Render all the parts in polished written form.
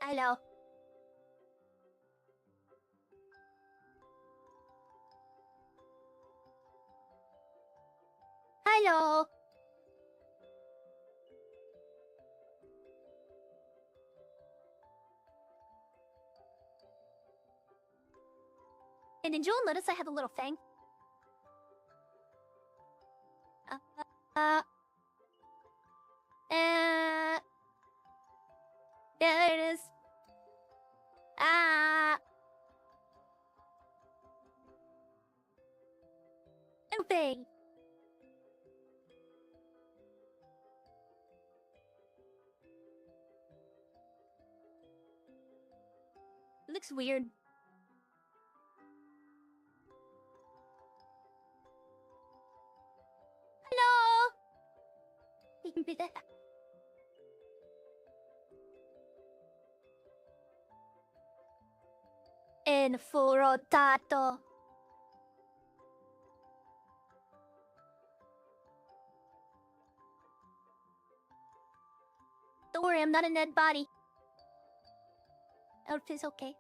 Hello. Hello. And did you all notice I have a little fang? Uh, there it is. Fang. It looks weird. Hello. Inforotato. Don't worry, I'm not a dead body. Outfit's okay.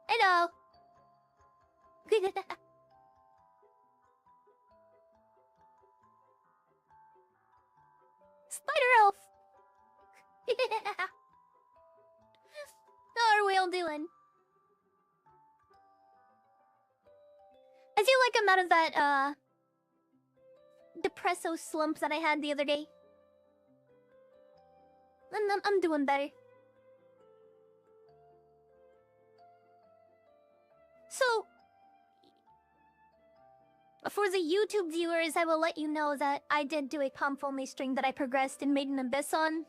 Hello. Spider elf. How are we all doing? I feel like I'm out of that depresso slump that I had the other day. I'm doing better. So, for the YouTube viewers, I will let you know that I did do a Pomfome string that I progressed and made an abyss on.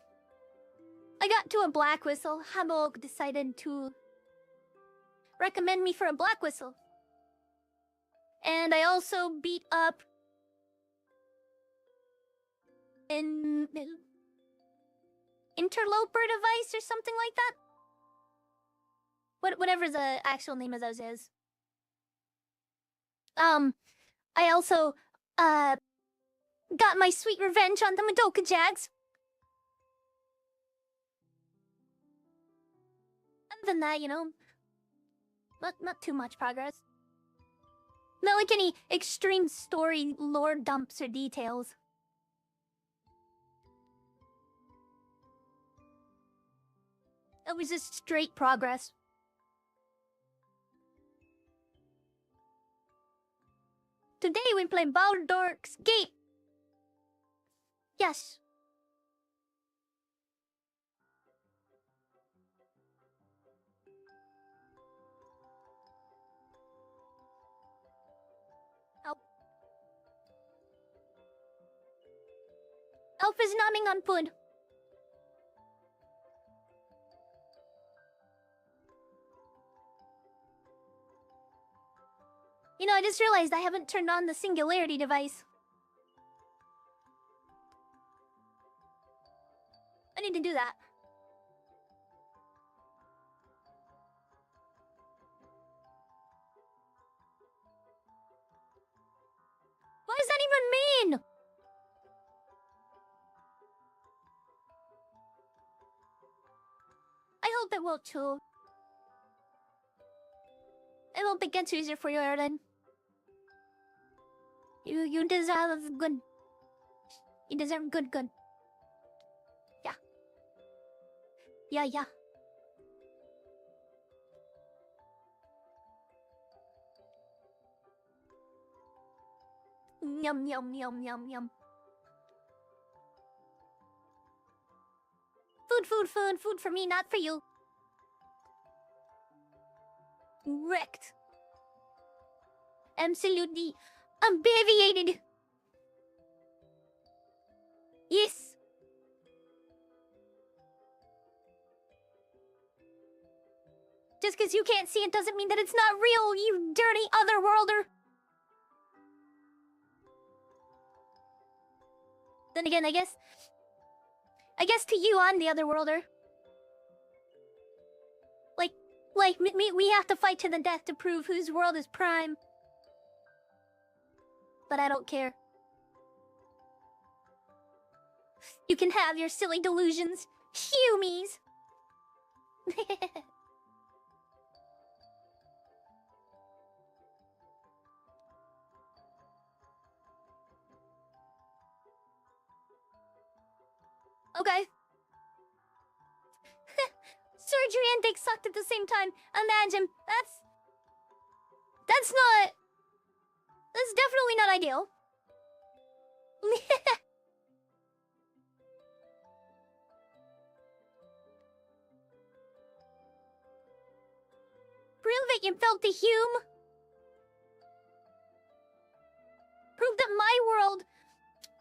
I got to a black whistle. Hamburg decided to recommend me for a black whistle. And I also beat up an interloper device or something like that. Whatever the actual name of those is. I also got my sweet revenge on the Madoka Jags. Other than that, you know, not too much progress. Not like any extreme story lore dumps or details. It was just straight progress. Today we play Baldur's Gate. Yes. Elf is nomming on food. You know, I just realized I haven't turned on the singularity device. I need to do that. What does that even mean? I hope it will too. I hope it gets easier for you, Erden. You deserve good. You deserve good. Yeah. Yeah. Yum. Food for me, not for you. Wrecked. Absolutely abbreviated. Yes. Just because you can't see it doesn't mean that it's not real, you dirty otherworlder. Then again, I guess to you, I'm the otherworlder. Like we have to fight to the death to prove whose world is prime. But I don't care. You can have your silly delusions, humies. Okay. Surgery and dick sucked at the same time. Imagine. That's not... That's definitely not ideal. Prove it, you filthy hume. Prove that my world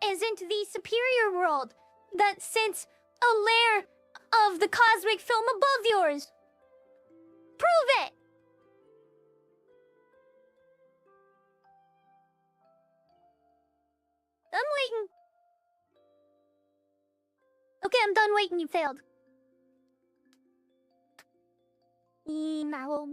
isn't the superior world that sits a layer of the cosmic film above yours. Prove it! I'm waiting. Okay, I'm done waiting. You failed. Now.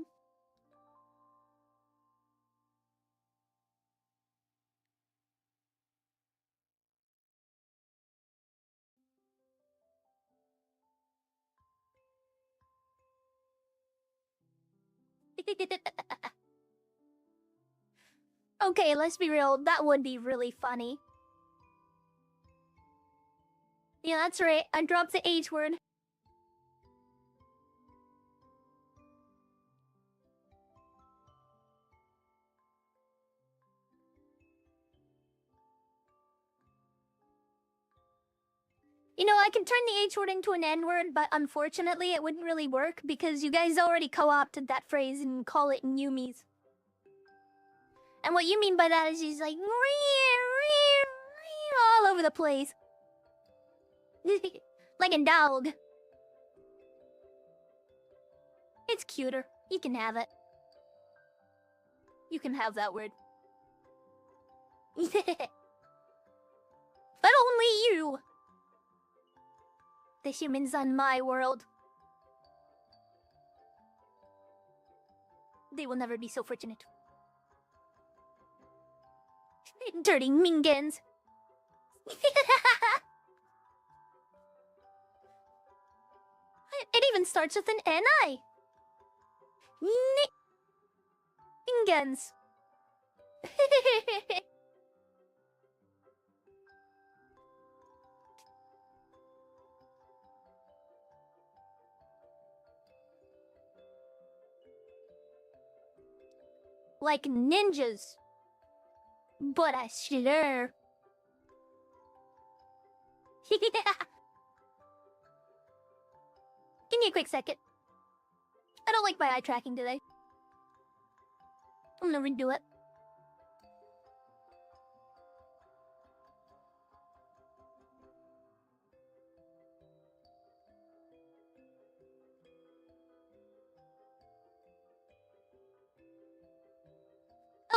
Okay, let's be real. That would be really funny. Yeah, that's right. I dropped the H word. You know, I can turn the H word into an N word, but unfortunately it wouldn't really work because you guys already co-opted that phrase and call it Yumis. And what you mean by that is he's like all over the place. Like a dog. It's cuter. You can have it. You can have that word. But only you. The humans on my world. They will never be so fortunate. Dirty mingans. It even starts with an N-I. Mingans. Like ninjas. But I sure. Give me a quick second. I don't like my eye tracking today. I'm gonna redo it.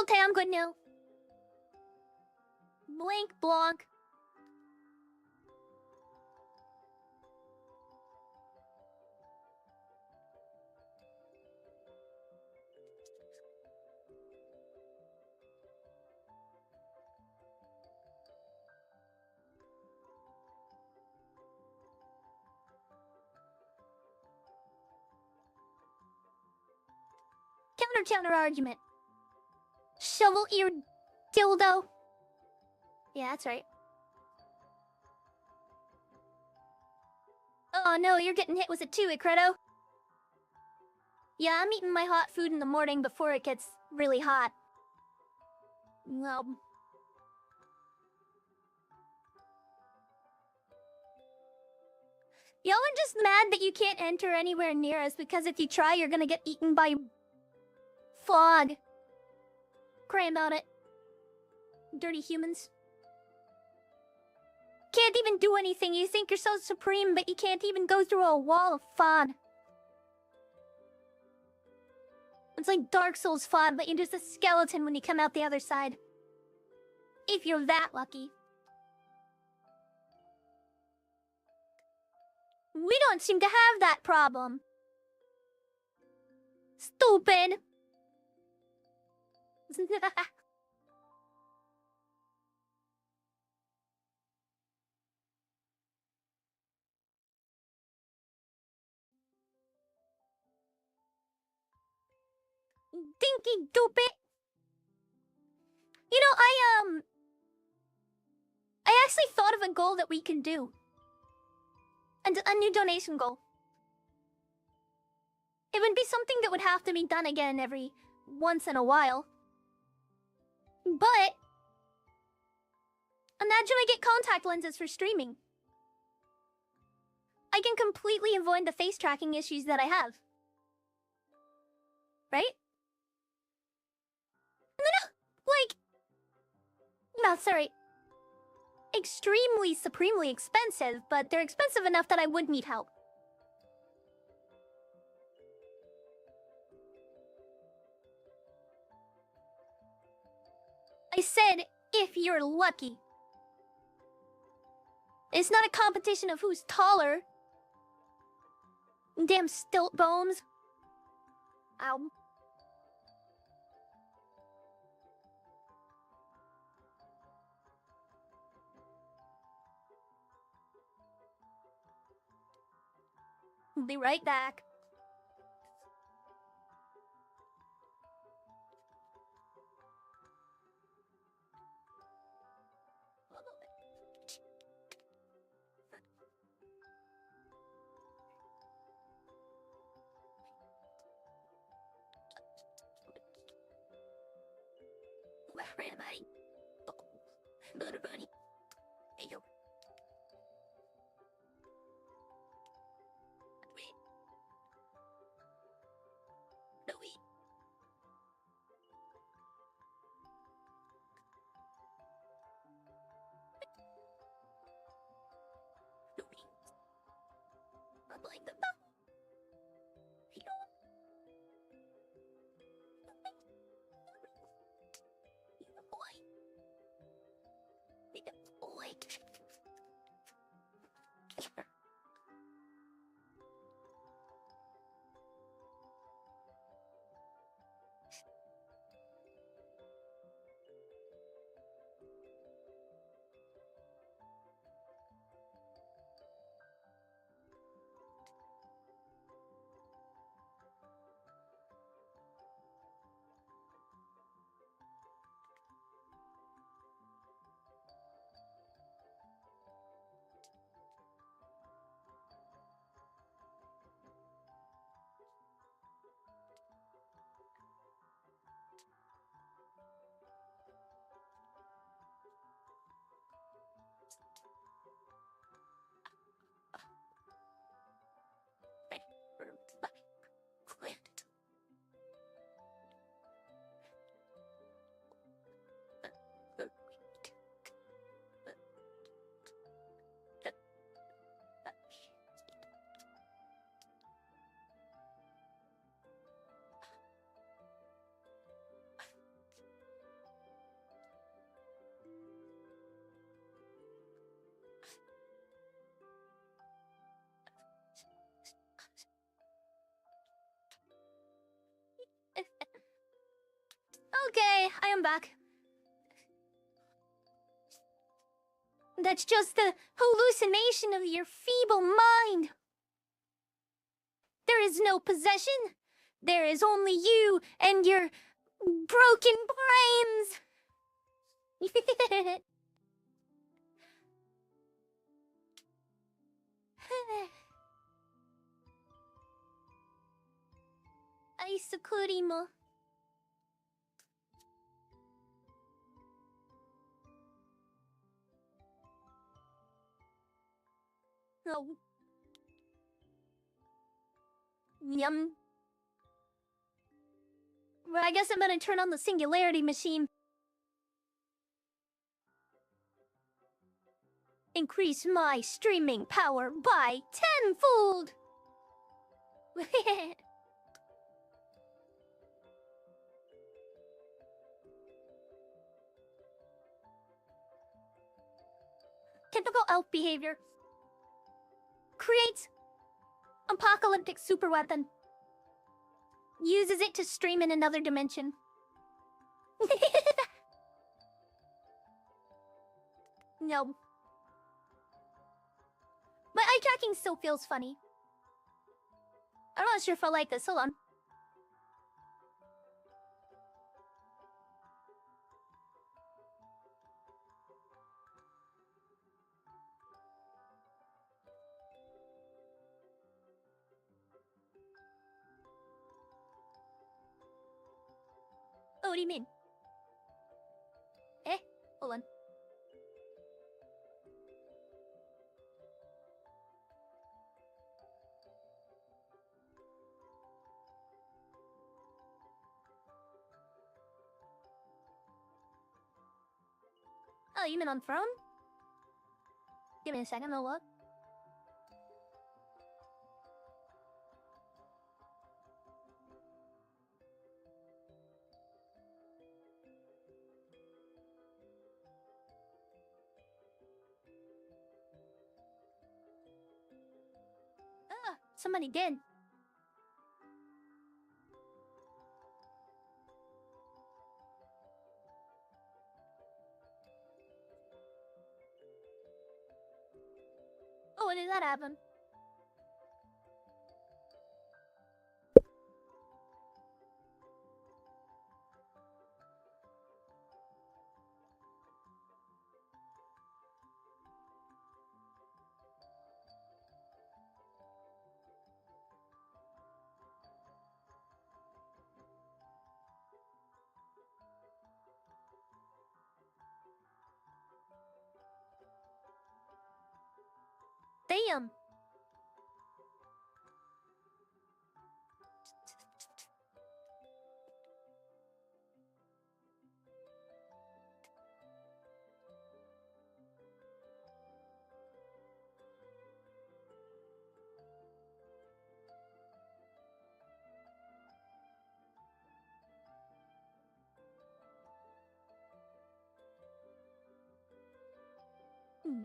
Okay, I'm good now. Blink, blonk. Counter argument. Shovel ear dildo. Yeah, that's right. Oh no, you're getting hit with it too, Icredo. Yeah, I'm eating my hot food in the morning before it gets really hot. Well... Y'all are just mad that you can't enter anywhere near us because if you try, you're gonna get eaten by... fog. Cry about it. Dirty humans. Can't even do anything. You think you're so supreme, but you can't even go through a wall of fog. It's like Dark Souls fog, but you're just a skeleton when you come out the other side. If you're that lucky. We don't seem to have that problem. Stupid. Dinky doopy. You know, I actually thought of a goal that we can do. A new donation goal. It would be something that would have to be done again every once in a while. But imagine I get contact lenses for streaming. I can completely avoid the face tracking issues that I have. Right? No, like... No, sorry. Extremely, supremely expensive, but they're expensive enough that I would need help. I said, if you're lucky. It's not a competition of who's taller. Damn stilt bones. Ow. Be right back. Where am I? Butter bunny. Hey yo. Wait. No wait. No wait. I'm like the you know. Boy. Boy. Okay, I am back. That's just the hallucination of your feeble mind. There is no possession. There is only you and your broken brains. Ice kurimo. Oh. Yum. Well, I guess I'm gonna turn on the singularity machine. Increase my streaming power by tenfold! Typical elf behavior. Creates apocalyptic super weapon. Uses it to stream in another dimension. No. My eye tracking still feels funny. I'm not sure if I like this. Hold on. what do you mean? Eh? Hold on. Oh, you mean on throne? Give me a second, I'll look. Ah, somebody did. Oh, when did that happen? Damn. Hmm.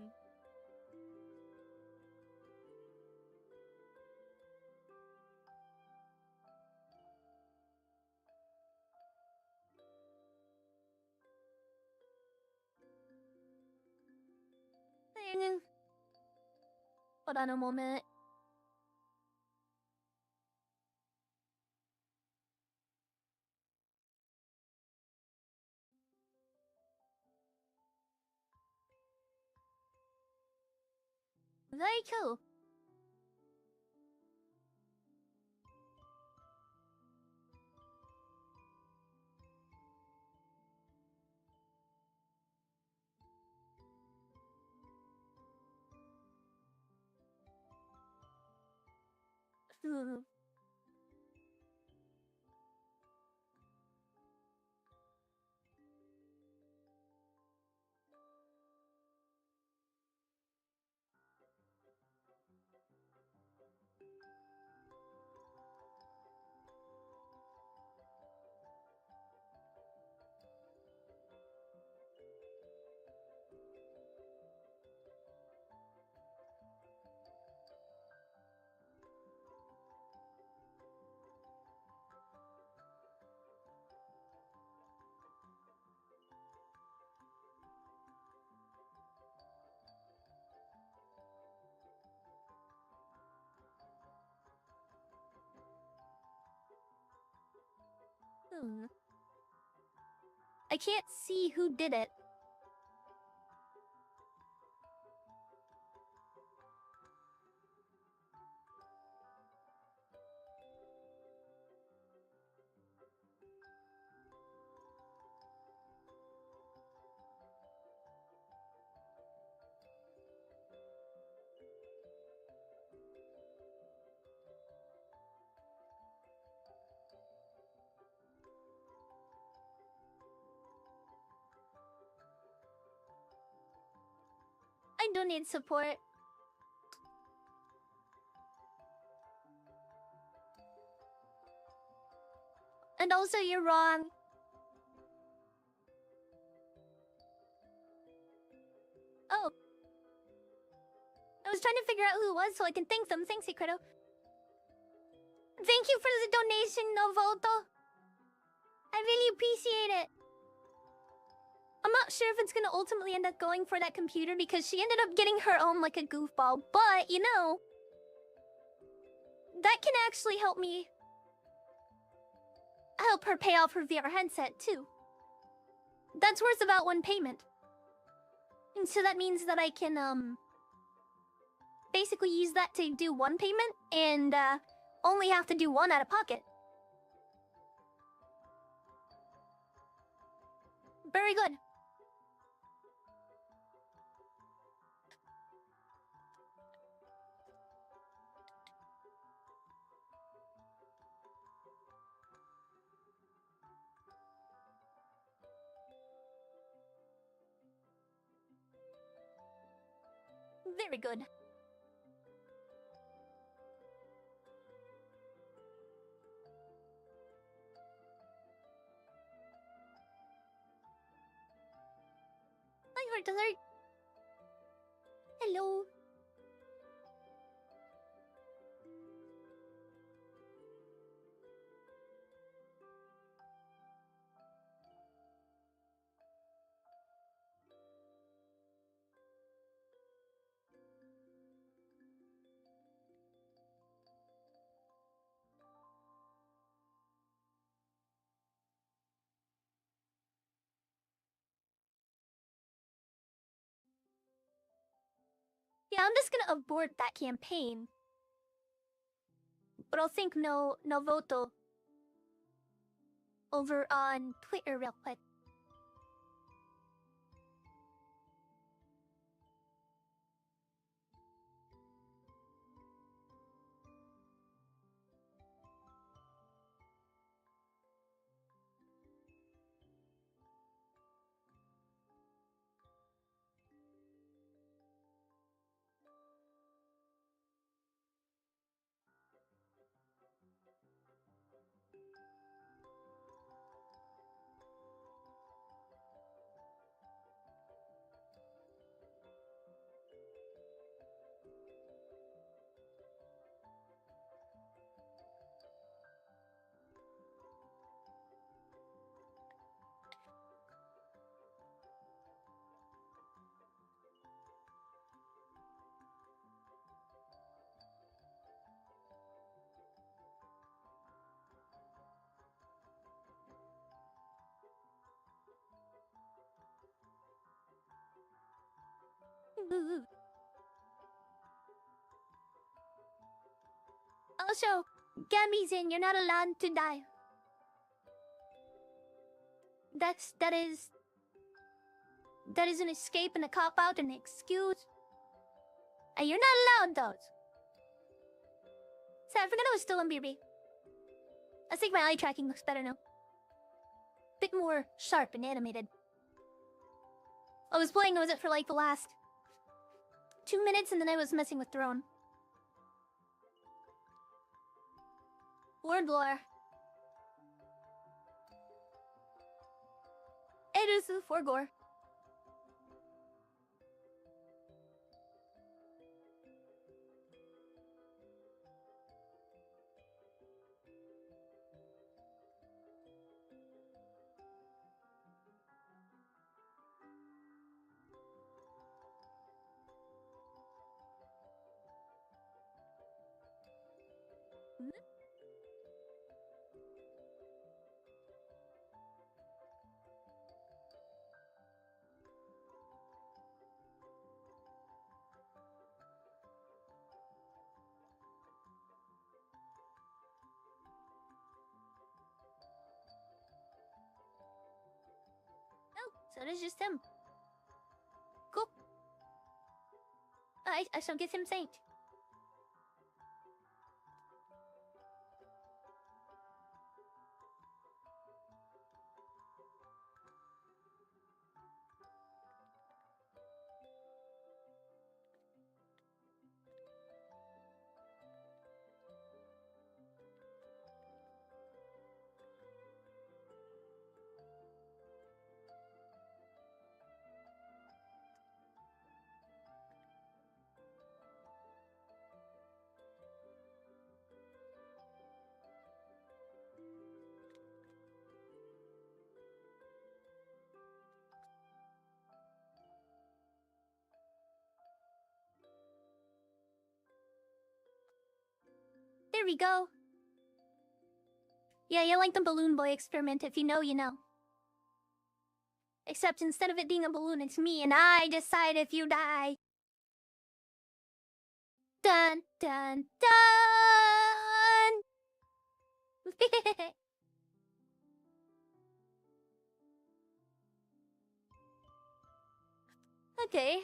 Hold on a moment. Very cool. Hmm. Hmm. I can't see who did it. I do need support. And also, you're wrong. Oh. I was trying to figure out who it was so I can thank them. Thanks, Secreto. Thank you for the donation, Novolto. I really appreciate it. I'm not sure if it's gonna ultimately end up going for that computer because she ended up getting her own like a goofball. But, you know, that can actually help me help her pay off her VR headset too. That's worth about one payment. And so that means that I can basically use that to do one payment and only have to do one out of pocket. Very good. Very good. I heard alert. Hello. Yeah, I'm just gonna abort that campaign. But I'll think no voto over on Twitter real quick. Also, Gamizin, you're not allowed to die. That is an escape and a cop out and an excuse. And you're not allowed those. So I forgot I was still on BB. I think my eye tracking looks better now. Bit more sharp and animated. I was playing with it for like the last 2 minutes and then I was messing with Throne. Lord Lore. Erusu for gore. So it is just him. Cool. I shall get him saint. There we go. Yeah, you like the balloon boy experiment. If you know, you know. Except instead of it being a balloon, it's me, and I decide if you die. Dun dun dun! Okay,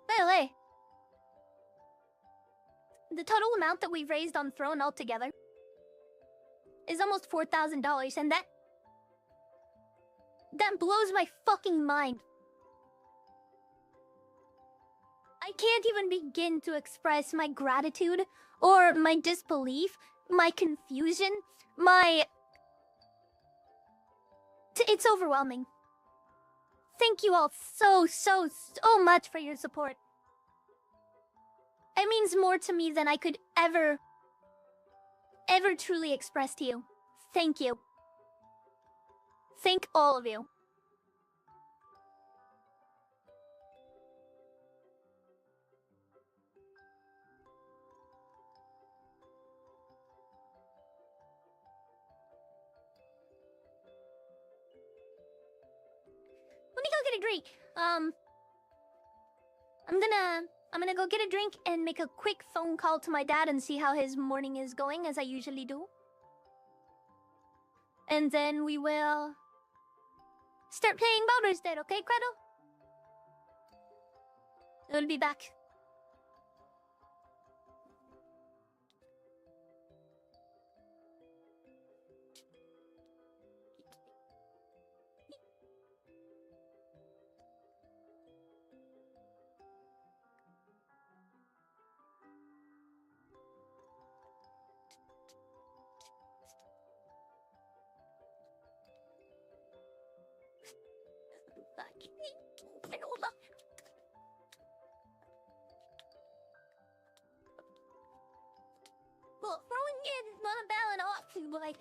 by the way, the total amount that we've raised on Throne altogether is almost $4,000, and that blows my fucking mind. I can't even begin to express my gratitude or my disbelief, my confusion, my... It's overwhelming. Thank you all so much for your support. It means more to me than I could ever truly express to you. Thank you. Thank all of you. Let me go get a drink. I'm gonna go get a drink and make a quick phone call to my dad and see how his morning is going, as I usually do. And then we will start playing Baldur's Dead, okay, Credo? We'll be back. Well, throwing in not a bell and off to like...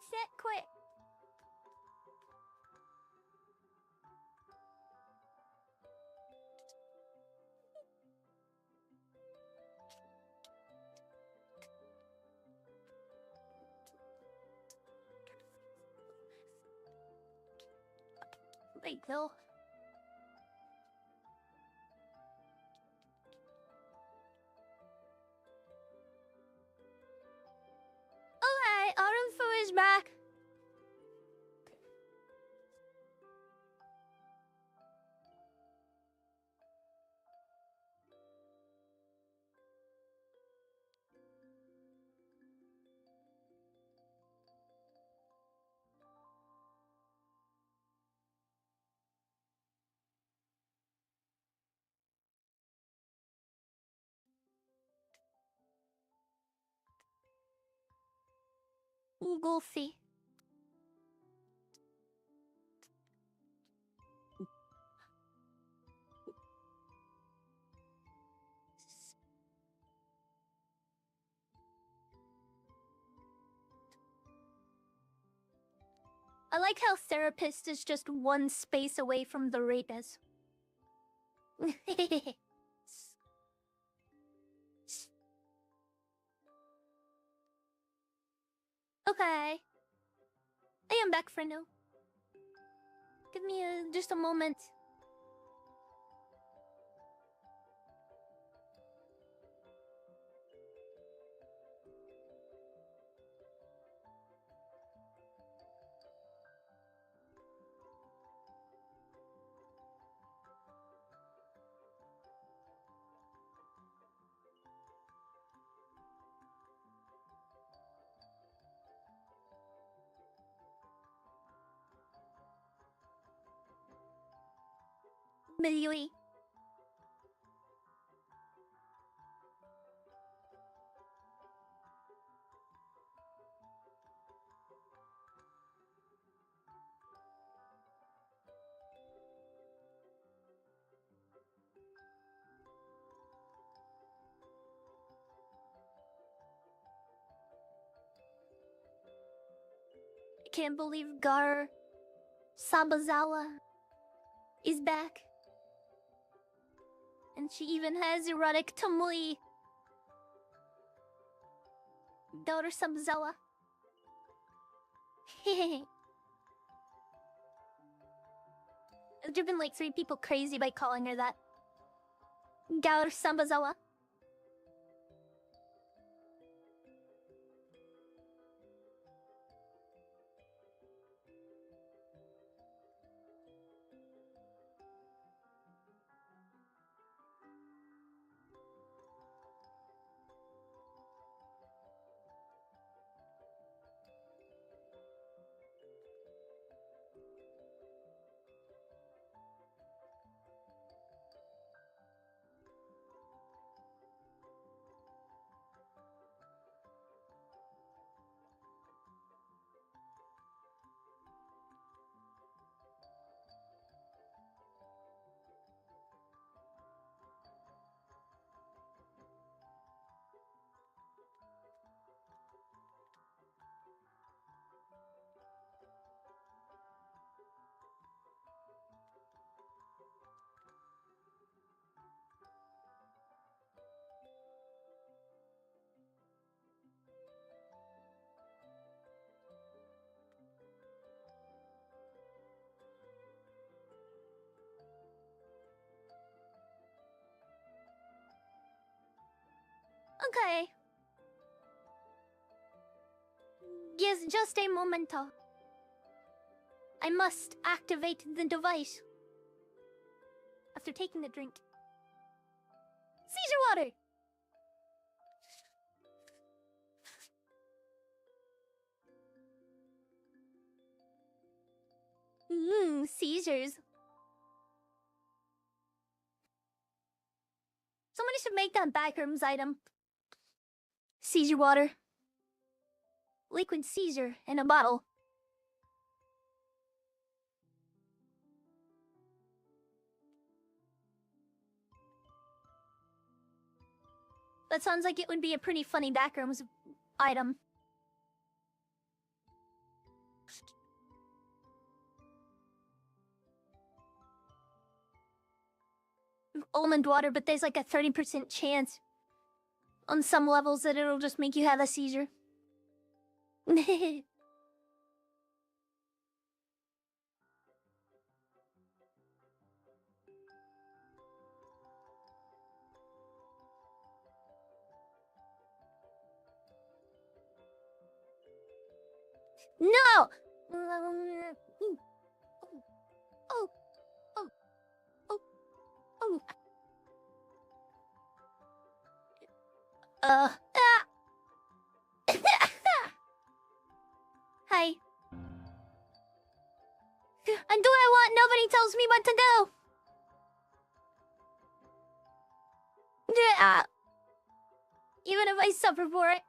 Sit quick. Wait, though. Okay, Autumn is back. Goofy. I like how therapist is just one space away from the rapist. Okay. I am back, friendo. Give me just a moment. Millie. I can't believe Gar Sabazawa is back. And she even has erotic Tamui. Daughter Sabazawa. Hehehe. I've driven like 3 people crazy by calling her that. Gaur Sambazawa. Okay. Yes, just a momento. I must activate the device. After taking the drink. Seizure water! Seizures. Somebody should make that backrooms item. Seizure water. Liquid seizure in a bottle. That sounds like it would be a pretty funny backrooms item. almond water, but there's like a 30% chance on some levels that it'll just make you have a seizure. No! Oh, oh, oh, oh. Ah. Hi. And do I want nobody tells me what to do? Yeah. Even if I suffer for it.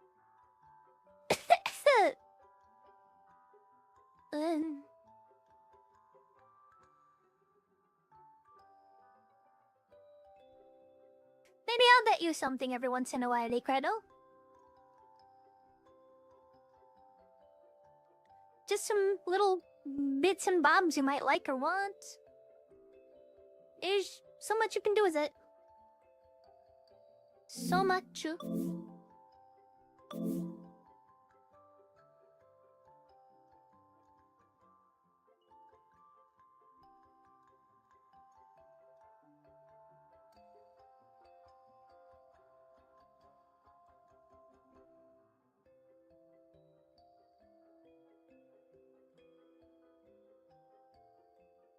Maybe I'll bet you something every once in a while, Credo. Just some little bits and bobs you might like or want. There's so much you can do with it. So much.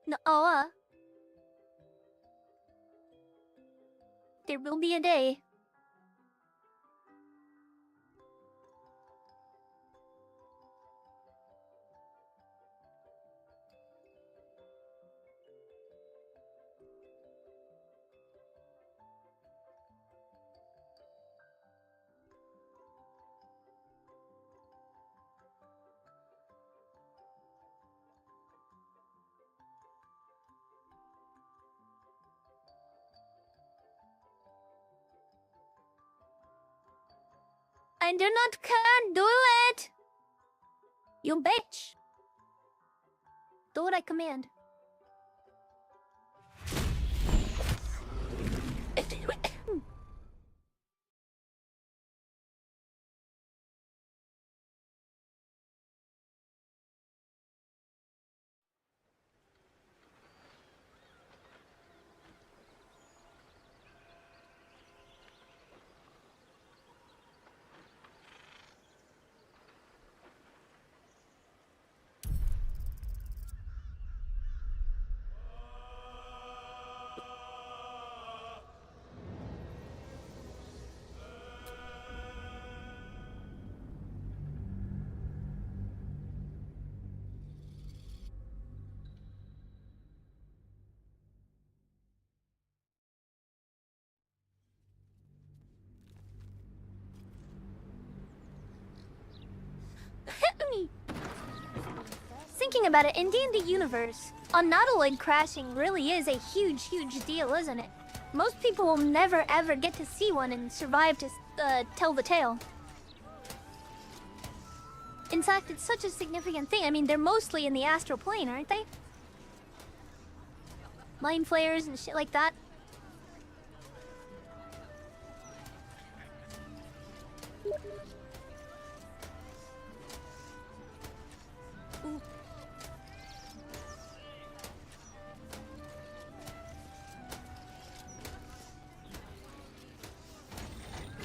No, there will be a day. I do not can do it! You bitch! Do what I command. Thinking about it, in D&D universe, a nautiloid crashing really is a huge, huge deal, isn't it? Most people will never ever get to see one and survive to tell the tale. In fact, it's such a significant thing. I mean, they're mostly in the astral plane, aren't they? Mind flayers and shit like that. Ooh.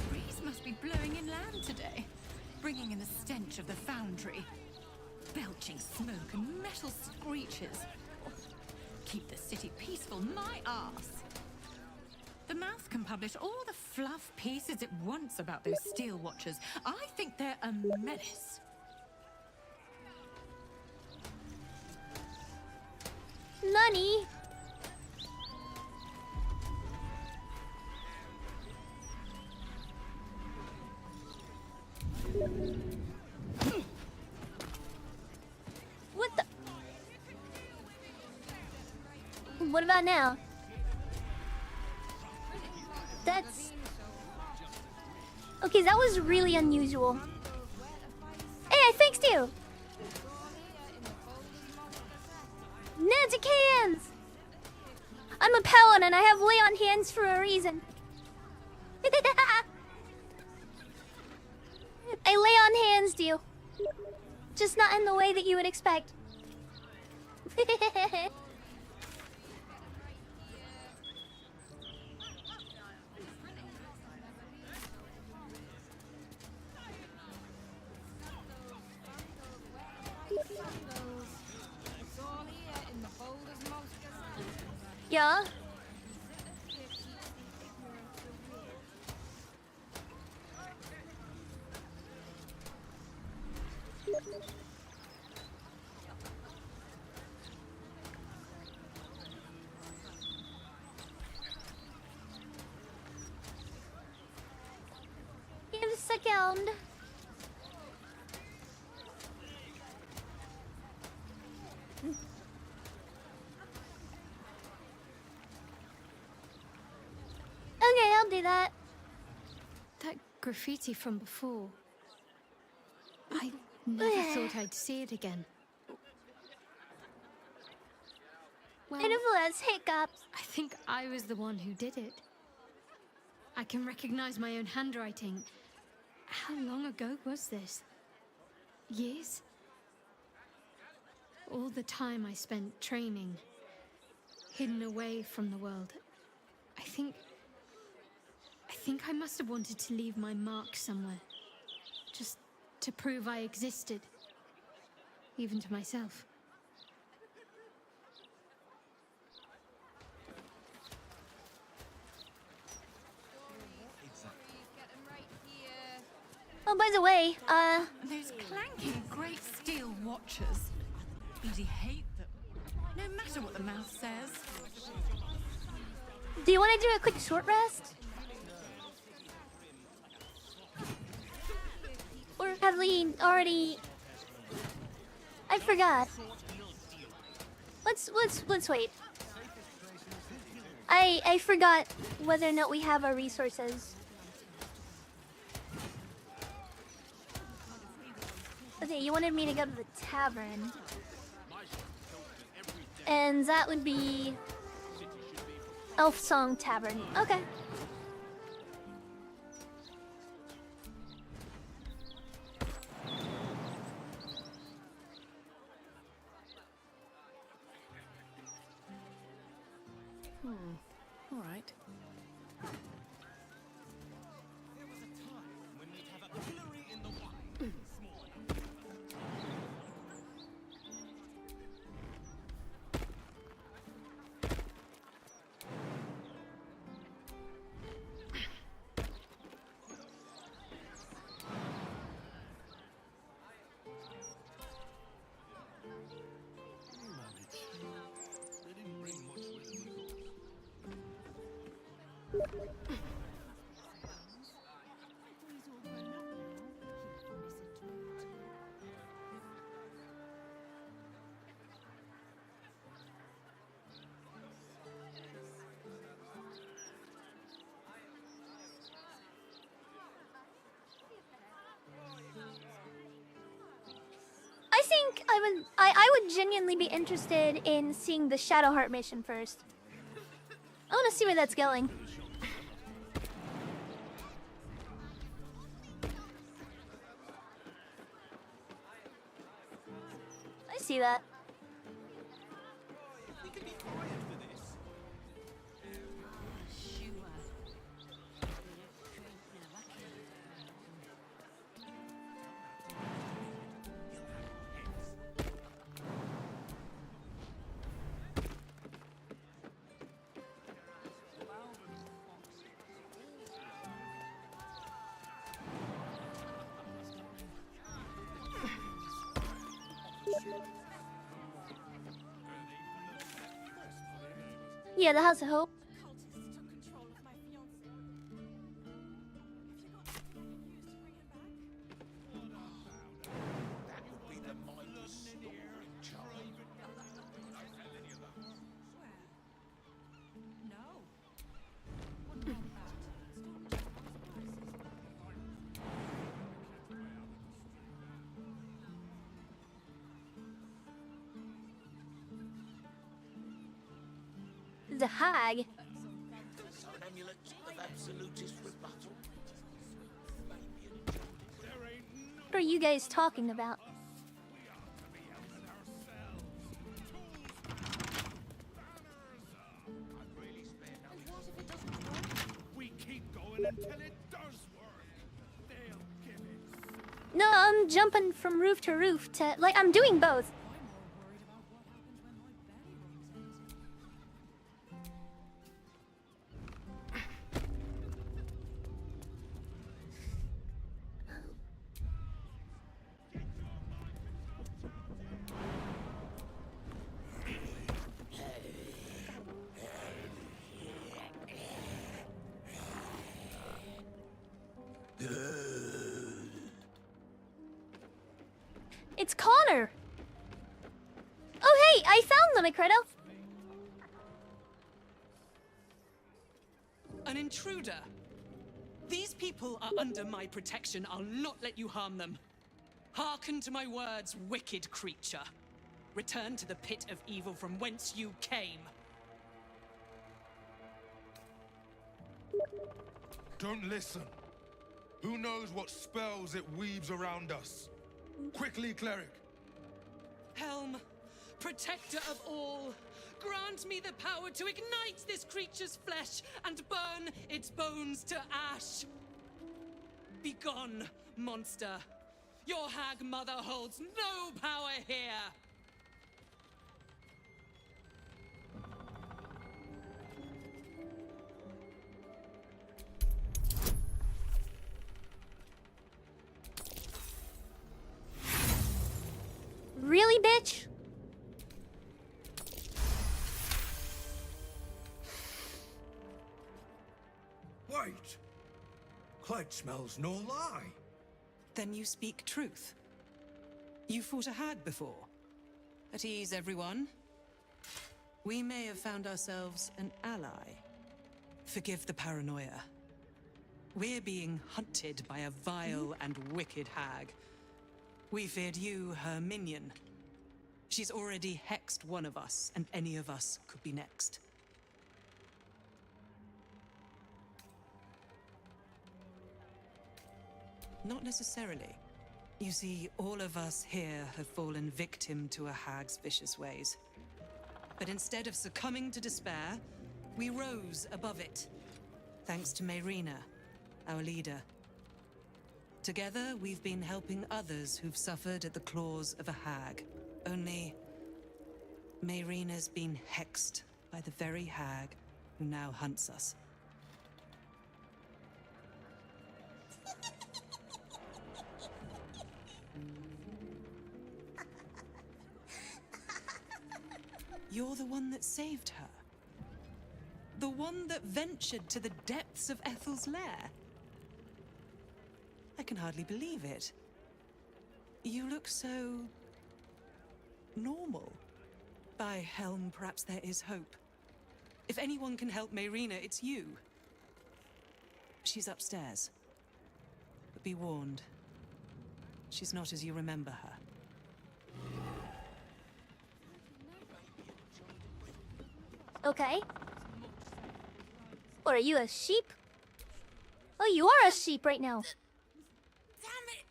Breeze must be blowing inland today, bringing in the stench of the foundry. Belching smoke and metal screeches. Keep the city peaceful, my arse. The mouth can publish all the fluff pieces it wants about those steel watchers. I think they're a menace. Nani? What the? What about now? That's... Okay, that was really unusual. Hey, I fixed you! Magic hands! I'm a paladin. I have lay on hands for a reason. I lay on hands to you. Just not in the way that you would expect. Yeah? Give a second. Okay, I'll do that. That graffiti from before. I never thought I'd see it again. Well, Pitiful as hiccups. I think I was the one who did it. I can recognize my own handwriting. How long ago was this? Years? All the time I spent training, hidden away from the world. I think I must have wanted to leave my mark somewhere. Just to prove I existed. Even to myself. Oh, by the way, Those clanking great steel watches. Bloody hate them. No matter what the mouse says. do you want to do a quick short rest? Or have we already... I forgot. Let's wait. I forgot whether or not we have our resources. Okay, you wanted me to go to the tavern. And that would be... Elf Song Tavern. Okay. All right. I think I would genuinely be interested in seeing the Shadowheart mission first. I want to see where that's going. I see that. Yeah, the House of Hope. The hag? What are you guys talking about? We keep going until it does work. They'll give it. No, I'm jumping from roof to roof to... Like, I'm doing both. It's Connor! Oh hey, I found them, Icredo! An intruder? These people are under my protection. I'll not let you harm them. Hearken to my words, wicked creature. Return to the pit of evil from whence you came. Don't listen. Who knows what spells it weaves around us? Quickly, cleric. Helm, protector of all, grant me the power to ignite this creature's flesh and burn its bones to ash. Begone, monster. Your hag mother holds no power here. Really, bitch? Wait! Clyde smells no lie. Then you speak truth. You fought a hag before. At ease, everyone. We may have found ourselves an ally. Forgive the paranoia. We're being hunted by a vile and wicked hag. We feared you, her minion. She's already hexed one of us, and any of us could be next. Not necessarily. You see, all of us here have fallen victim to a hag's vicious ways. But instead of succumbing to despair, we rose above it. Thanks to Mayrina, our leader. Together, we've been helping others who've suffered at the claws of a hag. Only, Mayrina's been hexed by the very hag who now hunts us. You're the one that saved her. The one that ventured to the depths of Ethel's lair. I can hardly believe it. You look so... normal. By Helm, perhaps there is hope. If anyone can help Mayrina, it's you. She's upstairs. But be warned. She's not as you remember her. Okay. Or are you a sheep? Oh, you are a sheep right now. Damn it!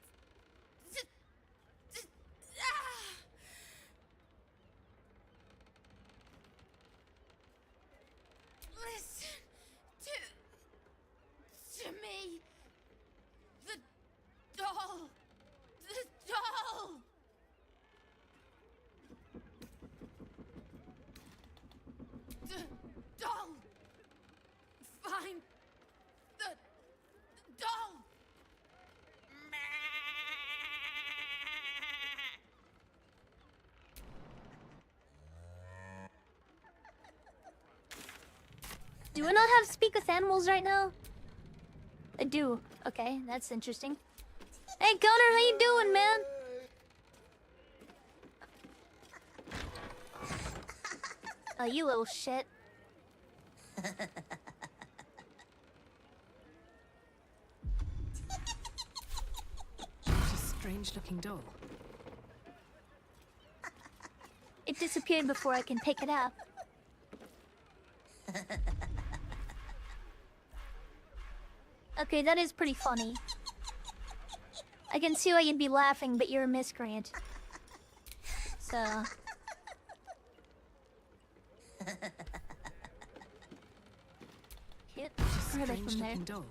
Listen to me. The doll. The doll. The doll. Find the doll. Do I not have speak with animals right now? I do. Okay, that's interesting. Hey Connor, how you doing, man? Oh, you little shit. What a strange-looking doll. It disappeared before I can pick it up. Okay, that is pretty funny. I can see why you'd be laughing, but you're a miscreant. So... Hit further from there. Doll.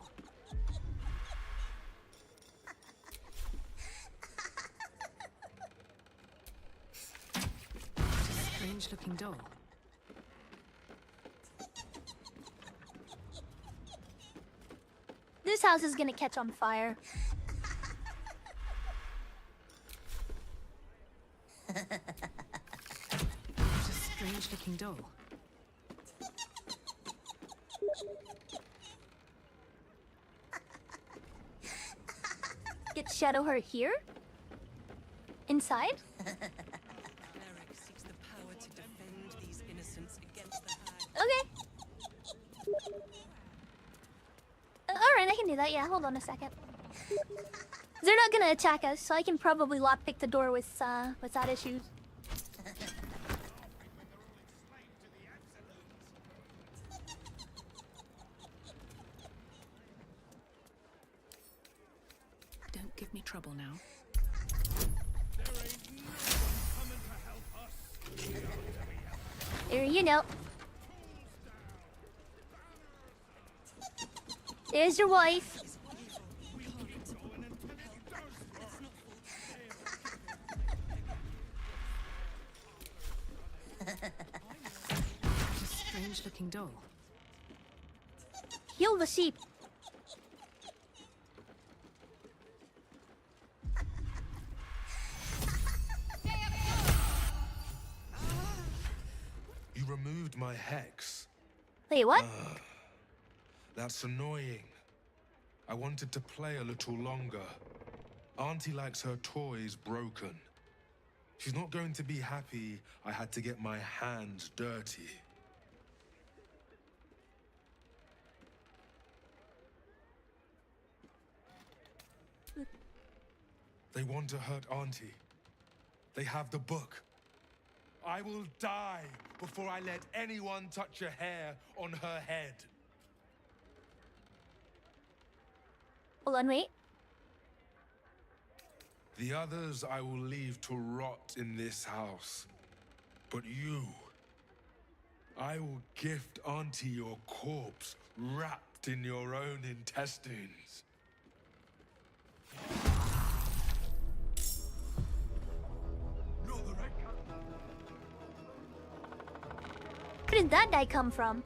Strange looking doll. This house is gonna catch on fire. Strange looking doll. Get Shadowheart here? Inside? Cleric seeks the power to defend these innocents against the hag. Okay. Alright, I can do that. Yeah, hold on a second. They're not gonna attack us, so I can probably lockpick the door without issues. Don't give me trouble now. There you go. There's your wife. Strange looking doll. Heal the sheep. You removed my hex. Wait, what? That's annoying. I wanted to play a little longer. Auntie likes her toys broken. She's not going to be happy I had to get my hands dirty. They want to hurt Auntie. They have the book. I will die before I let anyone touch a hair on her head. Hold on, wait. The others I will leave to rot in this house. But you, I will gift Auntie your corpse wrapped in your own intestines. Where did that guy come from?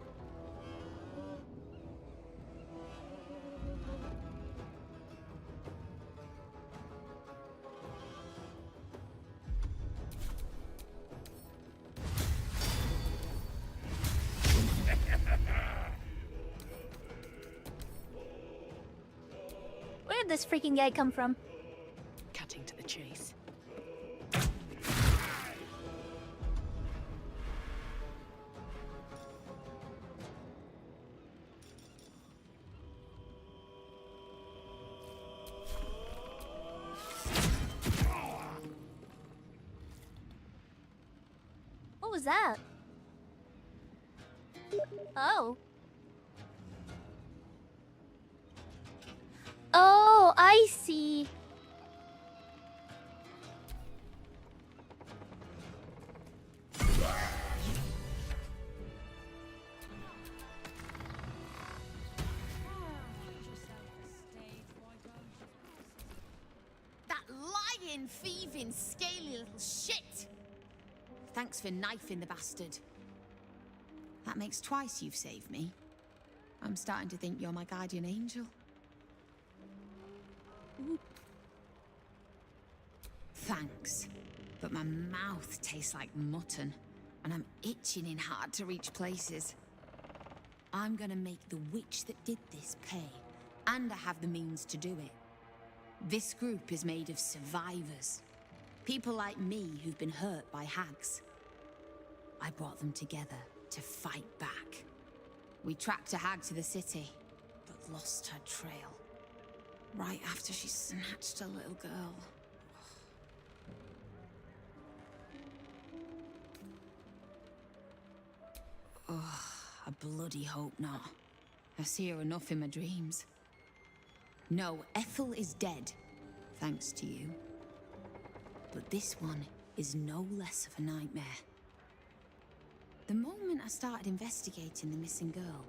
Where did this freaking guy come from? Cutting to the chase. What was that? Oh. Oh, I see. That lying, thieving, scaly little shit! Thanks for knifing the bastard. That makes twice you've saved me. I'm starting to think you're my guardian angel. Thanks, but my mouth tastes like mutton, and I'm itching in hard-to-reach places. I'm gonna make the witch that did this pay, and I have the means to do it. This group is made of survivors. People like me who've been hurt by hags. I brought them together to fight back. We tracked a hag to the city, but lost her trail. Right after she snatched a little girl. Ugh, I bloody hope not. I see her enough in my dreams. No, Ethel is dead, thanks to you. But this one is no less of a nightmare. The moment I started investigating the missing girl,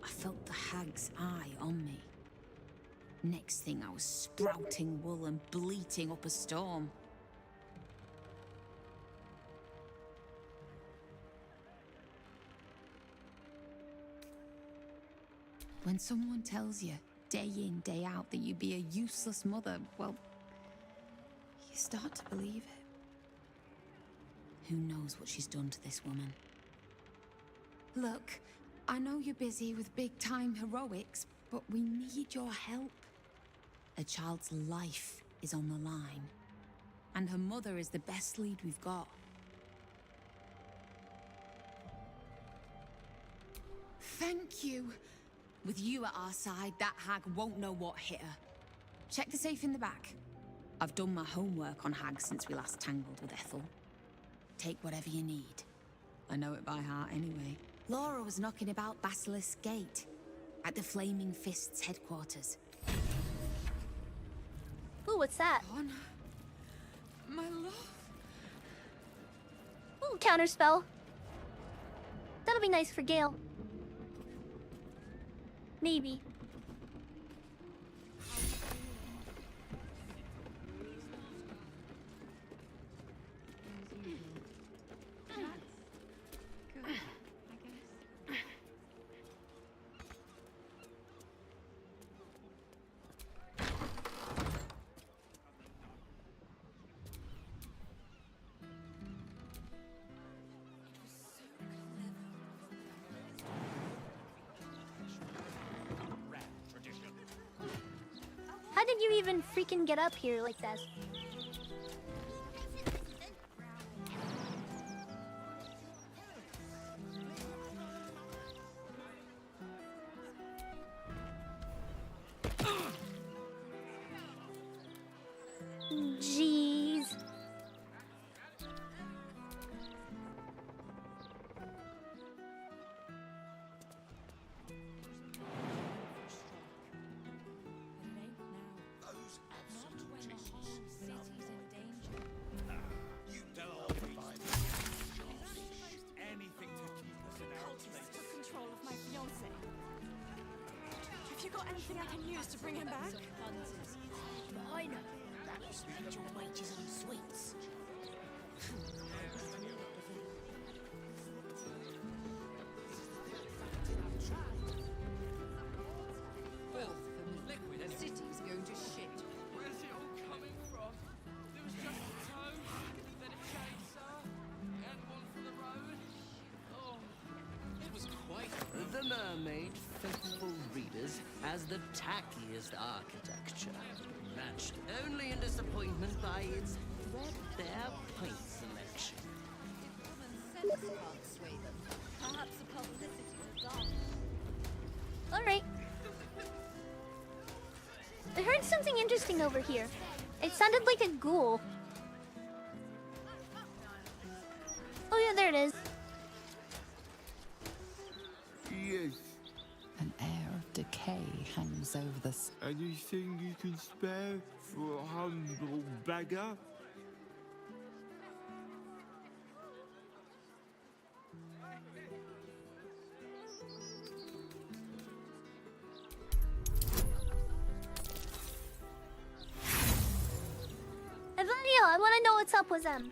I felt the hag's eye on me. Next thing, I was sprouting wool and bleating up a storm. When someone tells you, day in, day out, that you'd be a useless mother, well, you start to believe it. Who knows what she's done to this woman? Look, I know you're busy with big-time heroics, but we need your help. A child's life is on the line, and her mother is the best lead we've got. Thank you. With you at our side, that hag won't know what hit her. Check the safe in the back. I've done my homework on hags since we last tangled with Ethel. Take whatever you need. I know it by heart anyway. Laura was knocking about Basilisk Gate, at the Flaming Fist's headquarters. Ooh, what's that? On. My love. Ooh, counterspell. That'll be nice for Gale. Maybe. How did you even freaking get up here like that? Jeez. Have you got anything I can use to bring him back? But I know you spend your wages on sweets. The city's going to shit. Where's it all coming from? There was just a toad, then a chainsaw, and one for the road. Oh, it was quite. The Mermaid, faithful readers, has the tackiest architecture, matched only in disappointment by its threadbare paint selection. Alright. I heard something interesting over here. It sounded like a ghoul. Oh yeah, there it is. Yes. An air of decay hangs over this. Anything you can spare for a humble beggar? Evanio, I want to know what's up with them.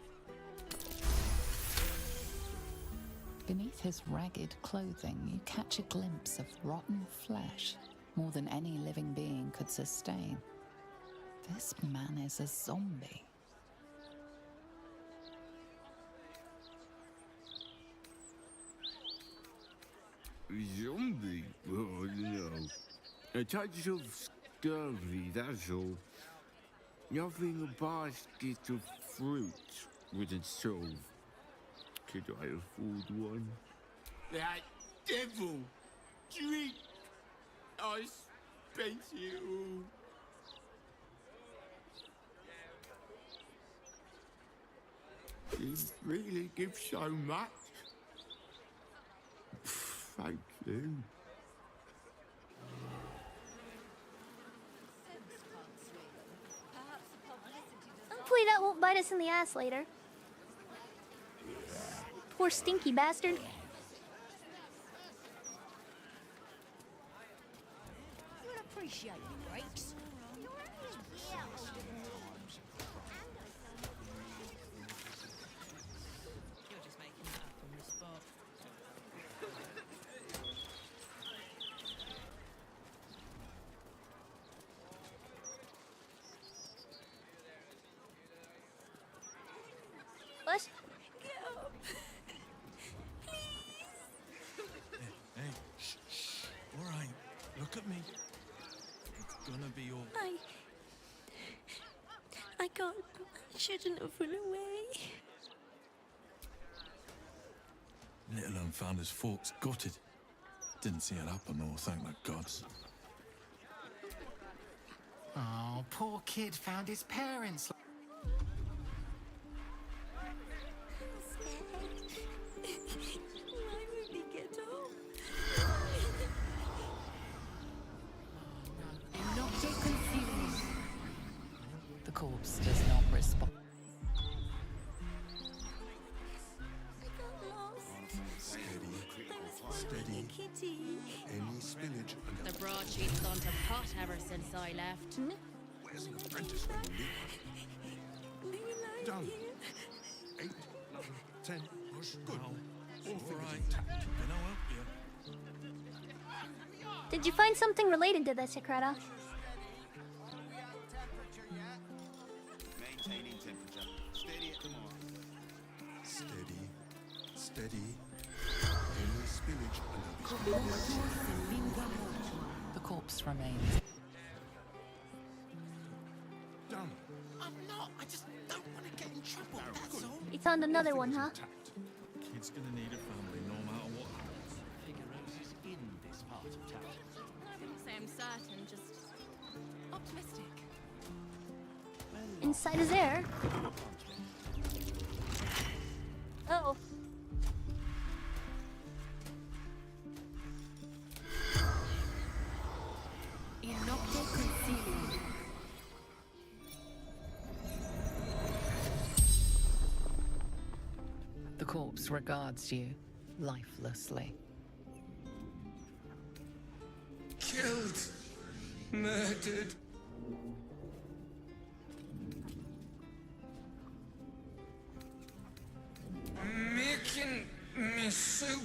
Beneath his ragged clothing, you catch a glimpse of rotten flesh, more than any living being could sustain. This man is a zombie. Zombie? Oh no. A touch of scurvy, that's all. Nothing a basket of fruit wouldn't solve. Could I afford one? That devil! Drink! I spent it all. He really gives so much. Thank you. Hopefully that won't bite us in the ass later. Poor stinky bastard. You'll appreciate the breaks. You're just making that up on the spot. What? Hey, shh, shh. All right, look at me. It's gonna be all... I can't. I shouldn't have run away. Little unfounders Fork's gutted. Didn't see it happen though, thank the gods. Oh, poor kid found his parents. Why won't he get home? The corpse does not respond. Steady. Any spillage. The broadsheet's gone to pot ever since I left. Where's an apprentice when you need one? Done. 8, 9, 10. Push. Good. All fingers intact. Then I'll help you. Did you find something related to this, Yakreta? Maintaining temperature. Steady at the mark. Steady. Steady. Any spillage and there'll be The corpse remains. done. I'm not. I just don't want to get in trouble. That's all. You found another one, huh? Kid's gonna need a family no matter what. Figaro's in this part of town. I wouldn't say I'm certain, just optimistic. Inside is air. Uh-oh. The corpse regards you lifelessly. Killed. Murdered. Making me soup.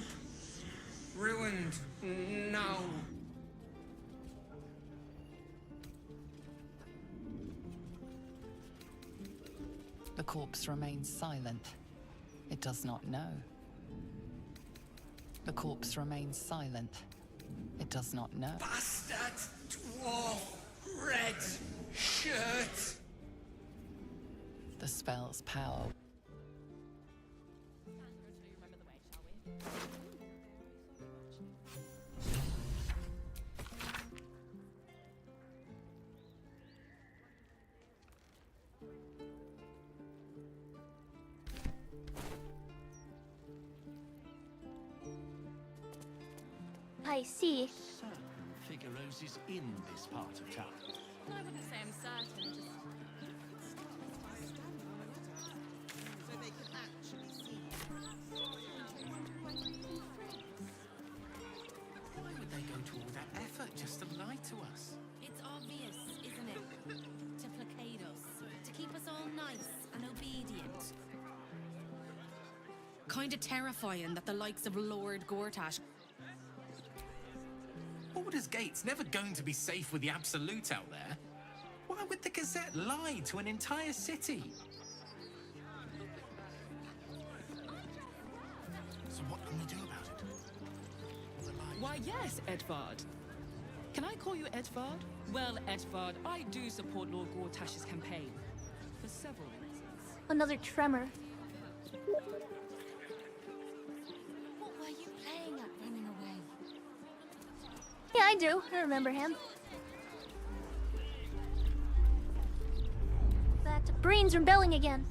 Ruined. Now. The corpse remains silent. It does not know. The corpse remains silent. It does not know. Bastard. Dwarf. Red. Shirt. The spell's power. I see. So, Figaro's is in this part of town. I wouldn't say I'm certain, just So they can actually see. Why would they go to all that effort just to lie to us? it's obvious, isn't it? To placate us, to keep us all nice and obedient. Kinda terrifying that the likes of Lord Gortash. Baldur's Gate's never going to be safe with the Absolute out there. Why would the Gazette lie to an entire city? So what can we do about it? Why, yes, Edvard. Can I call you Edvard? Well, Edvard, I do support Lord Gortash's campaign. For several reasons. Another tremor. What were you playing at running away? Yeah, I do. I remember him. That Breen's rebelling again.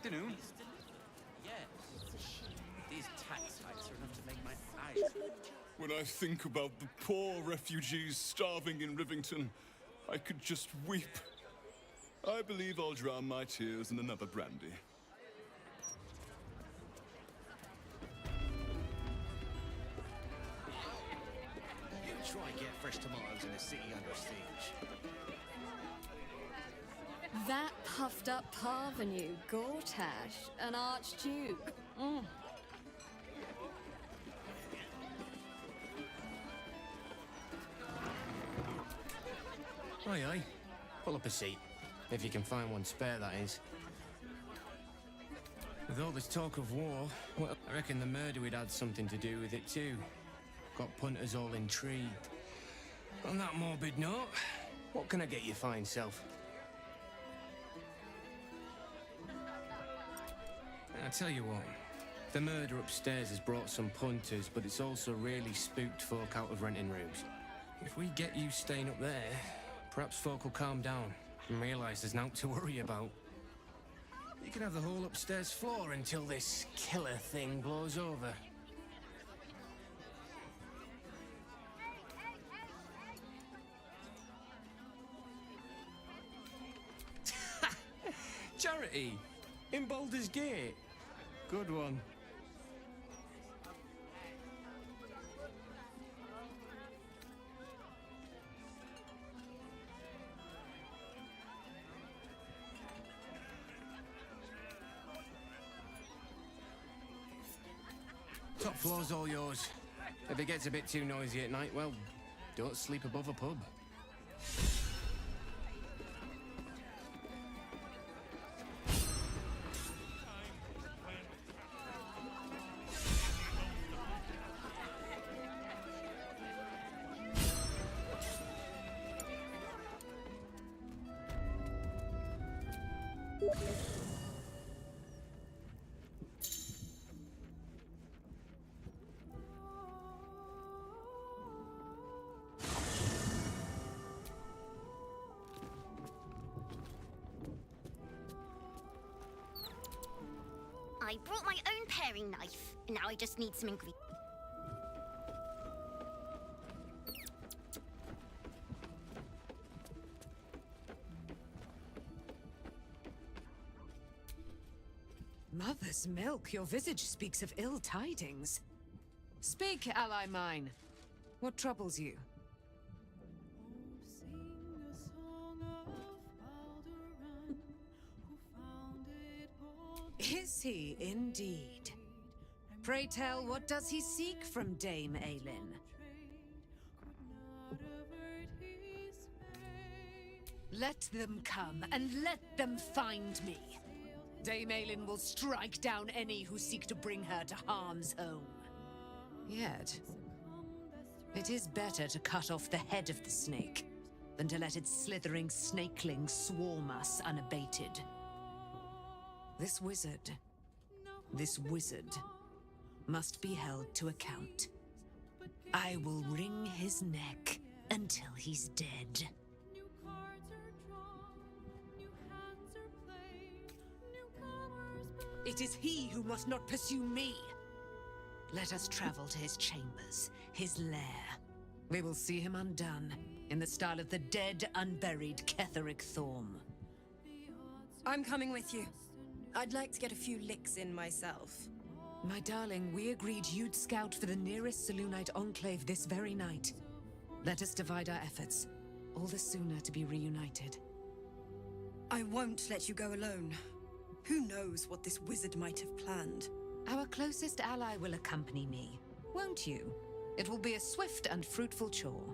Afternoon. Yes. These tax hikes are enough to make my eyes. When I think about the poor refugees starving in Rivington, I could just weep. I believe I'll drown my tears in another brandy. You try and get fresh tomatoes in a city under siege. That puffed up parvenu, Gortash, an archduke. Aye, aye. Pull up a seat. If you can find one spare, that is. With all this talk of war, well, I reckon the murder we'd had something to do with it too. Got punters all intrigued. On that morbid note, what can I get you fine self? I tell you what, the murder upstairs has brought some punters, but it's also really spooked folk out of renting rooms. If we get you staying up there, perhaps folk will calm down and realise there's naught to worry about. You can have the whole upstairs floor until this killer thing blows over. Charity! In Baldur's Gate! Good one. Top floor's all yours. If it gets a bit too noisy at night, well, don't sleep above a pub. I brought my own paring knife, and now I just need some ingredients. Mother's milk, your visage speaks of ill tidings. Speak, ally mine. What troubles you? Is he indeed? Pray tell, what does he seek from Dame Aelin? Let them come, and let them find me. Dame Aelin will strike down any who seek to bring her to harm's home. Yet, it is better to cut off the head of the snake than to let its slithering snakelings swarm us unabated. This wizard must be held to account. I will wring his neck until he's dead. It is he who must not pursue me. Let us travel to his chambers, his lair. We will see him undone, in the style of the dead, unburied Ketheric Thorm. I'm coming with you. I'd like to get a few licks in myself. My darling, we agreed you'd scout for the nearest Selûnite enclave this very night. Let us divide our efforts, all the sooner to be reunited. I won't let you go alone. Who knows what this wizard might have planned? Our closest ally will accompany me, won't you? It will be a swift and fruitful chore.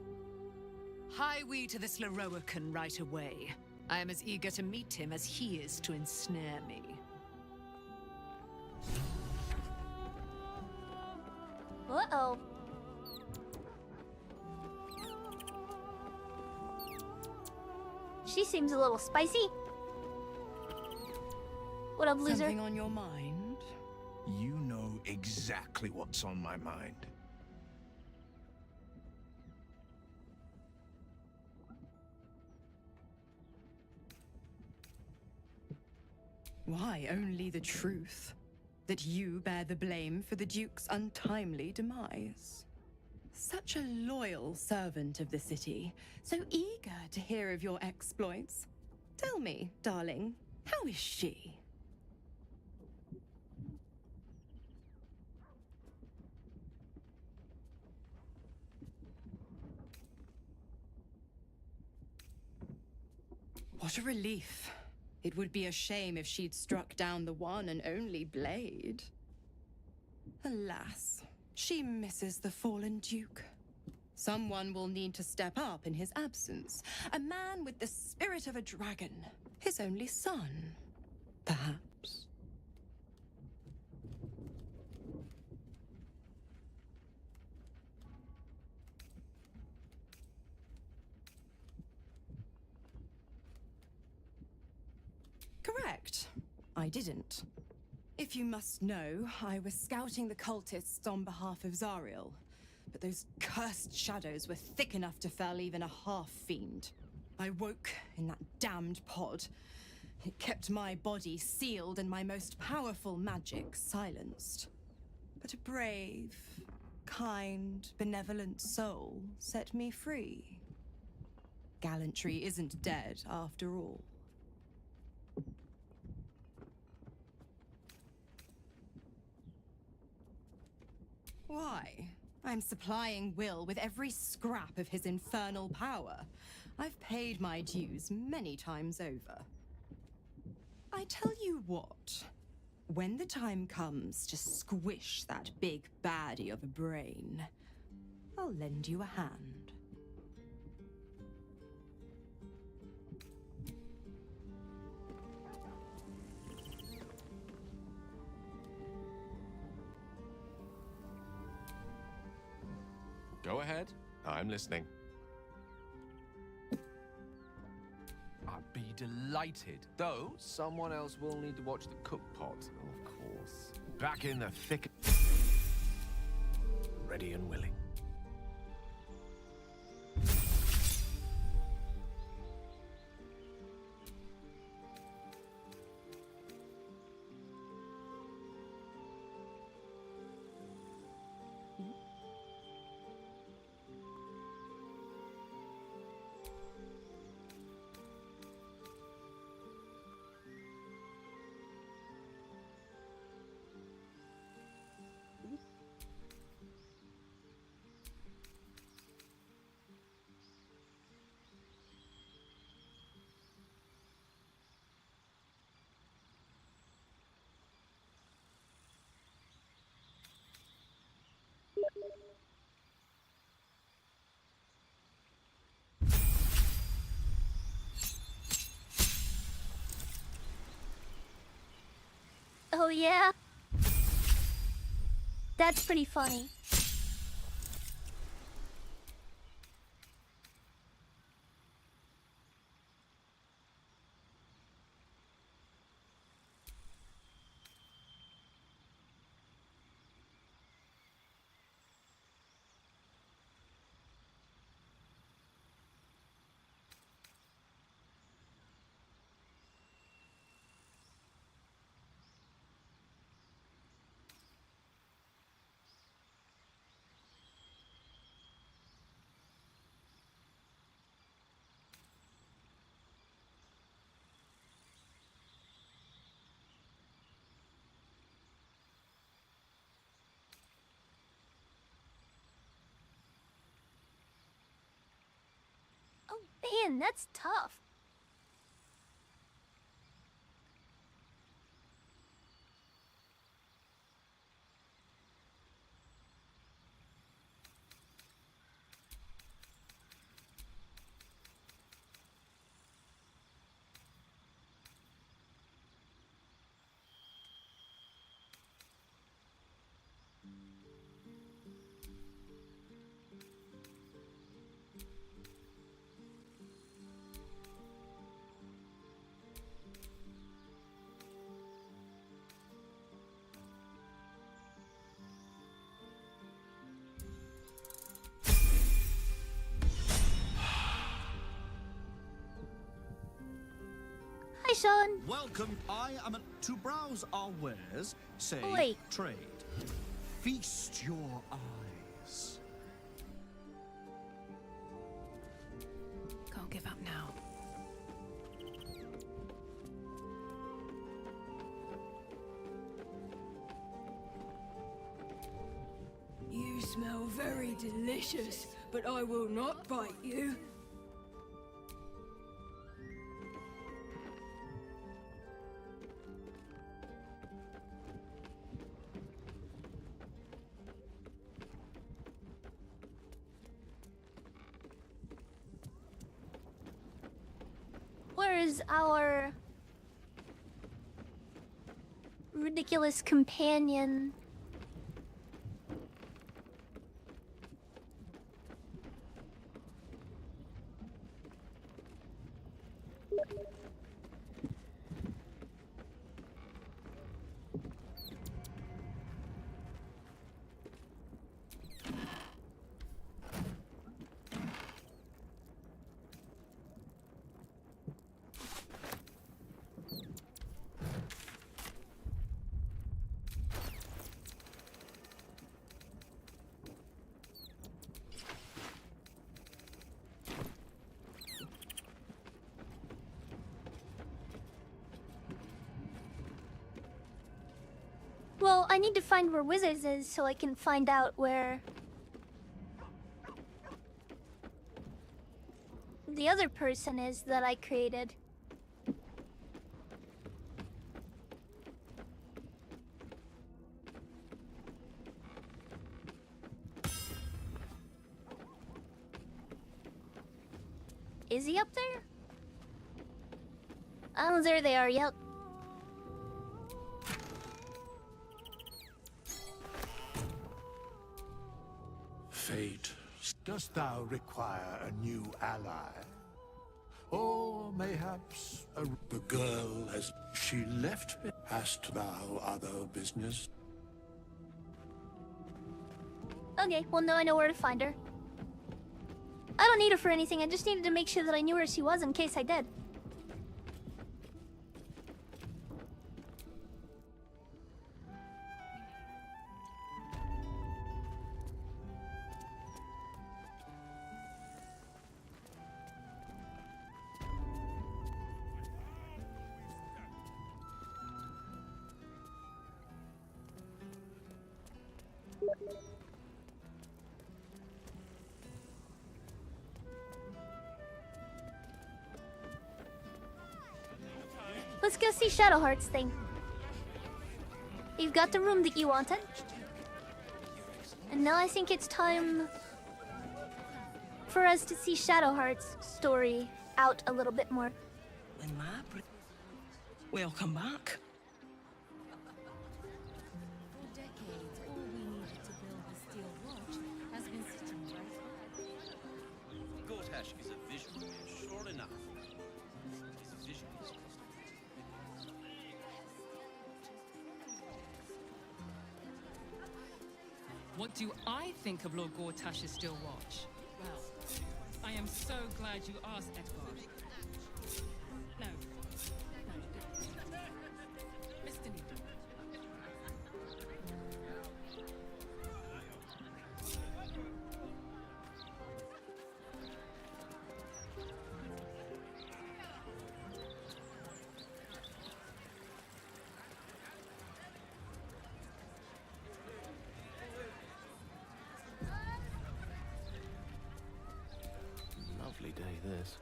Hie we to this Leroican right away. I am as eager to meet him as he is to ensnare me. Uh-oh. She seems a little spicy. What up, loser? Something on your mind? You know exactly what's on my mind. Why, only the truth. That you bear the blame for the Duke's untimely demise. Such a loyal servant of the city, so eager to hear of your exploits. Tell me, darling, how is she? What a relief. It would be a shame if she'd struck down the one and only blade. Alas, she misses the fallen Duke. Someone will need to step up in his absence. A man with the spirit of a dragon. His only son, perhaps. Correct. I didn't. If you must know, I was scouting the cultists on behalf of Zariel. But those cursed shadows were thick enough to fell even a half-fiend. I woke in that damned pod. It kept my body sealed and my most powerful magic silenced. But a brave, kind, benevolent soul set me free. Gallantry isn't dead after all. Why? I'm supplying Will with every scrap of his infernal power. I've paid my dues many times over. I tell you what, when the time comes to squish that big baddie of a brain, I'll lend you a hand. Go ahead. I'm listening. I'd be delighted, though someone else will need to watch the cook pot, of course. Back in the thick... Ready and willing. Oh yeah? That's pretty funny. Oh man, that's tough. Hi, Sean. Welcome. I am to browse our wares, say Wait. trade. Feast your eyes. Can't give up now. You smell very delicious, but I will not bite you. Where is our ridiculous companion? Well, I need to find where Wizards is so I can find out where the other person is that I created. Is he up there? Oh, there they are, yep. Fate, dost thou require a new ally? Or mayhaps the girl has she left me? Hast thou other business? Okay, well now I know where to find her. I don't need her for anything, I just needed to make sure that I knew where she was in case I did. Let's go see Shadowheart's thing. You've got the room that you wanted. And now I think it's time for us to see Shadowheart's story out a little bit more. Welcome back. For decades, all we needed to build the steel watch has been sitting right. Gortash is a visionary, sure enough. His vision is What do I think of Lord Gortash's steel watch? Well, I am so glad you asked, Edvard. No. Mr. Newton. Lovely day, this.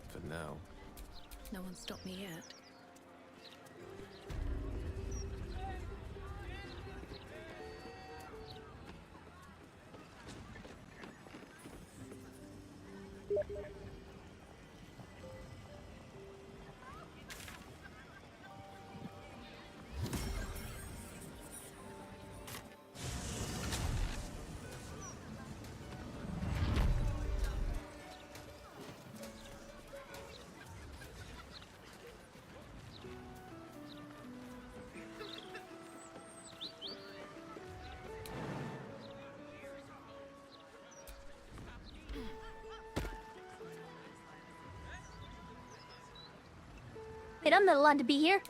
For now. No one stopped me yet. Wait, I'm not allowed to be here.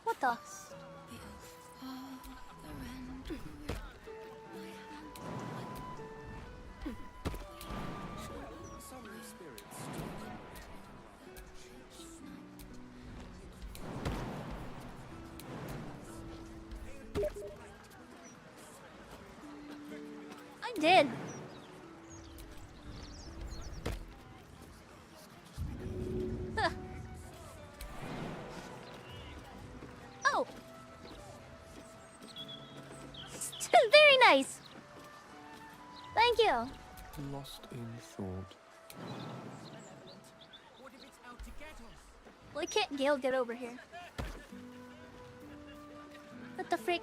What the? I did. Huh. Oh. Very nice. Thank you. Lost in thought. Why can't Gale get over here? What the frick?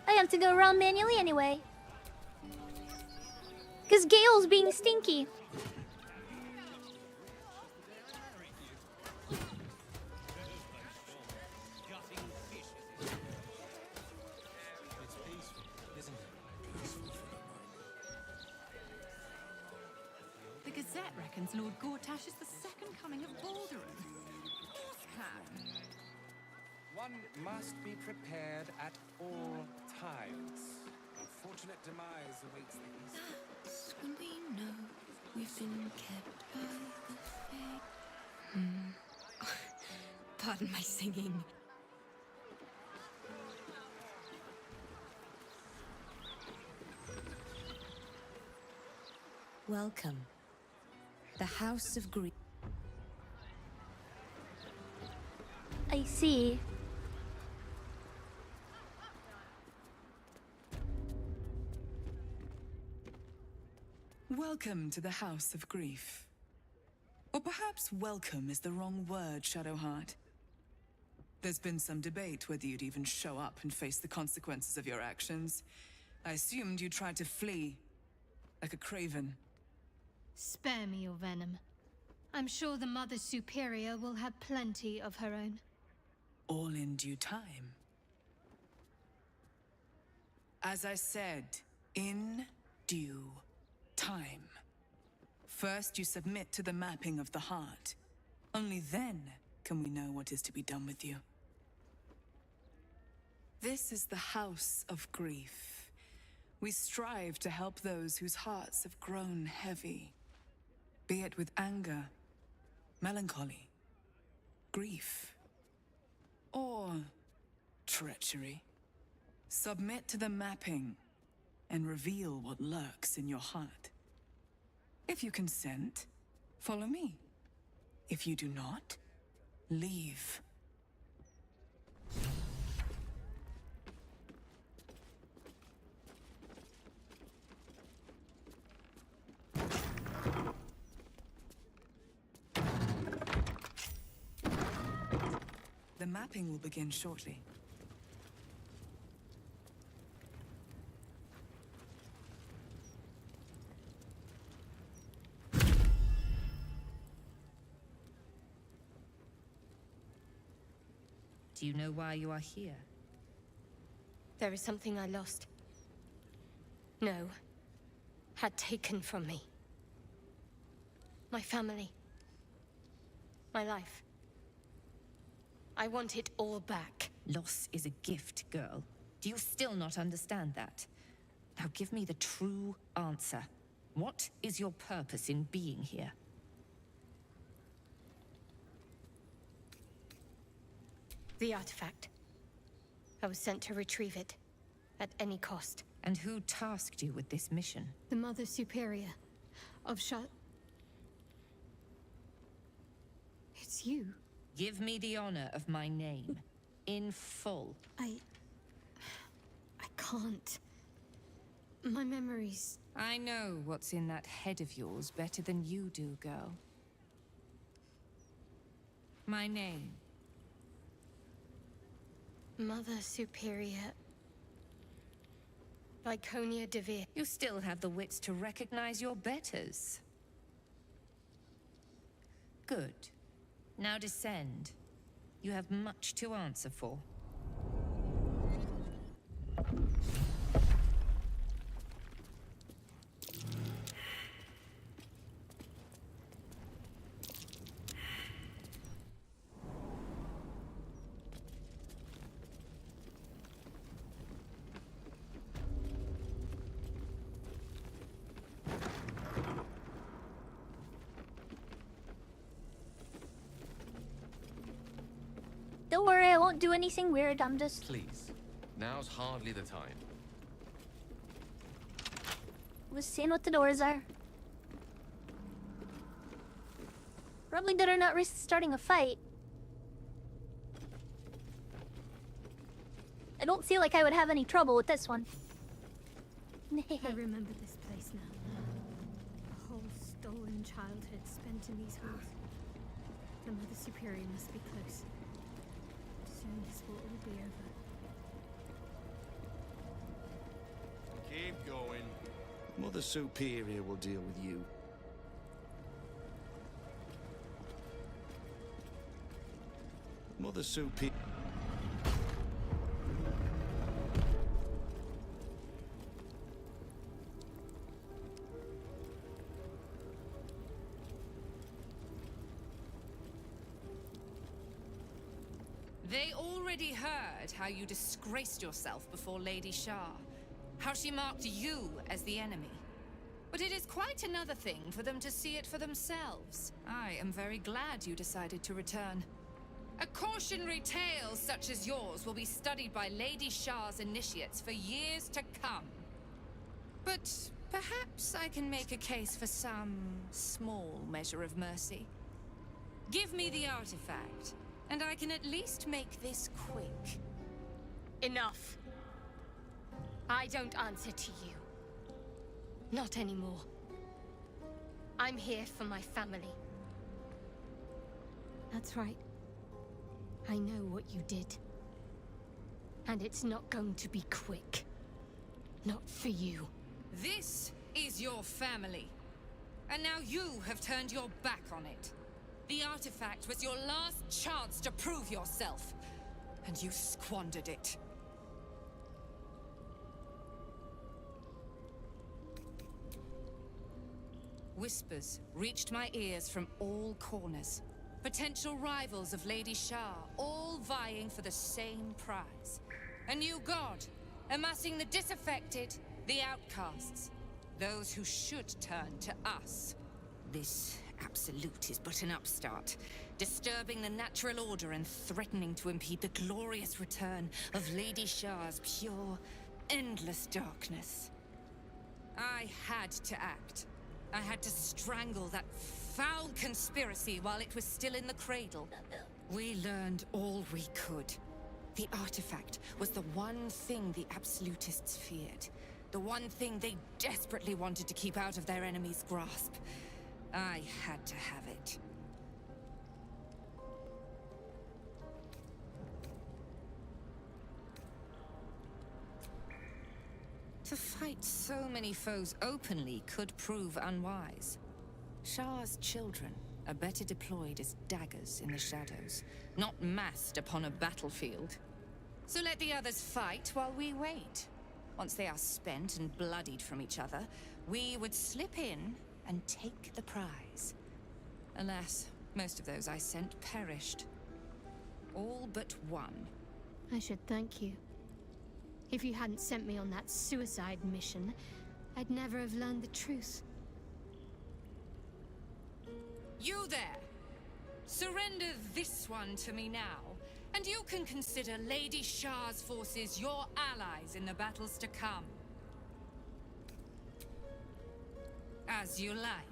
I have to go around manually anyway. Because Gale's being stinky. The Gazette reckons Lord Gortash is the second coming of Baldur. Of course can. One must be prepared at all times. Unfortunate demise awaits these. That's when we know we've been kept by the fate. Pardon my singing. Welcome. The House of Grief. I see. Welcome to the House of Grief. Or perhaps welcome is the wrong word, Shadowheart. There's been some debate whether you'd even show up and face the consequences of your actions. I assumed you tried to flee, like a craven. Spare me your venom. I'm sure the Mother Superior will have plenty of her own. All in due time. As I said, in due time. First, you submit to the mapping of the heart. Only then can we know what is to be done with you. This is the House of Grief. We strive to help those whose hearts have grown heavy, be it with anger, melancholy, grief, or treachery. Submit to the mapping and reveal what lurks in your heart. If you consent, follow me. If you do not, leave. The mapping will begin shortly. Do you know why you are here? There is something I lost. No. Had taken from me. My family. My life. I want it all back. Loss is a gift, girl. Do you still not understand that? Now give me the true answer. What is your purpose in being here? The artifact. I was sent to retrieve it. At any cost. And who tasked you with this mission? The Mother Superior of It's you. Give me the honor of my name. In full. I can't. My memories... I know what's in that head of yours better than you do, girl. My name. Mother Superior... Viconia Devere. You still have the wits to recognize your betters. Good. Now descend. You have much to answer for. Don't worry, I won't do anything weird. I'm just... Please. Now's hardly the time. was seeing what the doors are. Probably better not risk starting a fight. I don't feel like I would have any trouble with this one. I remember this place now. A whole stolen childhood spent in these halls. The Mother Superior must be close. Soon this will all be over. Keep going. Mother Superior will deal with you. Mother Superior. They already heard how you disgraced yourself before Lady Shah. How she marked you as the enemy. But it is quite another thing for them to see it for themselves. I am very glad you decided to return. A cautionary tale such as yours will be studied by Lady Shah's initiates for years to come. But perhaps I can make a case for some small measure of mercy. Give me the artifact, and I can at least make this quick. Enough. I don't answer to you. Not anymore. I'm here for my family. That's right. I know what you did. And it's not going to be quick. Not for you. This is your family. And now you have turned your back on it. The artifact was your last chance to prove yourself. And you squandered it. Whispers reached my ears from all corners. Potential rivals of Lady Shah, all vying for the same prize. A new god, amassing the disaffected, the outcasts. Those who should turn to us. This absolute is but an upstart, disturbing the natural order and threatening to impede the glorious return of Lady Shah's pure, endless darkness. I had to act. I had to strangle that foul conspiracy while it was still in the cradle. We learned all we could. The artifact was the one thing the absolutists feared. The one thing they desperately wanted to keep out of their enemy's grasp. I had to have it. To fight so many foes openly could prove unwise. Shah's children are better deployed as daggers in the shadows, not massed upon a battlefield. So let the others fight while we wait. Once they are spent and bloodied from each other, we would slip in and take the prize. Alas, most of those I sent perished. All but one. I should thank you. If you hadn't sent me on that suicide mission, I'd never have learned the truth. You there! Surrender this one to me now, and you can consider Lady Shah's forces your allies in the battles to come. As you like.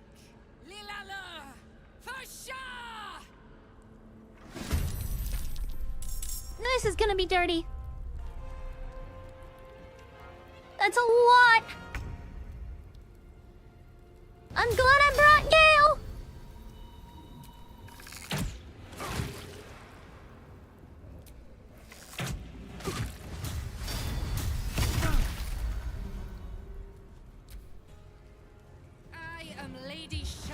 Lilala! For Shah! This is gonna be dirty. That's a lot! I'm glad I brought Gale! I am Lady Shah.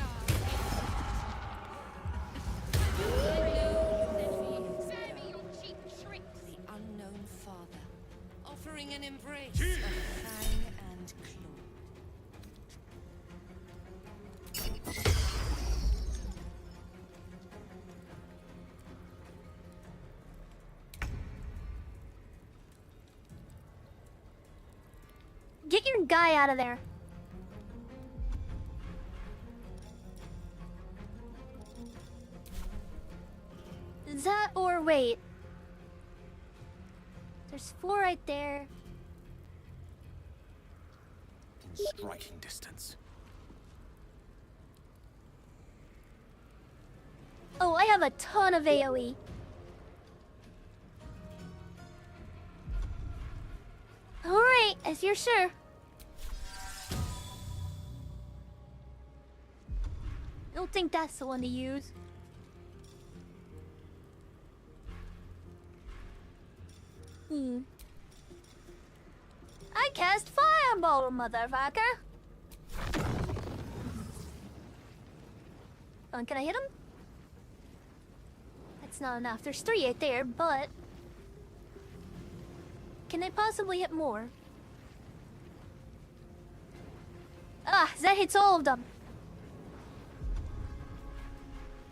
The unknown father, offering an embrace of fang and claw. Get your guy out of there. That or wait. There's 4 right there. In striking distance. Oh, I have a ton of AoE. Alright, as you're sure. I don't think that's the one to use. I cast Fireball, motherfucker! Oh, can I hit him? That's not enough. There's 3 right there, but... Can I possibly hit more? Ah, that hits all of them.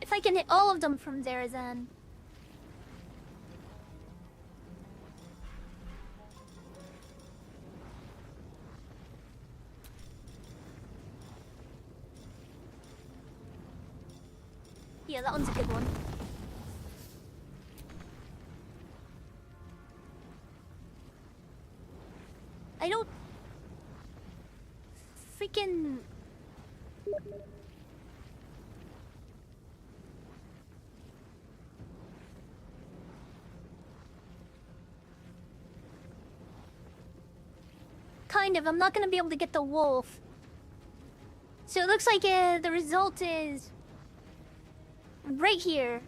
If I can hit all of them from there, then... Yeah, that one's a good one. I don't... Freaking... Kind of, I'm not gonna be able to get the wolf. So it looks like the result is... right here.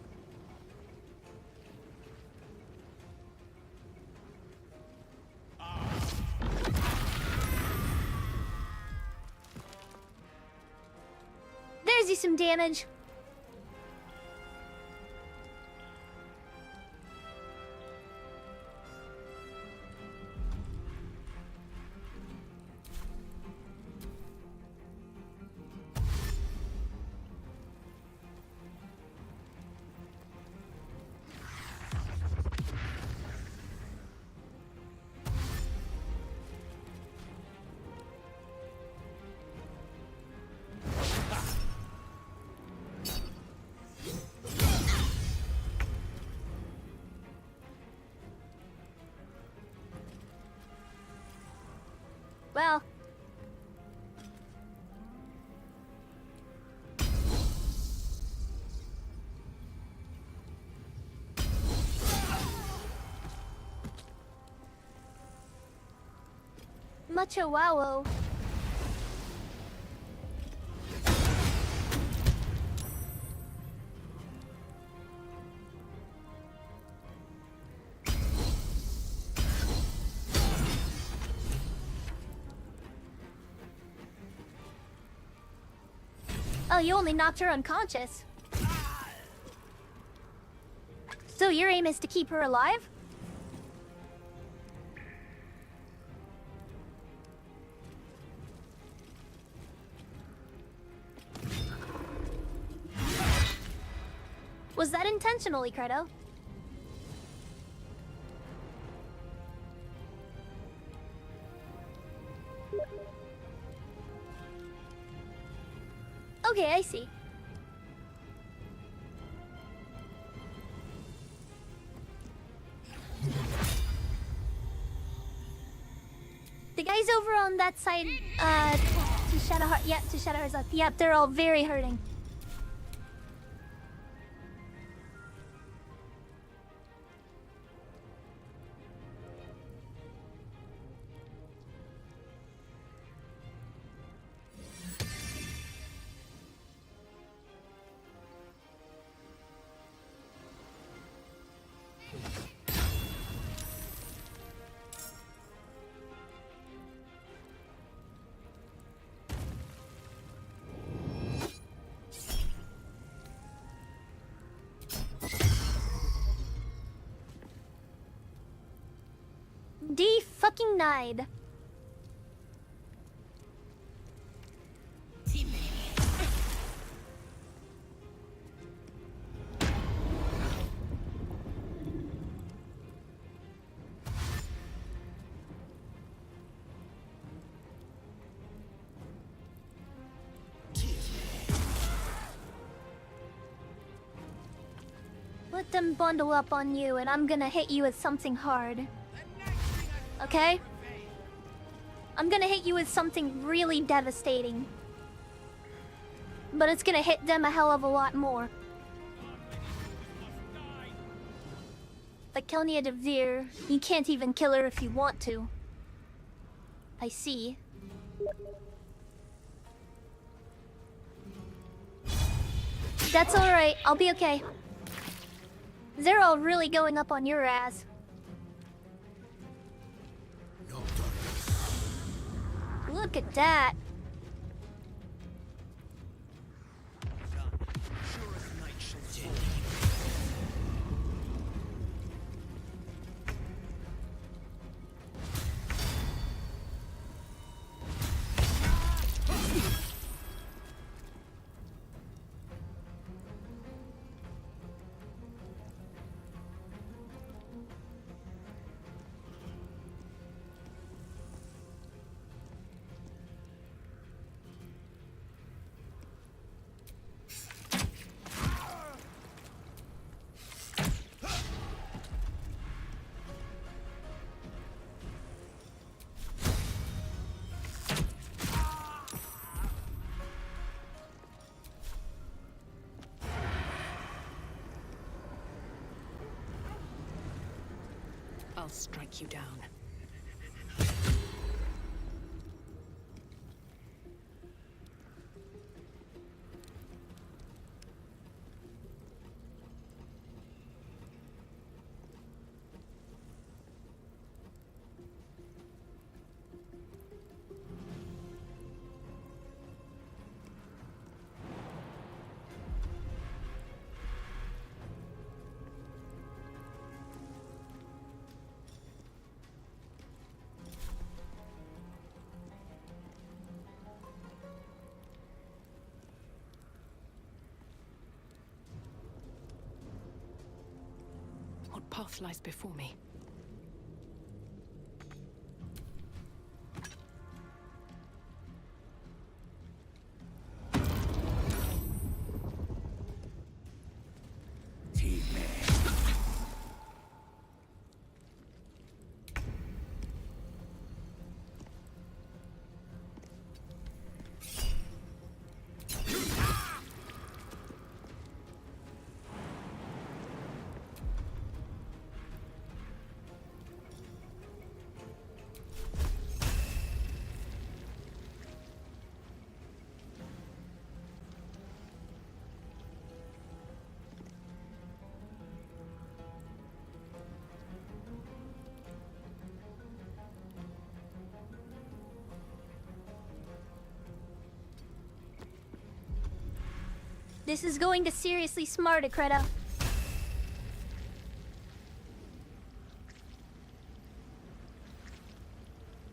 There's you some damage. Well. Much a wow-o. Oh, you only knocked her unconscious. So your aim is to keep her alive? Was that intentionally, Credo? Okay, I see. The guys over on that side, to Shadowheart, yep, to Shadowheart's up. Yep, they're all very hurting. D-fucking-nied. Let them bundle up on you, and I'm gonna hit you with something hard. Okay? I'm gonna hit you with something really devastating. But it's gonna hit them a hell of a lot more. Like Kelnia de Veer, you can't even kill her if you want to. I see. That's alright, I'll be okay. They're all really going up on your ass. Look at that. I'll strike you down. What path lies before me? This is going to seriously smart it, Kreta.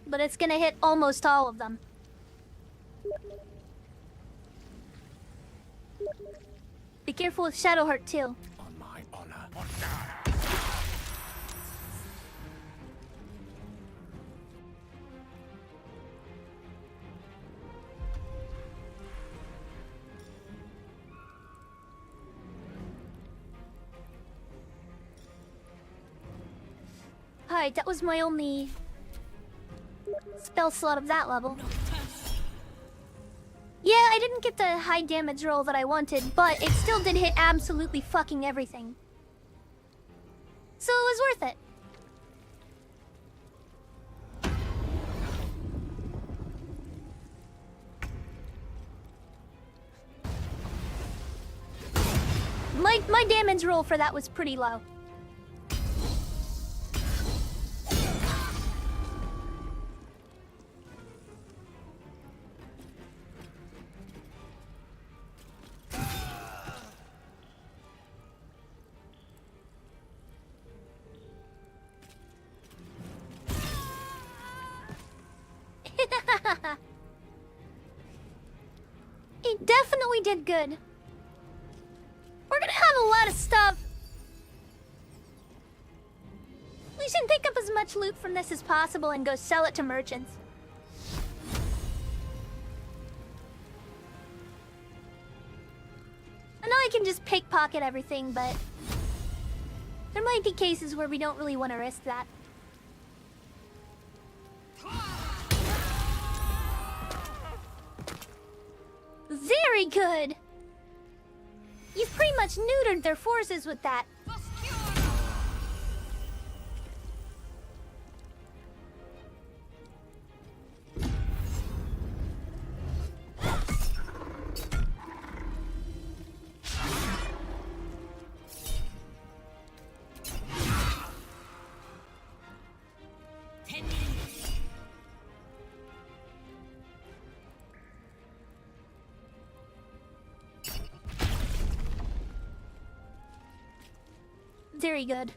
But it's gonna hit almost all of them. Be careful with Shadowheart too. On my honor. Alright, that was my only spell slot of that level. Yeah, I didn't get the high damage roll that I wanted, but it still did hit absolutely fucking everything. So it was worth it. My damage roll for that was pretty low. It definitely did good. We're gonna have a lot of stuff. We should pick up as much loot from this as possible and go sell it to merchants. I know I can just pickpocket everything, but there might be cases where we don't really want to risk that. Very good! You've pretty much neutered their forces with that. Very good.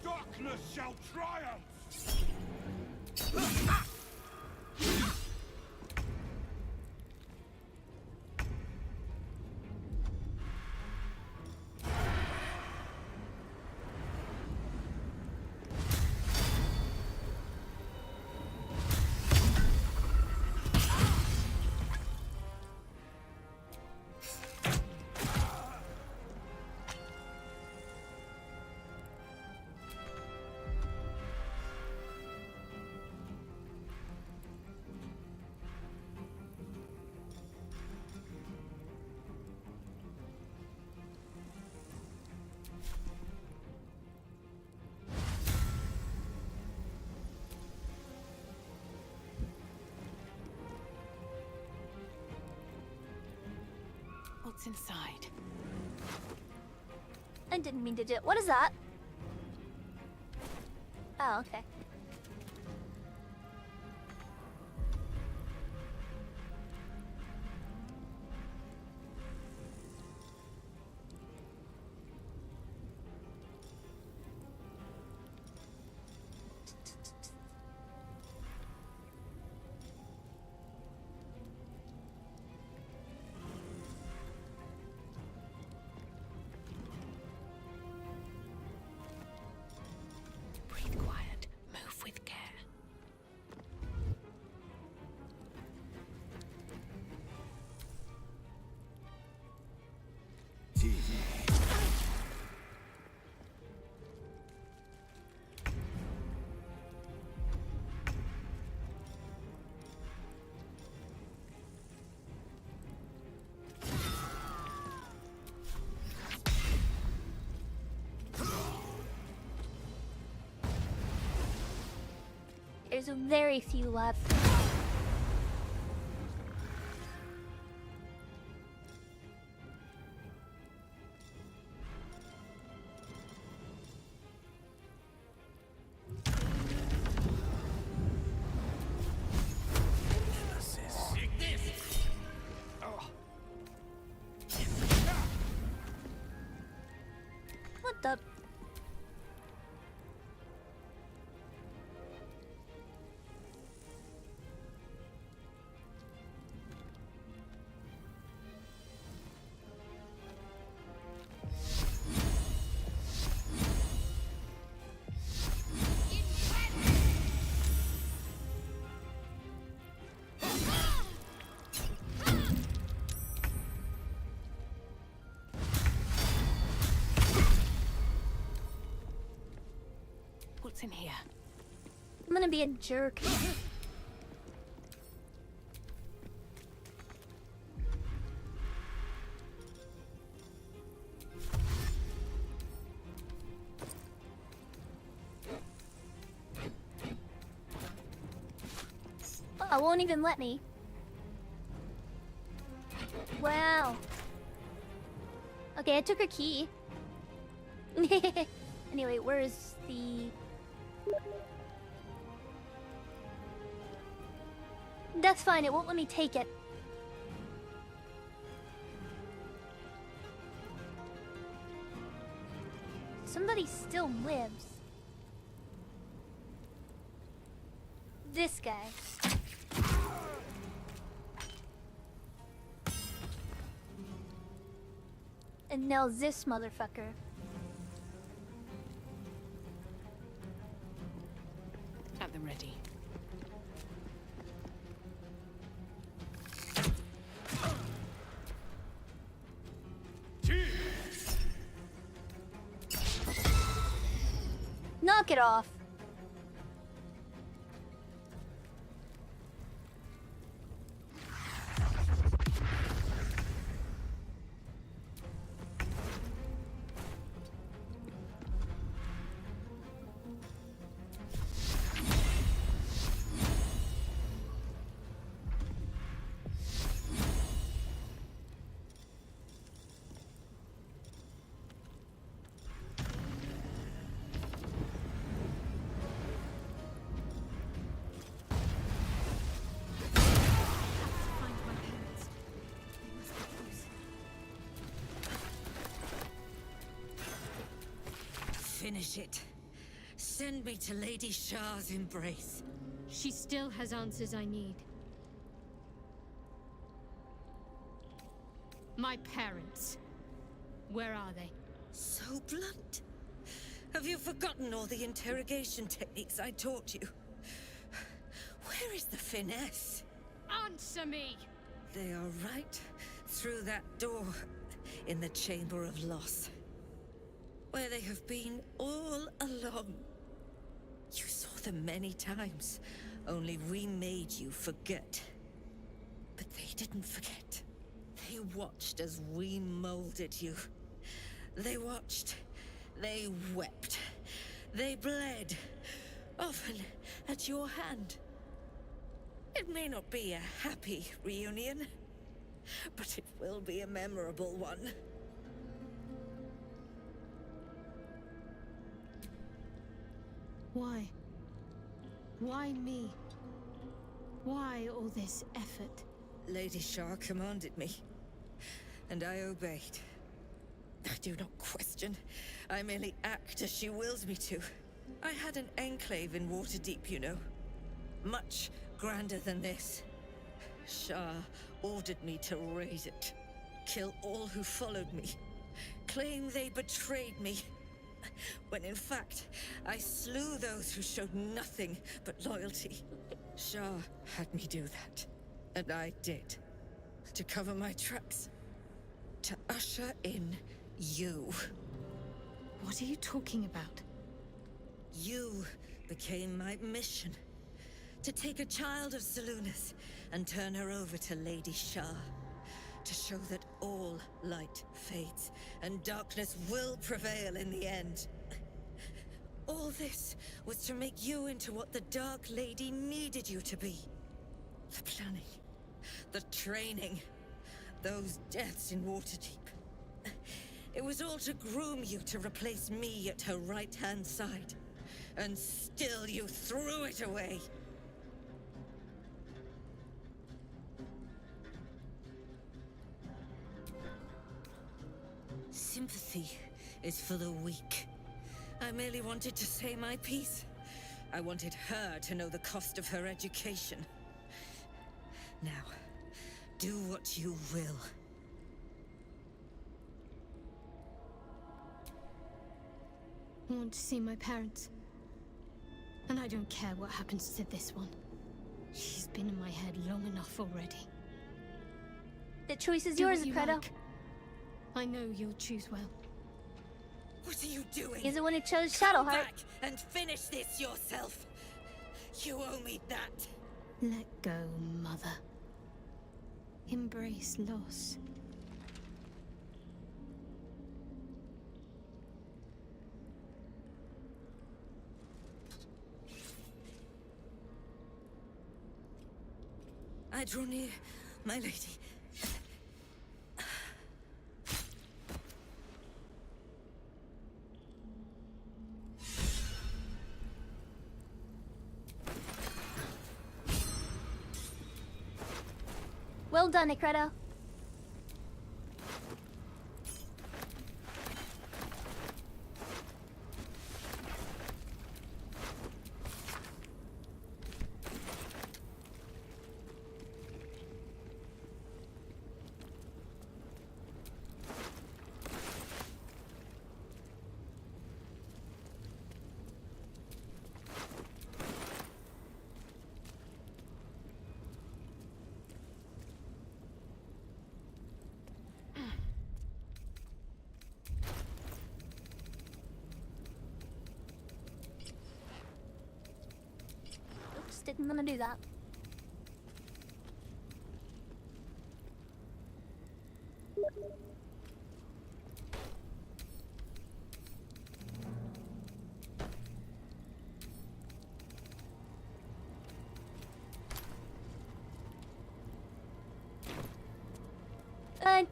Darkness shall triumph! What's inside? I didn't mean to do it. What is that? Oh, okay. Breathe quiet. Move with care. There's very few left. What the? What's in here? I'm gonna be a jerk. Oh, it won't even let me. Wow. Okay, I took her key. Anyway, where's the... That's fine, it won't let me take it. Somebody still lives. This guy. and nail this motherfucker. Have them ready. Knock it off. Finish it. Send me to Lady Shah's embrace. She still has answers I need. My parents. Where are they? So blunt. Have you forgotten all the interrogation techniques I taught you? Where is the finesse? Answer me! They are right through that door in the Chamber of Loss. Where they have been all along. You saw them many times, only we made you forget. But they didn't forget. They watched as we molded you. They watched, they wept, they bled, often at your hand. It may not be a happy reunion, but it will be a memorable one. Why? Why me? Why all this effort? Lady Shah commanded me, and I obeyed. I do not question. I merely act as she wills me to. I had an enclave in Waterdeep, you know. Much grander than this. Shah ordered me to raise it. Kill all who followed me. Claim they betrayed me. When in fact, I slew those who showed nothing but loyalty. Shah had me do that. And I did. To cover my tracks. To usher in you. What are you talking about? You became my mission. To take a child of Selûne's and turn her over to Lady Shah. To show that all light fades and darkness will prevail in the end. All this was to make you into what the Dark Lady needed you to be. The planning, the training, those deaths in Waterdeep. It was all to groom you to replace me at her right-hand side. And still you threw it away. Sympathy is for the weak. I merely wanted to say my piece. I wanted her to know the cost of her education. Now, do what you will. I want to see my parents. And I don't care what happens to this one. She's been in my head long enough already. The choice is Do yours, what you Credo. like. I know you'll choose well. What are you doing? He's the one who chose Come Shadowheart. back and finish this yourself. You owe me that. Let go, Mother. Embrace loss. I draw near, my lady. Well done, Ikredo. it. I'm gonna do that.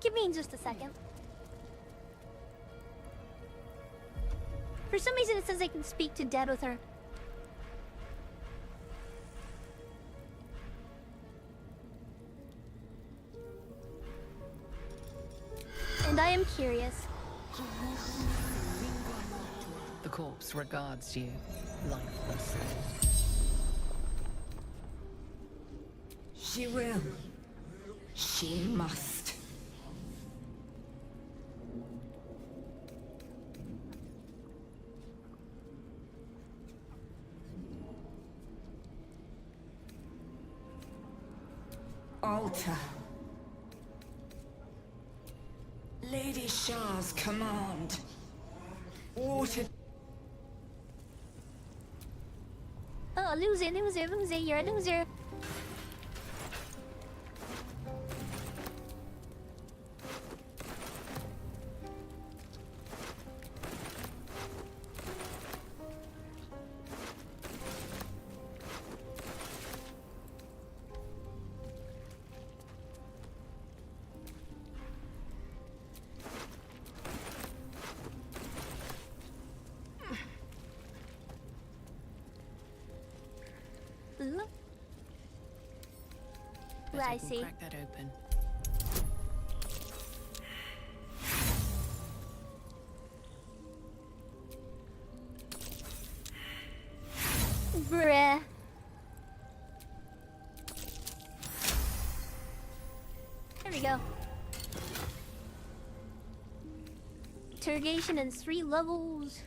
Give me just a second. For some reason it says I can speak to Dad with her. And I am curious. The corpse regards you lifelessly. She will. She must. Altar. Lady Shah's command. Water. Oh, loser, you're a loser. I see. Crack that open. Bruh. There we go. Interrogation in 3 levels.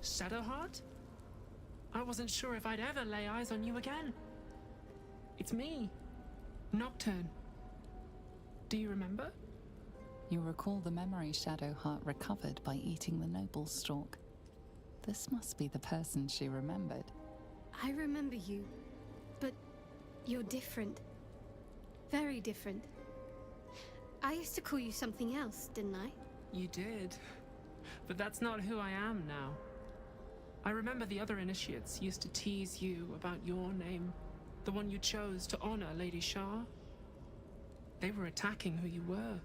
Shadowheart? I wasn't sure if I'd ever lay eyes on you again. It's me, Nocturne. Do you remember? You recall the memory Shadowheart recovered by eating the noble stalk. This must be the person she remembered. I remember you, but you're different. Very different. I used to call you something else, didn't I? You did. But that's not who I am now. I remember the other initiates used to tease you about your name, the one you chose to honor Lady Shah. They were attacking who you were.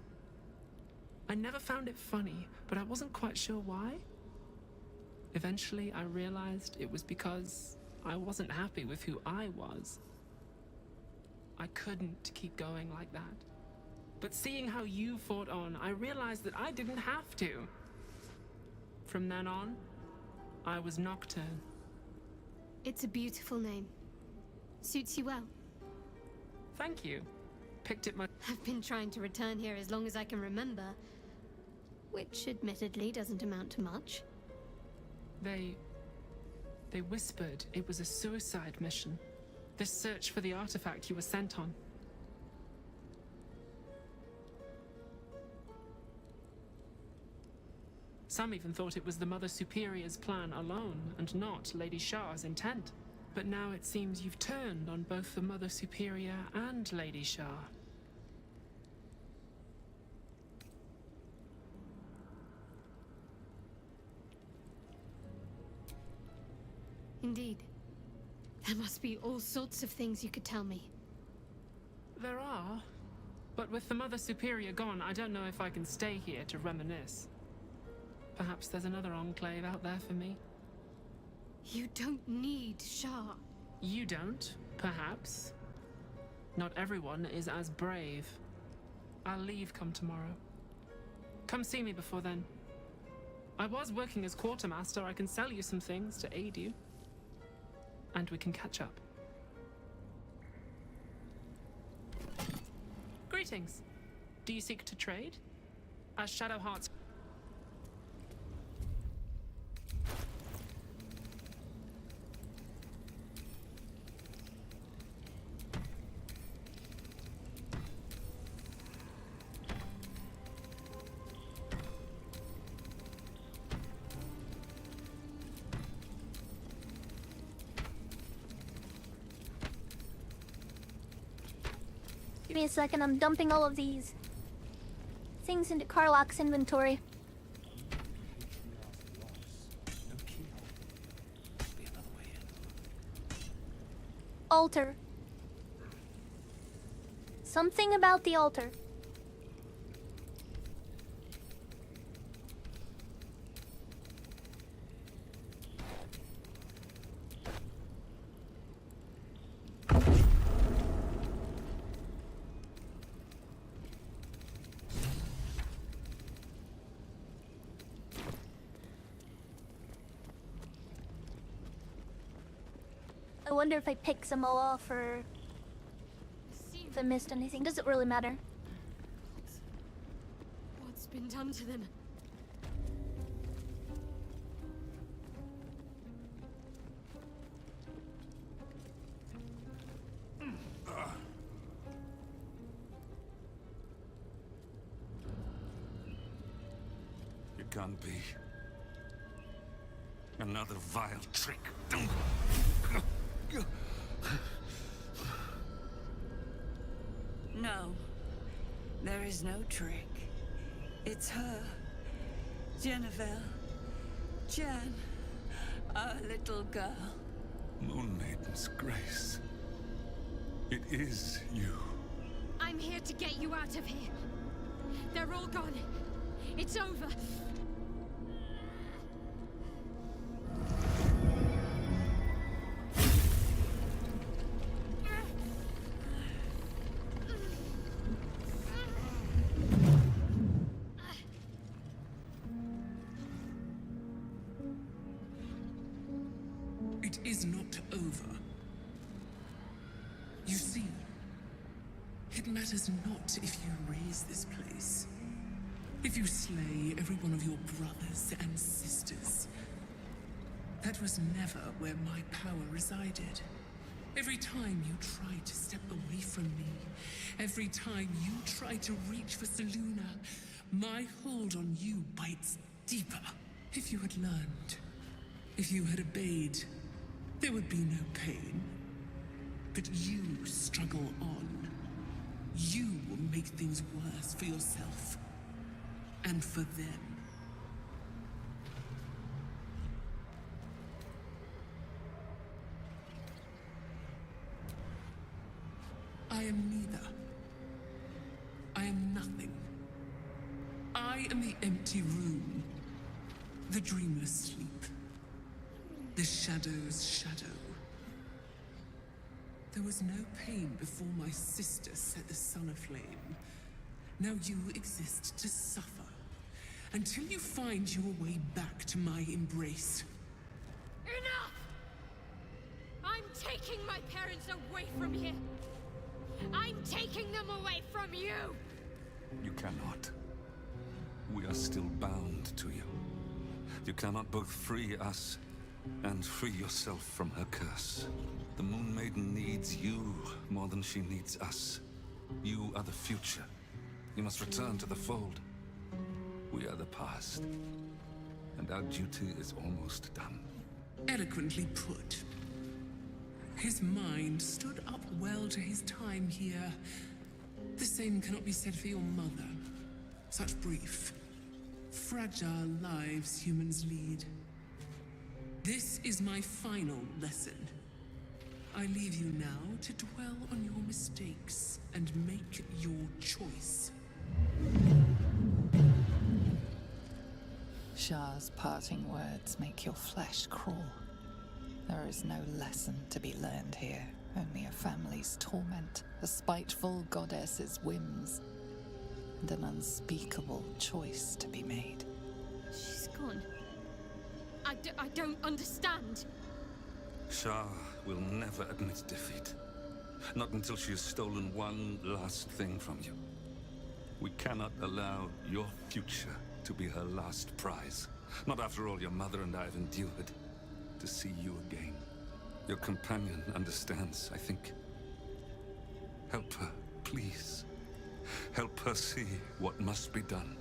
I never found it funny, but I wasn't quite sure why. Eventually, I realized it was because I wasn't happy with who I was. I couldn't keep going like that. But seeing how you fought on, I realized that I didn't have to. From then on, I was Nocturne. It's a beautiful name. Suits you well. Thank you. Picked it I've been trying to return here as long as I can remember, which admittedly doesn't amount to much. They whispered it was a suicide mission. This search for the artifact you were sent on. Some even thought it was the Mother Superior's plan alone, and not Lady Shah's intent. But now it seems you've turned on both the Mother Superior and Lady Shah. Indeed. There must be all sorts of things you could tell me. There are. But with the Mother Superior gone, I don't know if I can stay here to reminisce. Perhaps there's another enclave out there for me. You don't need Shah. You don't, perhaps. Not everyone is as brave. I'll leave come tomorrow. Come see me before then. I was working as quartermaster. I can sell you some things to aid you. And we can catch up. Greetings. Do you seek to trade? As Shadowheart's... Give me a second, I'm dumping all of these things into Carlock's inventory. Altar. Something about the altar. I wonder if I pick some off or if I missed anything. Does it really matter? What's been done to them? It can't be. Another vile trick. No, there is no trick. It's her, Jennifer, Jan, our little girl. Moon Maiden's grace. It is you. I'm here to get you out of here. They're all gone. It's over. It is not over. You see, it matters not if you raise this place. If you slay every one of your brothers and sisters. That was never where my power resided. Every time you try to step away from me, every time you try to reach for Seluna, my hold on you bites deeper. If you had learned, if you had obeyed, there would be no pain. But you struggle on. You will make things worse for yourself. And for them. I am neither. I am nothing. I am the empty room. The dreamless sleep. The shadow's shadow. There was no pain before my sister set the sun aflame. Now you exist to suffer. Until you find your way back to my embrace. Enough! I'm taking my parents away from here. I'm taking them away from you! You cannot. We are still bound to you. You cannot both free us and free yourself from her curse. The Moon Maiden needs you more than she needs us. You are the future. You must return to the fold. We are the past. And our duty is almost done. Eloquently put. His mind stood up well to his time here. The same cannot be said for your mother. Such brief, fragile lives humans lead. This is my final lesson. I leave you now to dwell on your mistakes and make your choice. Shah's parting words make your flesh crawl. There is no lesson to be learned here, only a family's torment, a spiteful goddess's whims, and an unspeakable choice to be made. She's gone. I don't understand. Shah will never admit defeat. Not until she has stolen one last thing from you. We cannot allow your future to be her last prize. Not after all your mother and I have endured. To see you again. Your companion understands, I think. Help her, please. Help her see what must be done.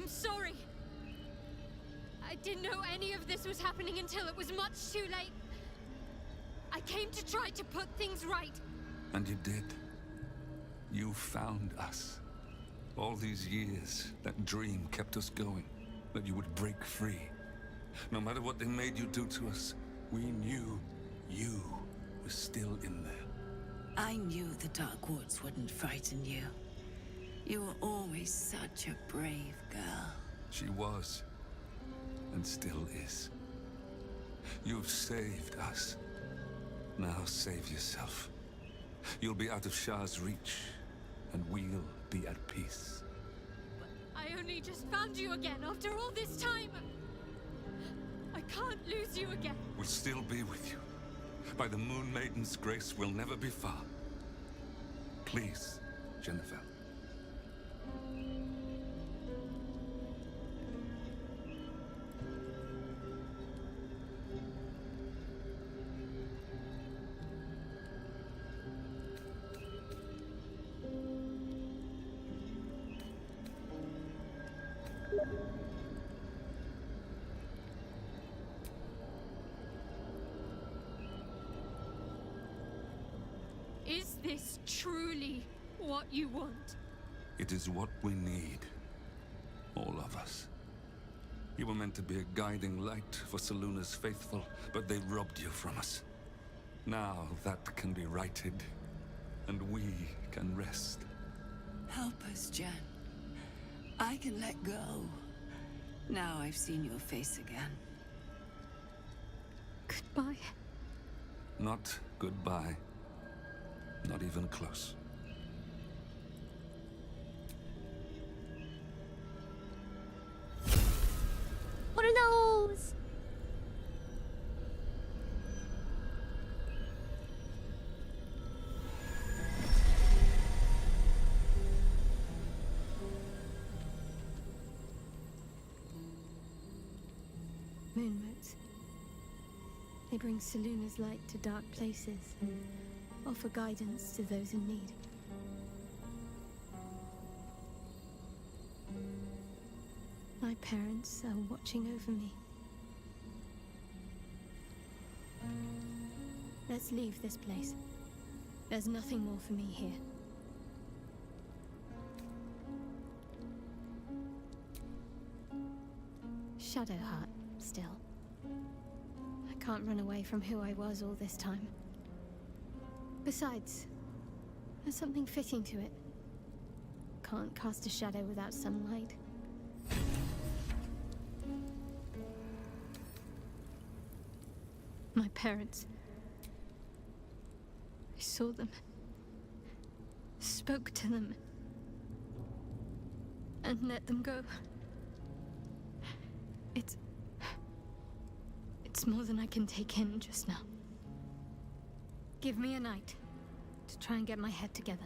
I'm sorry. I didn't know any of this was happening until it was much too late. I came to try to put things right. And you did. You found us. All these years, that dream kept us going. That you would break free. No matter what they made you do to us, we knew you were still in there. I knew the Dark Woods wouldn't frighten you. You were always such a brave girl. She was. And still is. You've saved us. Now save yourself. You'll be out of Shah's reach, and we'll be at peace. I only just found you again after all this time. I can't lose you again. We'll still be with you. By the Moon Maiden's grace, we'll never be far. Please, Jennifer. Is this truly what you want? It is what we need. All of us. You were meant to be a guiding light for Selûne's faithful, but they robbed you from us. Now that can be righted, and we can rest. Help us, Jen. I can let go. Now I've seen your face again. Goodbye. Not goodbye. Not even close. What are those? Moonmotes. They bring Selûne's light to dark places and offer guidance to those in need. My parents are watching over me. Let's leave this place. There's nothing more for me here. Shadowheart, still. I can't run away from who I was all this time. Besides, there's something fitting to it. Can't cast a shadow without sunlight. My parents. I saw them. Spoke to them. And let them go. It's more than I can take in just now. Give me a night to try and get my head together.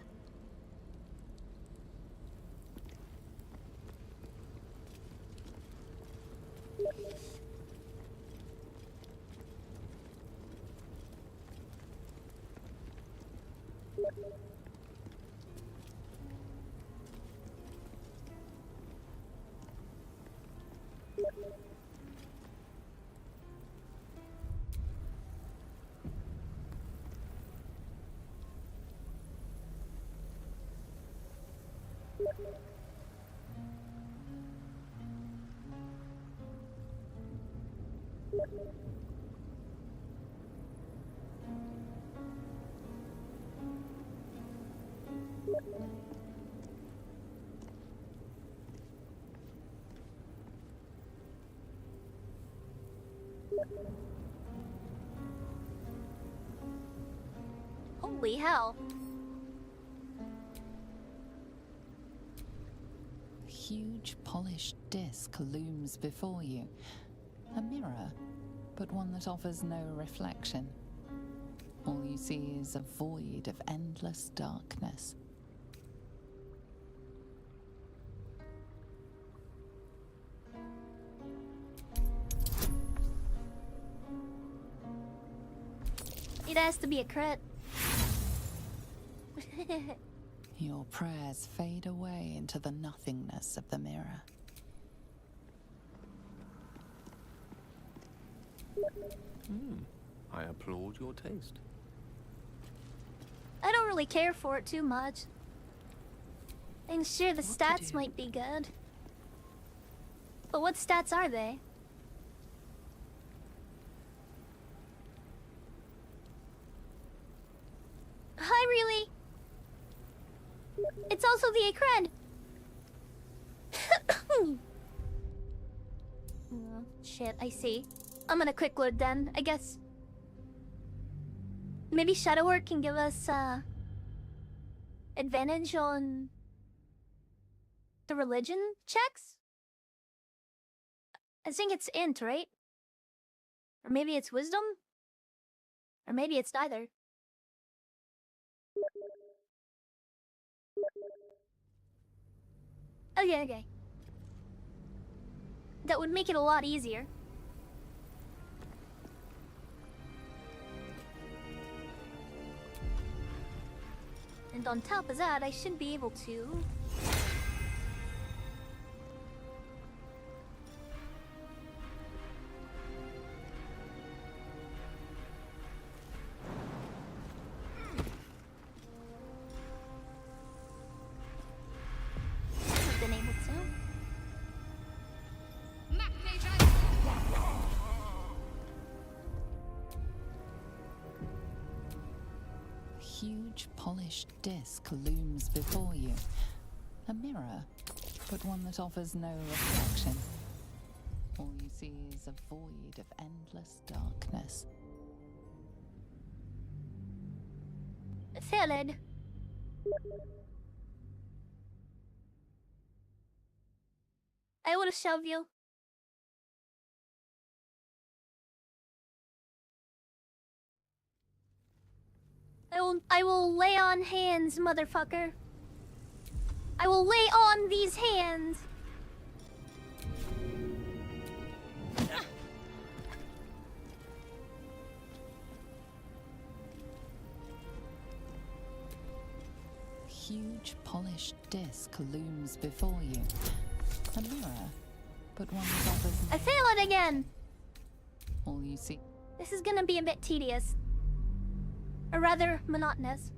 Holy hell. A huge polished disc looms before you. A mirror, but one that offers no reflection. All you see is a void of endless darkness. It has to be a crit. Your prayers fade away into the nothingness of the mirror. I applaud your taste. I don't really care for it too much. I'm sure the stats might be good. But what stats are they? Hi, really? It's also the cred. Oh, shit, I see. I'm gonna quick load then, I guess. Maybe Shadowwork can give us advantage on the religion checks? I think it's int, right? Or maybe it's wisdom? Or maybe it's neither. Okay. That would make it a lot easier. And on top of that, I should be able to... I've been able to. A huge polished disc looms before you. A mirror, but one that offers no reflection. All you see is a void of endless darkness. Salad. I will shove you. I will lay on hands, motherfucker. I will lay on these hands. Huge polished disc looms before you. A mirror, but one that offers... I fail it again. All you see... This is gonna be a bit tedious. Or rather, monotonous.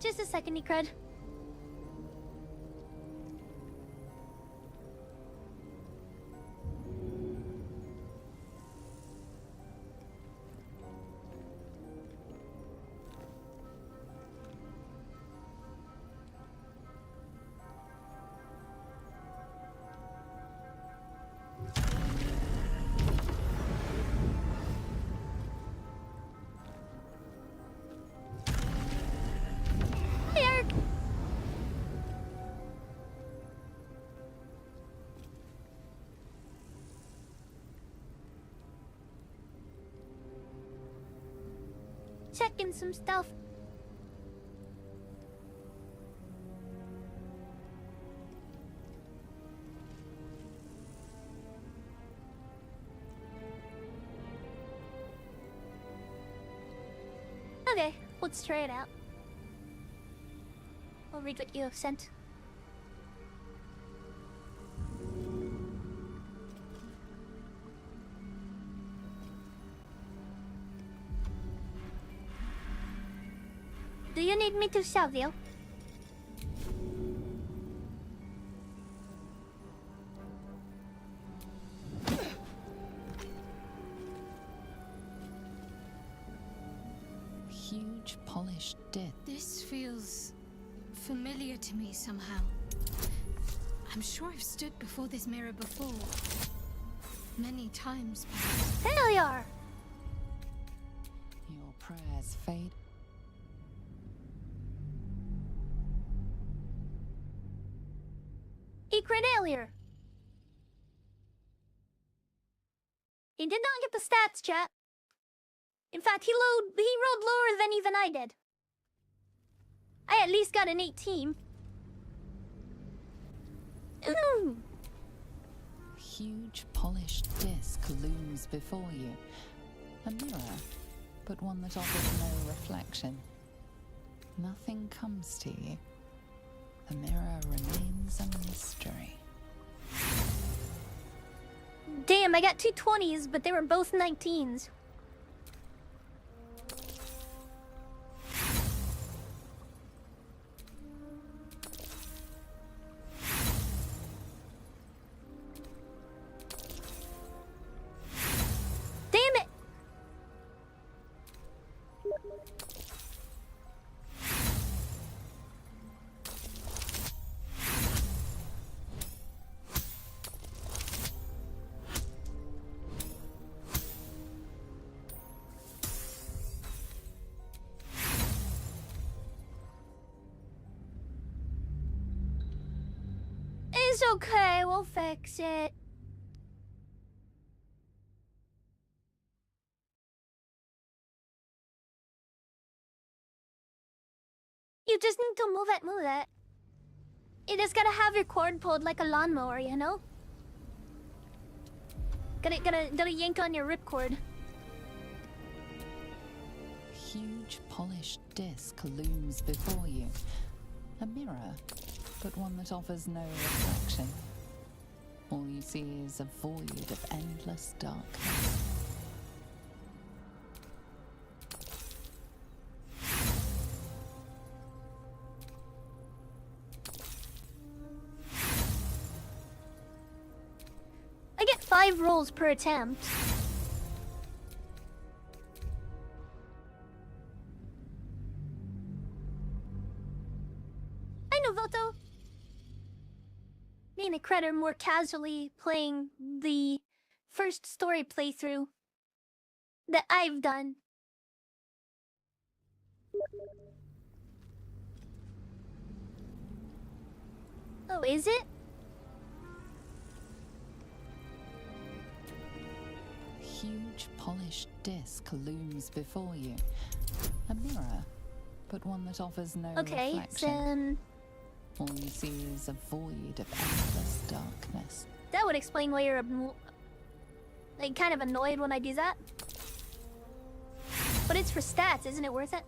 Just a second, Ecred. Checking some stuff. Okay, let's try it out. I'll read what you have sent. Do you need me to shove you? huge polished disc. This feels familiar to me somehow. I'm sure I've stood before this mirror before. Many times, perhaps. Failure! Your prayers fade. He crit failure. He did not get the stats, chat. In fact, he rolled lower than even I did. I at least got an 18. Ooh. Huge polished disc looms before you. A mirror, but one that offers no reflection. Nothing comes to you. The mirror remains a mystery. Damn, I got two 20s, but they were both 19s. Damn it! It's okay, we'll fix it. You just need to move it. You just gotta have your cord pulled like a lawnmower, you know? Gotta yank on your ripcord. Huge polished disc looms before you. A mirror, but one that offers no reflection. All you see is a void of endless darkness. I get 5 rolls per attempt. I know, Voto. Me and the Cred are more casually playing the first story playthrough that I've done. Oh, is it? Huge polished disc looms before you. A mirror, but one that offers no reflection. All you see is a void of endless darkness. That would explain why you're like kind of annoyed when I do that. But it's for stats, isn't it worth it?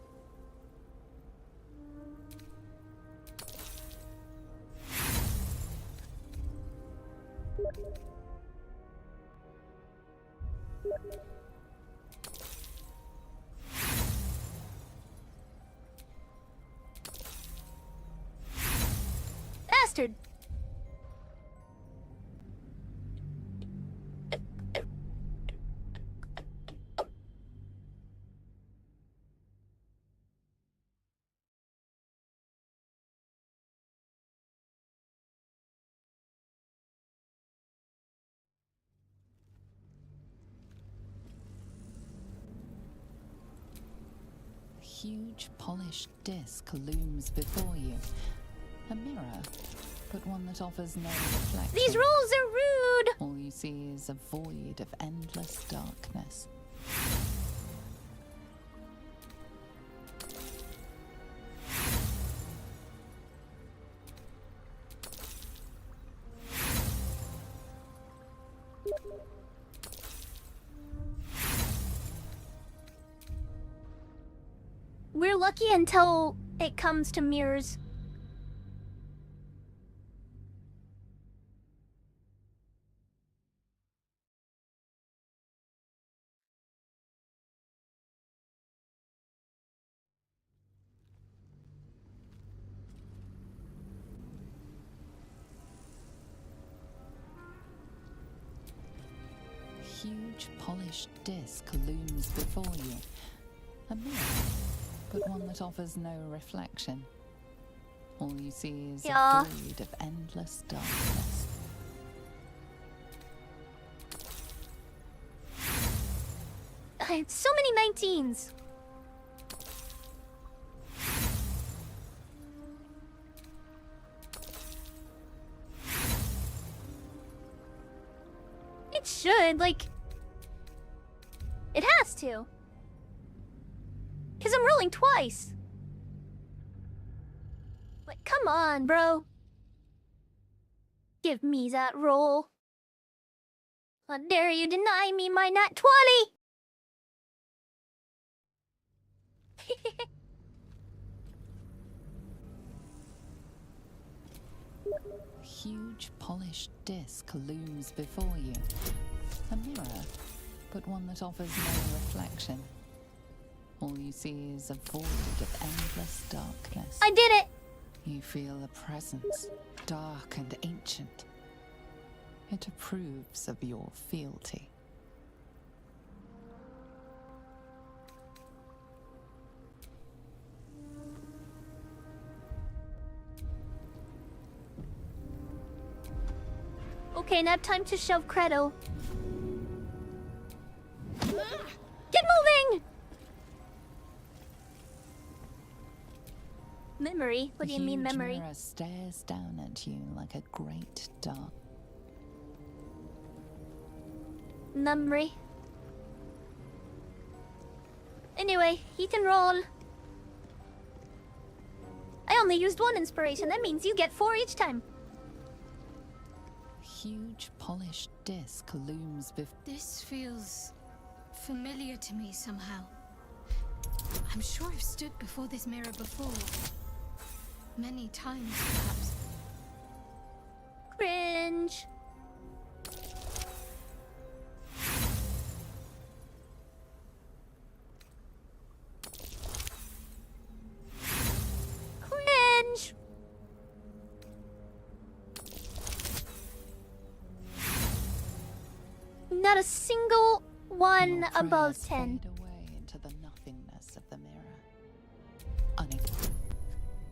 Bastard! Huge polished disc looms before you. A mirror, but one that offers no reflection. These rules are rude! All you see is a void of endless darkness. We're lucky until it comes to mirrors. Huge polished disc looms before you. A mirror, but one that offers no reflection. All you see is Yeah. a void of endless darkness. So many 19s. It should, like... It has to. Because I'm rolling twice. Like, come on, bro. Give me that roll. How dare you deny me my nat 20? A huge polished disc looms before you. A mirror, but one that offers no reflection. All you see is a void of endless darkness. I did it! You feel a presence, dark and ancient. It approves of your fealty. Okay, now time to shove Credo. Get moving! Memory? What do you mean, Huge memory? mirror stares down at you like a great dark. Memory. Anyway, he can roll. I only used one inspiration. That means you get 4 each time. Huge polished disc looms before. This feels familiar to me somehow. I'm sure I've stood before this mirror before. Many times, perhaps. Cringe. Cringe. Not a single one above 10. Fade away into the nothingness of the mirror.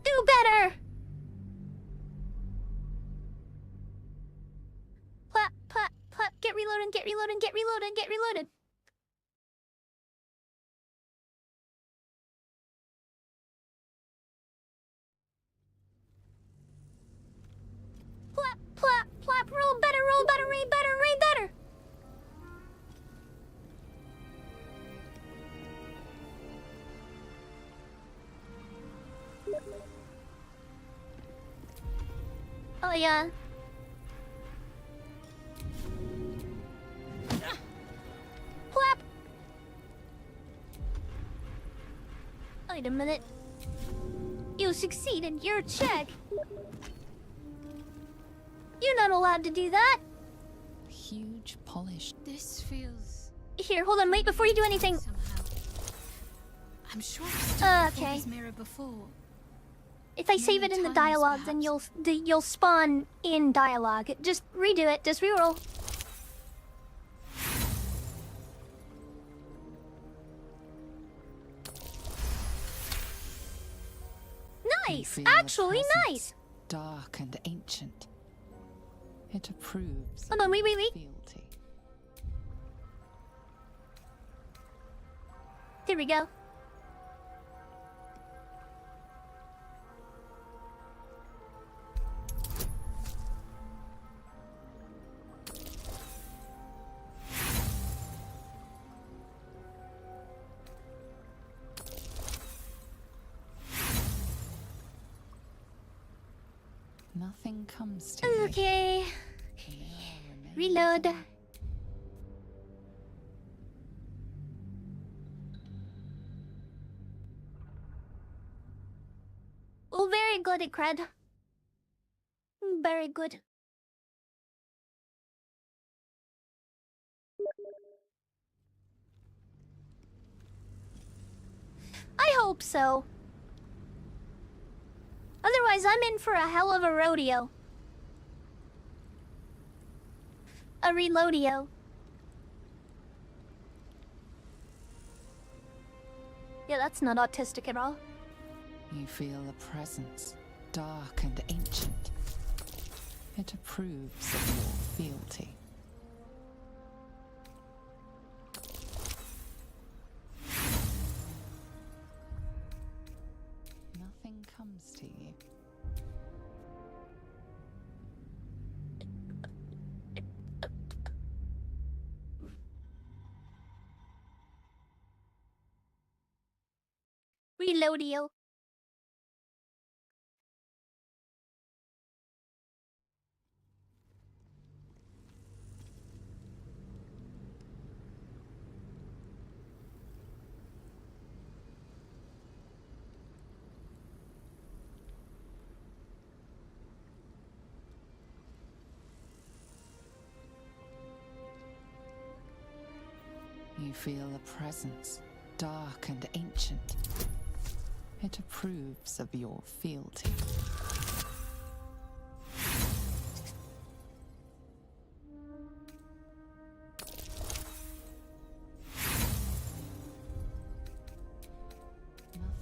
Do better! Plap, plap, plap, get reloaded, get reloaded, get reloaded, get reloaded. Plap, plap, plap, roll better, read better, read better. Oh yeah. Plap. Wait a minute. You succeeded your check. You're not allowed to do that. Huge polished. This feels... Here, hold on, wait before you do anything. I'm sure I've stood before Okay. this mirror before. If I save it in the dialogue, then you'll spawn in dialogue. Just redo it. Just reroll. Nice. You feel a Actually, presence, nice. Dark and ancient. It approves. Hold on, wait. Fealty. Here we go. Nothing comes to you. Okay. Reload. Oh, very good, Cred. Very good. I hope so. Otherwise, I'm in for a hell of a rodeo. A reloadio. Yeah, that's not autistic at all. You feel a presence, dark and ancient. It approves of your fealty. Nothing comes to you. Reloadio. You feel a presence, dark and ancient. It approves of your fealty.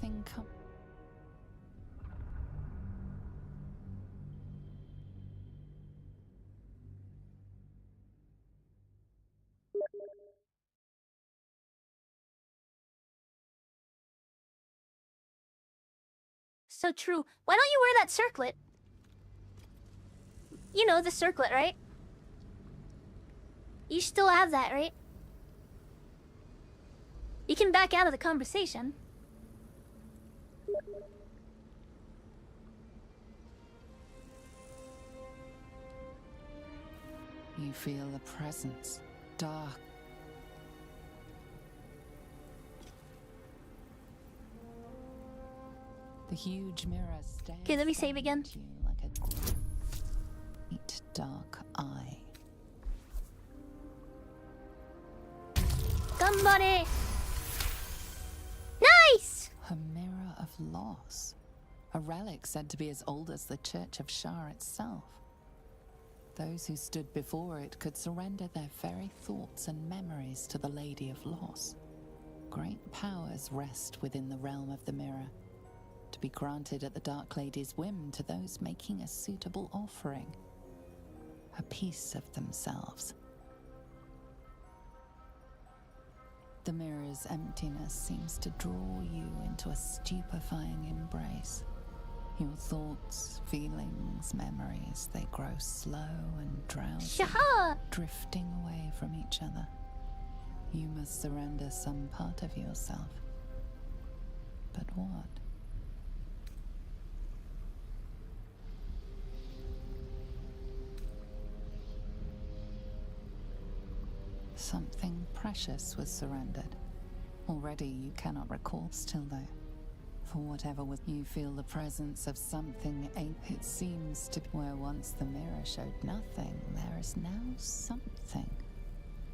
Nothing comes. So true. Why don't you wear that circlet? You know, the circlet, right? You still have that, right? You can back out of the conversation. You feel a presence, dark. The huge mirror stares. Okay, let me save again. At you like a great dark eye. Somebody! Nice! A mirror of loss. A relic said to be as old as the Church of Shar itself. Those who stood before it could surrender their very thoughts and memories to the Lady of Loss. Great powers rest within the realm of the mirror, to be granted at the Dark Lady's whim to those making a suitable offering. A piece of themselves. The mirror's emptiness seems to draw you into a stupefying embrace. Your thoughts, feelings, memories, they grow slow and drowsy, drifting away from each other. You must surrender some part of yourself. But what? Something precious was surrendered. Already you cannot recall still though. For whatever was, you feel the presence of something. It seems to be where once the mirror showed nothing, there is now something.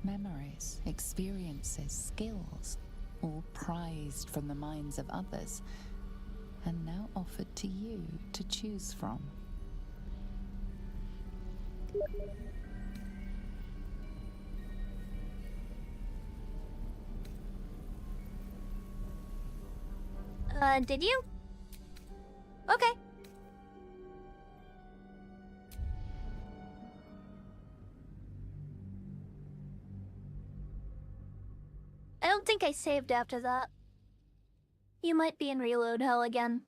Memories, experiences, skills, all prized from the minds of others, and now offered to you to choose from. Did you? Okay. I don't think I saved after that. You might be in reload hell again.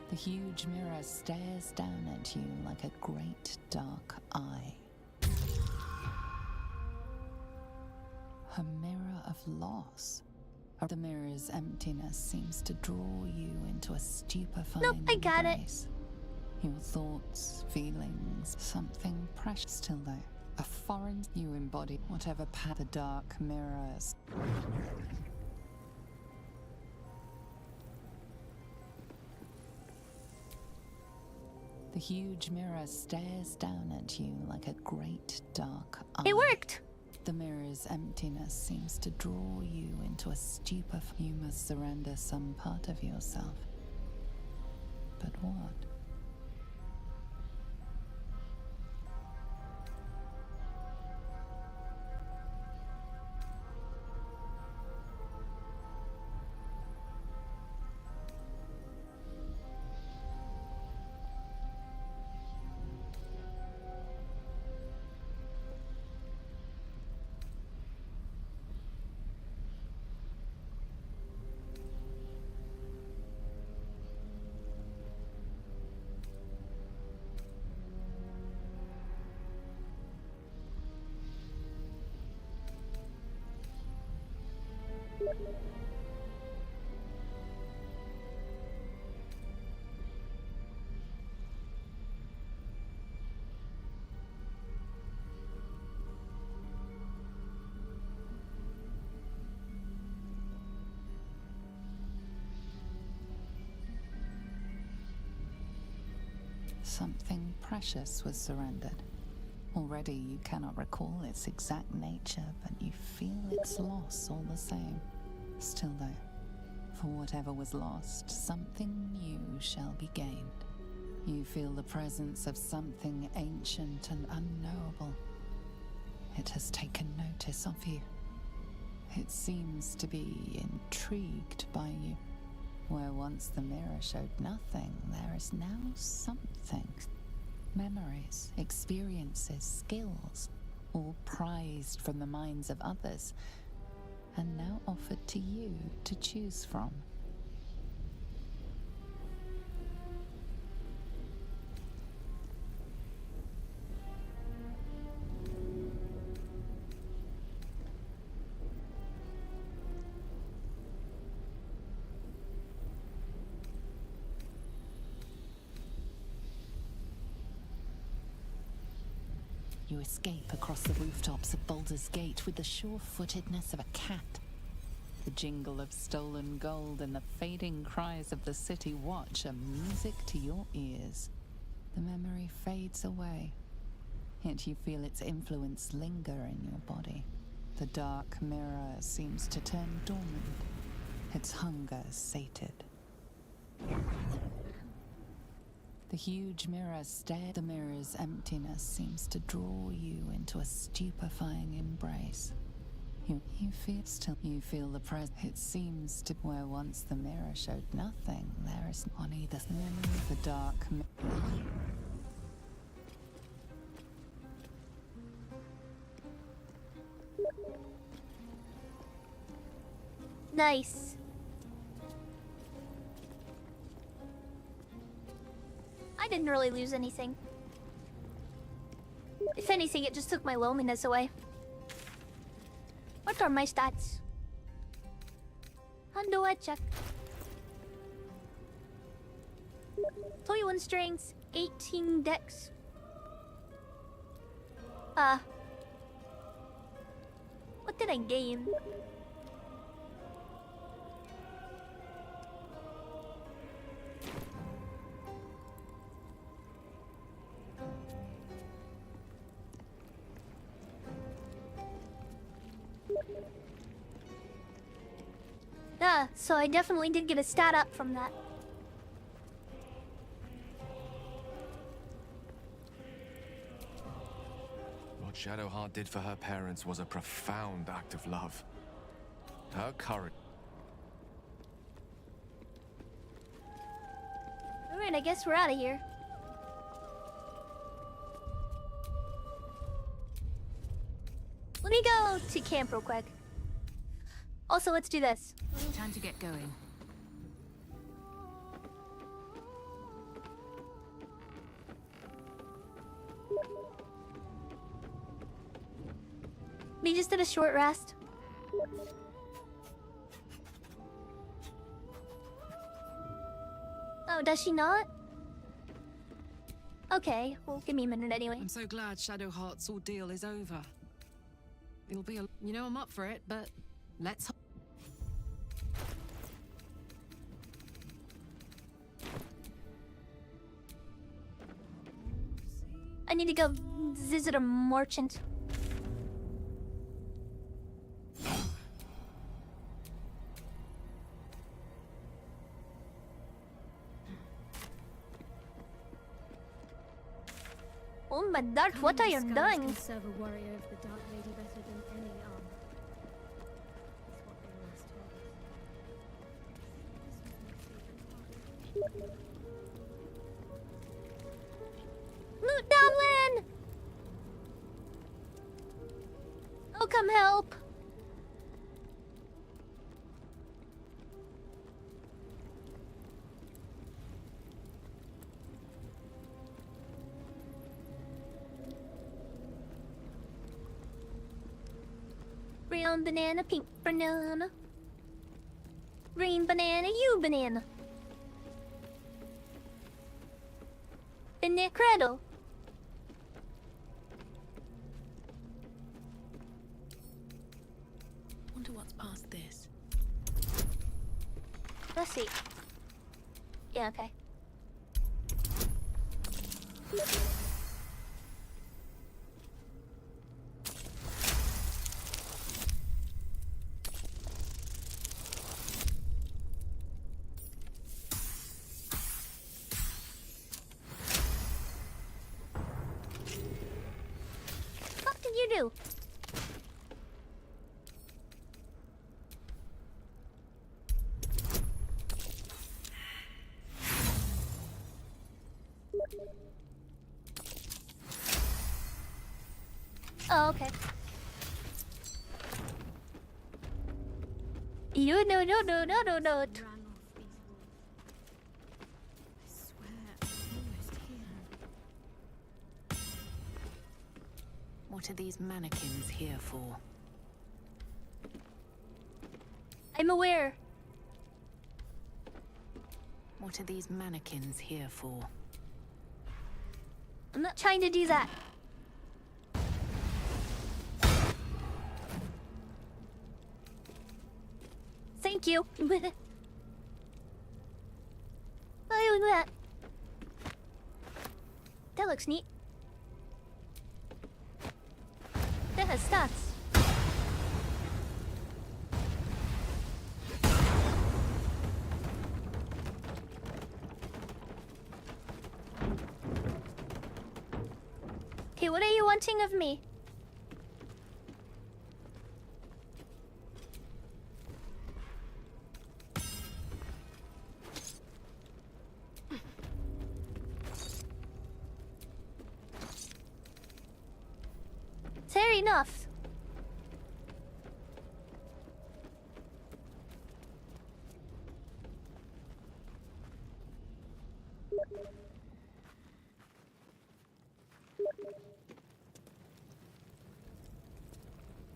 The huge mirror stares down at you like a great dark eye. A mirror of loss. The mirror's emptiness seems to draw you into a stupefying Nope, I got embrace. Your thoughts, feelings, something precious still though. A foreign you embody whatever path the dark mirrors. The huge mirror stares down at you like a great dark eye. It worked! The mirror's emptiness seems to draw you into a stupor. You must surrender some part of yourself. But what? Something precious was surrendered. Already you cannot recall its exact nature, but you feel its loss all the same. Still though, for whatever was lost, something new shall be gained. You feel the presence of something ancient and unknowable. It has taken notice of you. It seems to be intrigued by you. Where once the mirror showed nothing, there is now something. Memories, experiences, skills, all prized from the minds of others, and now offered to you to choose from. You escape across the rooftops of Baldur's Gate with the sure-footedness of a cat. The jingle of stolen gold and the fading cries of the city watch are music to your ears. The memory fades away, yet you feel its influence linger in your body. The dark mirror seems to turn dormant, its hunger sated. The huge mirror stares. The mirror's emptiness seems to draw you into a stupefying embrace. You feel the presence. It seems to where once the mirror showed nothing, there is on either memory the dark mirror. Nice. I didn't really lose anything. If anything, it just took my loneliness away. What are my stats? How do I check? 21 strength, 18 dex. What did I gain? So I definitely did get a stat up from that. What Shadowheart did for her parents was a profound act of love. Her courage. Alright, I guess we're out of here. Let me go to camp real quick. Also, let's do this. Time to get going. We just did a short rest. Oh, does she not? Okay, well, give me a minute anyway. I'm so glad Shadowheart's ordeal is over. It'll be a... You know I'm up for it, but let's... I need to go visit a merchant. Oh my dark, what are you doing? Can serve a warrior of the Dark Lady better than any armor. That's what they always told us. This was my favorite part. Loot Goblin! Oh, come help! Brown banana, pink banana. Green banana, you banana. In their cradle. Wonder what's past this. Let's see. Yeah, okay. What did you do? Oh, okay. You no. Ran off these walls. I swear, I'm almost here. What are these mannequins here for? I'm aware. What are these mannequins here for? I'm not trying to do that. Thank you. Why doing that? That looks neat. That has stats. Okay, what are you wanting of me? Fair enough.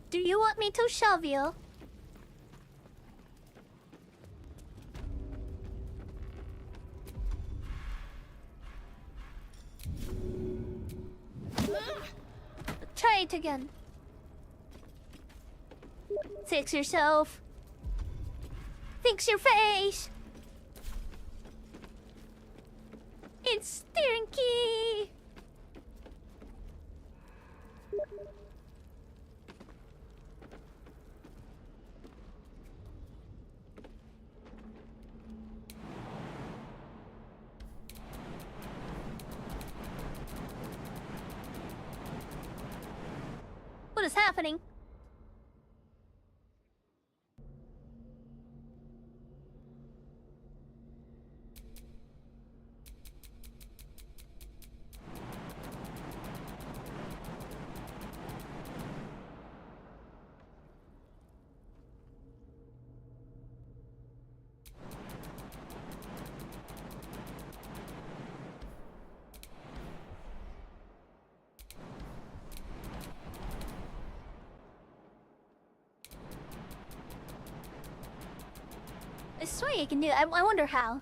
Do you want me to shove you? Try it again. Fix yourself. Fix your face. It's stinky. What is happening? I swear you can do it. I wonder how.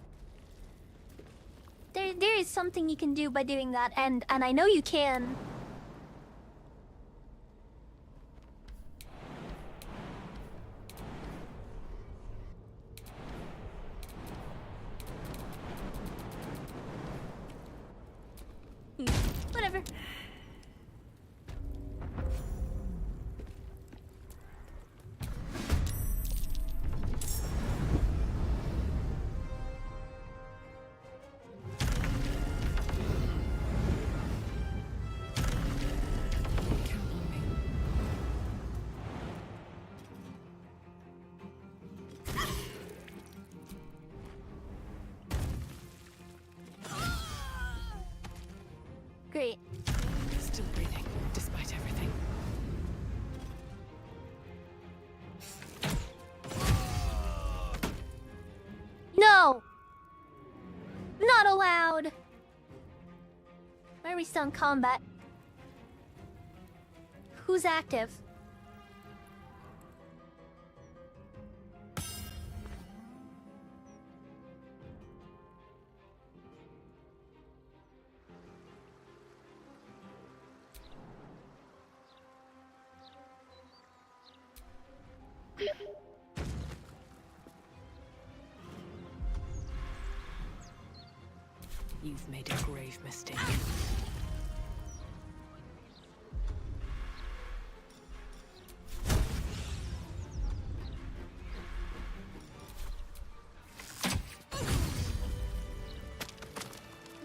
There is something you can do by doing that, and I know you can. Whatever. Great. Still breathing, despite everything. No! Not allowed! Why are we still in combat? Who's active? You've made a grave mistake.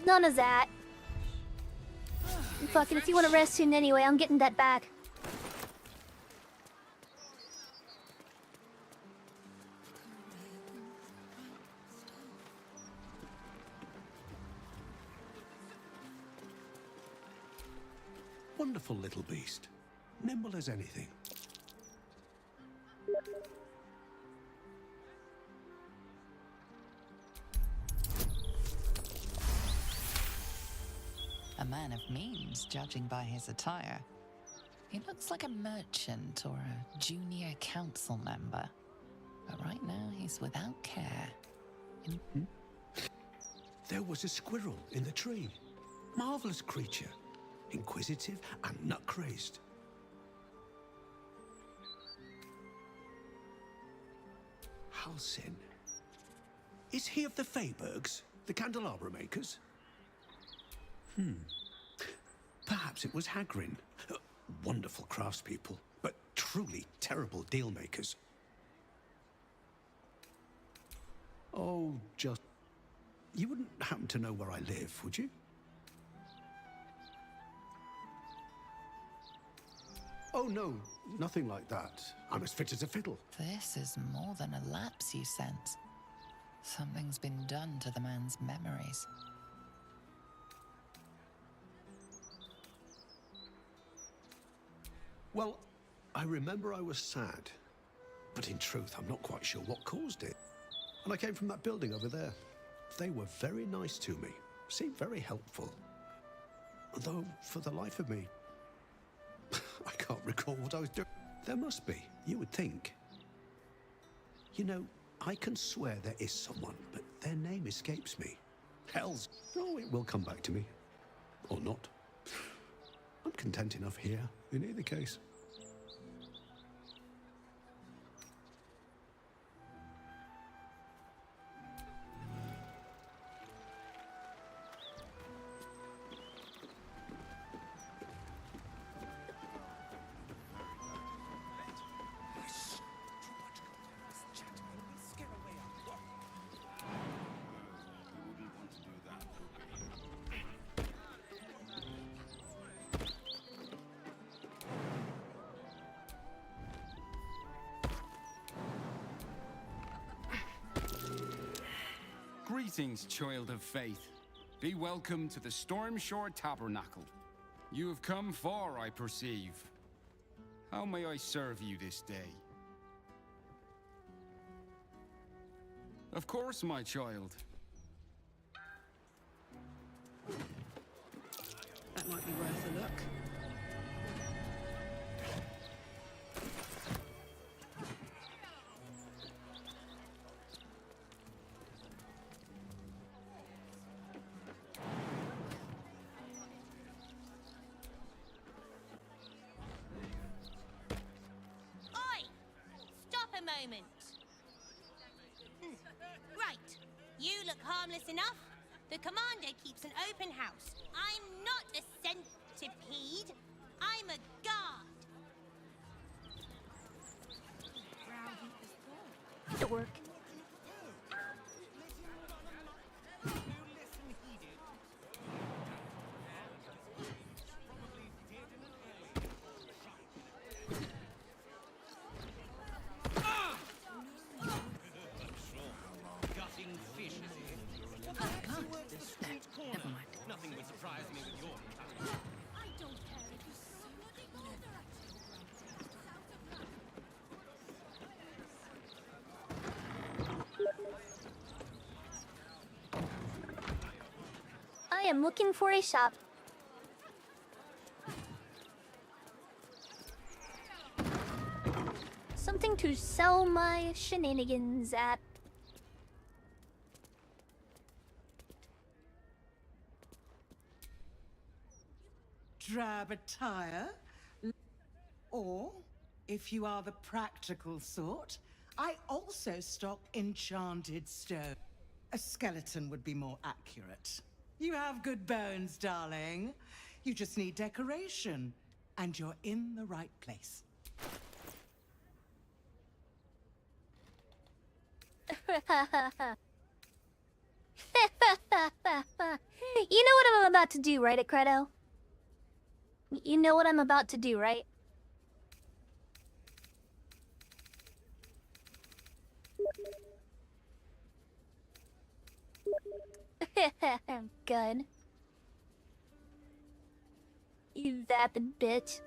None of that. Fuck it, if you want to rest soon anyway, I'm getting that back. Wonderful little beast. Nimble as anything. A man of means, judging by his attire. He looks like a merchant or a junior council member. But right now, he's without care. There was a squirrel in the tree. Marvelous creature. Inquisitive and nut-crazed. Halsin. Is he of the Feybergs, the candelabra makers? Perhaps it was Hagrin. Wonderful craftspeople, but truly terrible deal makers. Oh, just... You wouldn't happen to know where I live, would you? Oh, no, nothing like that. I'm as fit as a fiddle. This is more than a lapse, you sense. Something's been done to the man's memories. Well, I remember I was sad. But in truth, I'm not quite sure what caused it. And I came from that building over there. They were very nice to me. Seemed very helpful. Though, for the life of me, I can't recall what I was doing. There must be, you would think. You know, I can swear there is someone, but their name escapes me. Hells. Oh, it will come back to me. Or not. I'm content enough here, in either case. Greetings, child of faith. Be welcome to the Stormshore Tabernacle. You have come far, I perceive. How may I serve you this day? Of course, my child. That might be worth a look. Moment. Right. You look harmless enough. The commander keeps an open house. I'm not a centipede. I'm a guard. To work. Nothing would surprise me with your am looking for a shop. Something to sell my shenanigans at. Drab attire? Or, if you are the practical sort, I also stock enchanted stone. A skeleton would be more accurate. You have good bones, darling. You just need decoration, and you're in the right place. You know what I'm about to do, right, Credo? You know what I'm about to do, right? Good. You vapid bitch.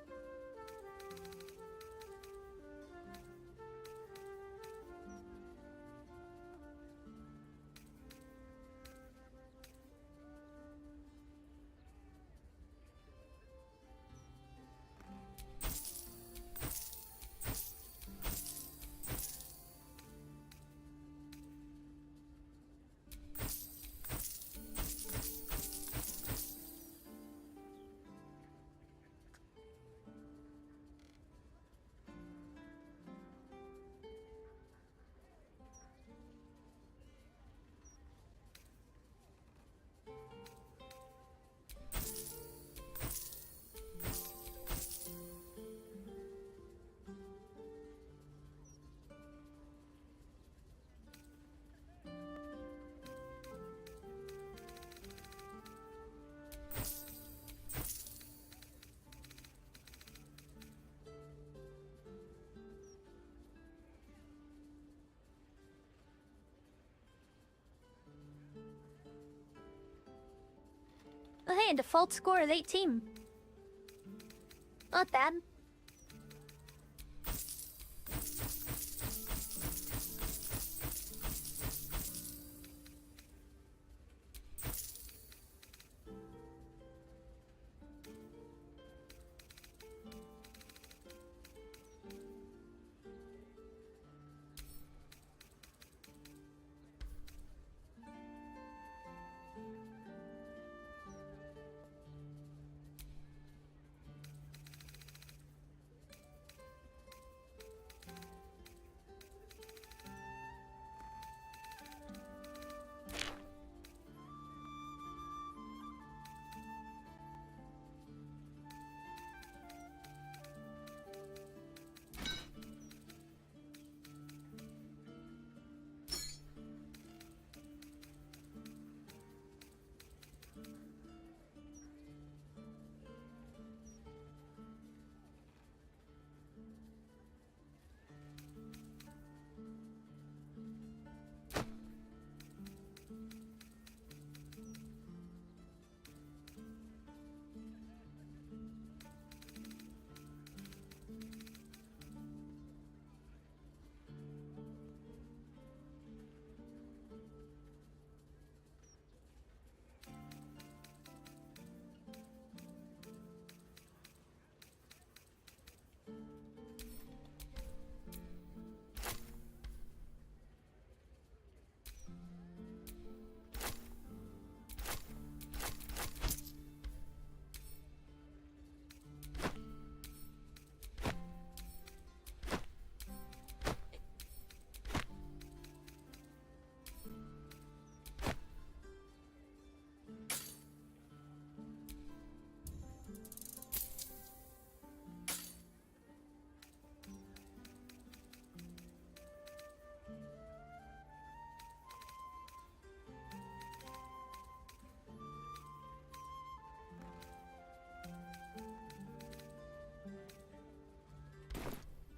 Oh, hey, a default score of 18. Not bad.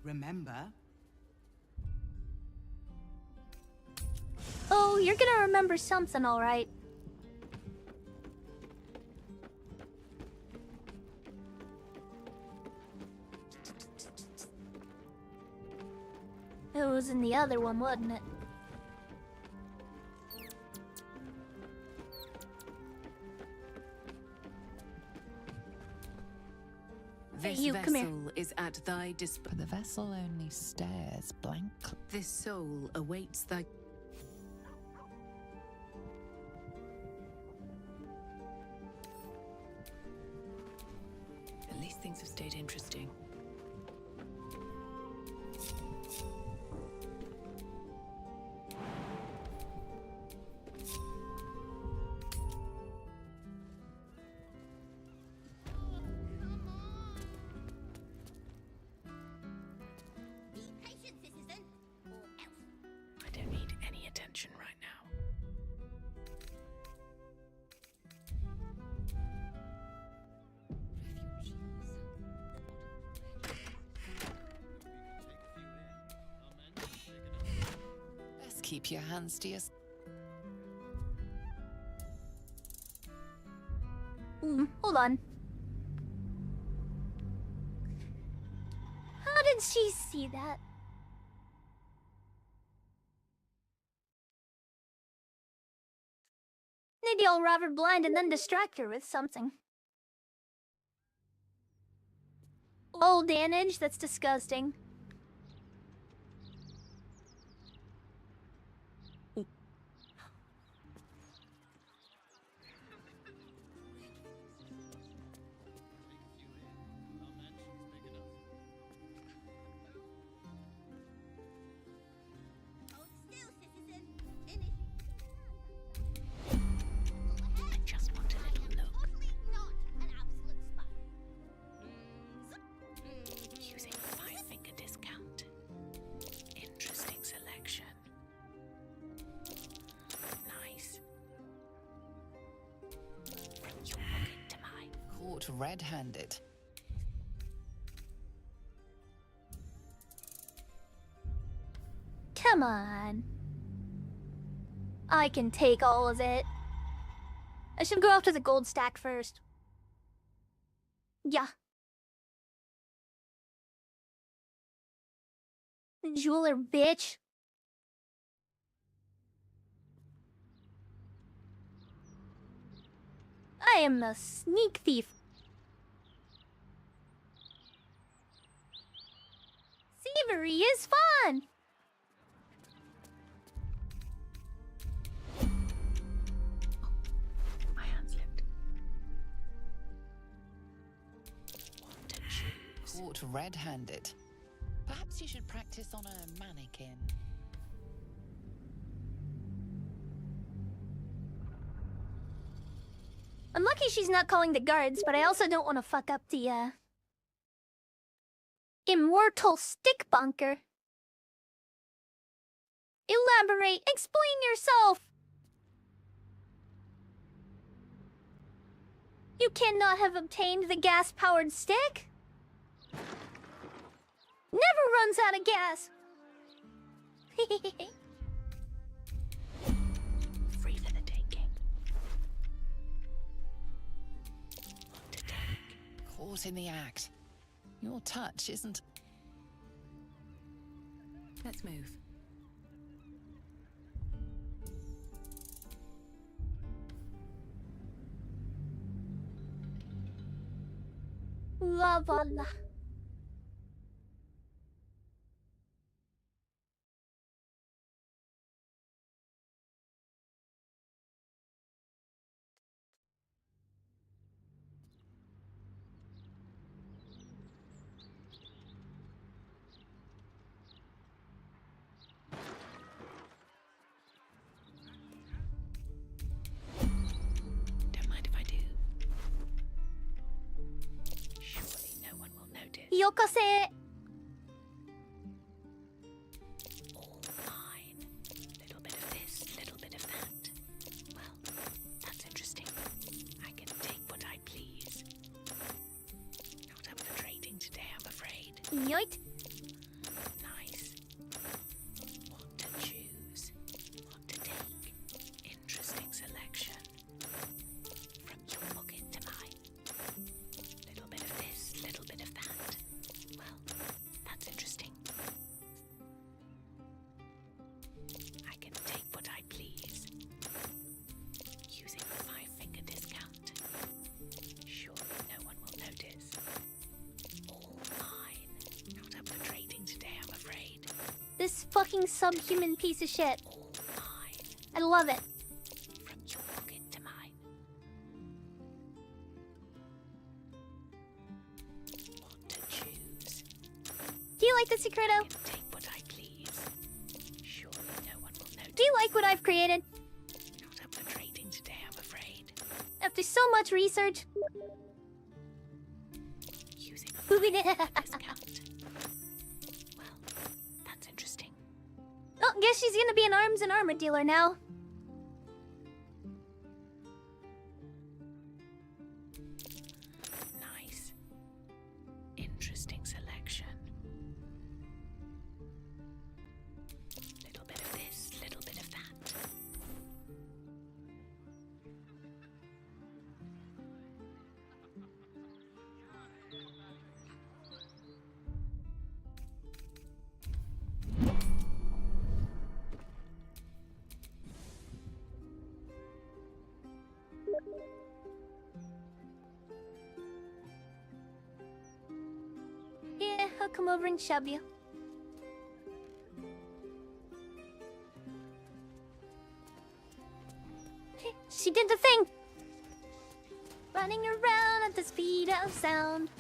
Remember? Oh, you're gonna remember something, alright. It was in the other one, wasn't it? This you, come here. vessel is at thy disposal. But the vessel only stares blankly. This soul awaits thy... At least things have stayed interesting. I don't need any attention right now. Best keep your hands to yourself. Hold on. How did she see that? Maybe I'll rob her blind and then distract her with something. Old damage? That's disgusting. I just want a little look. Using a 5-finger discount. Interesting selection. Nice. From your pocket to mine. Caught red-handed. Come on. I can take all of it. I should go after the gold stack first. Yeah. Jeweler, bitch. I am a sneak thief. Thievery is fun! My hand slipped. What to choose? Caught red-handed. Perhaps you should practice on a mannequin. I'm lucky she's not calling the guards, but I also don't want to fuck up the, immortal stick bunker. Elaborate. Explain yourself. You cannot have obtained the gas-powered stick. Never runs out of gas. Free for the taking. What to take? Caught in the act. Your touch isn't... Let's move. La voila. Don't mind if I do. Surely no one will notice. Yokase. All mine. Little bit of this, little bit of that. Well, that's interesting. I can take what I please. Not up for trading today, I'm afraid. Yoit. Nice. What to choose? What to take? Interesting selection. From your pocket to mine. Little bit of this, little bit of that. Well, that's interesting. I can take what I please. Using a 5-finger discount. Surely no one will notice. fucking subhuman piece of shit. I love it. From your pocket to mine. What to choose? Do you like the Secreto? Take what I please. Surely no one will notice. Do you like what I've created? Not up for trading today, I'm afraid. After so much research. Using a Moving discount. Well, that's interesting. Oh, guess she's gonna be an arms and armor dealer now. Nice. Interesting selection. Little bit of this, little bit of that. Yeah, I'll come over and shove you. She did the thing! Running around at the speed of sound.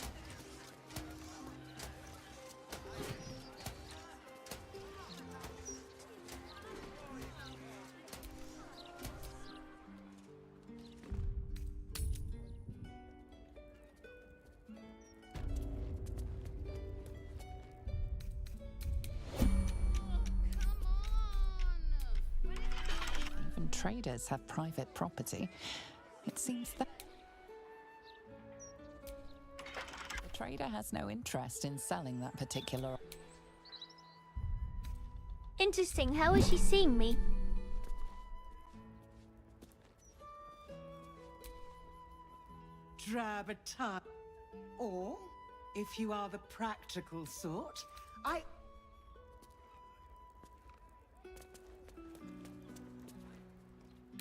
Even traders have private property. It seems that the trader has no interest in selling that particular. Interesting, how is she seeing me? Drab a time. Or, if you are the practical sort, I...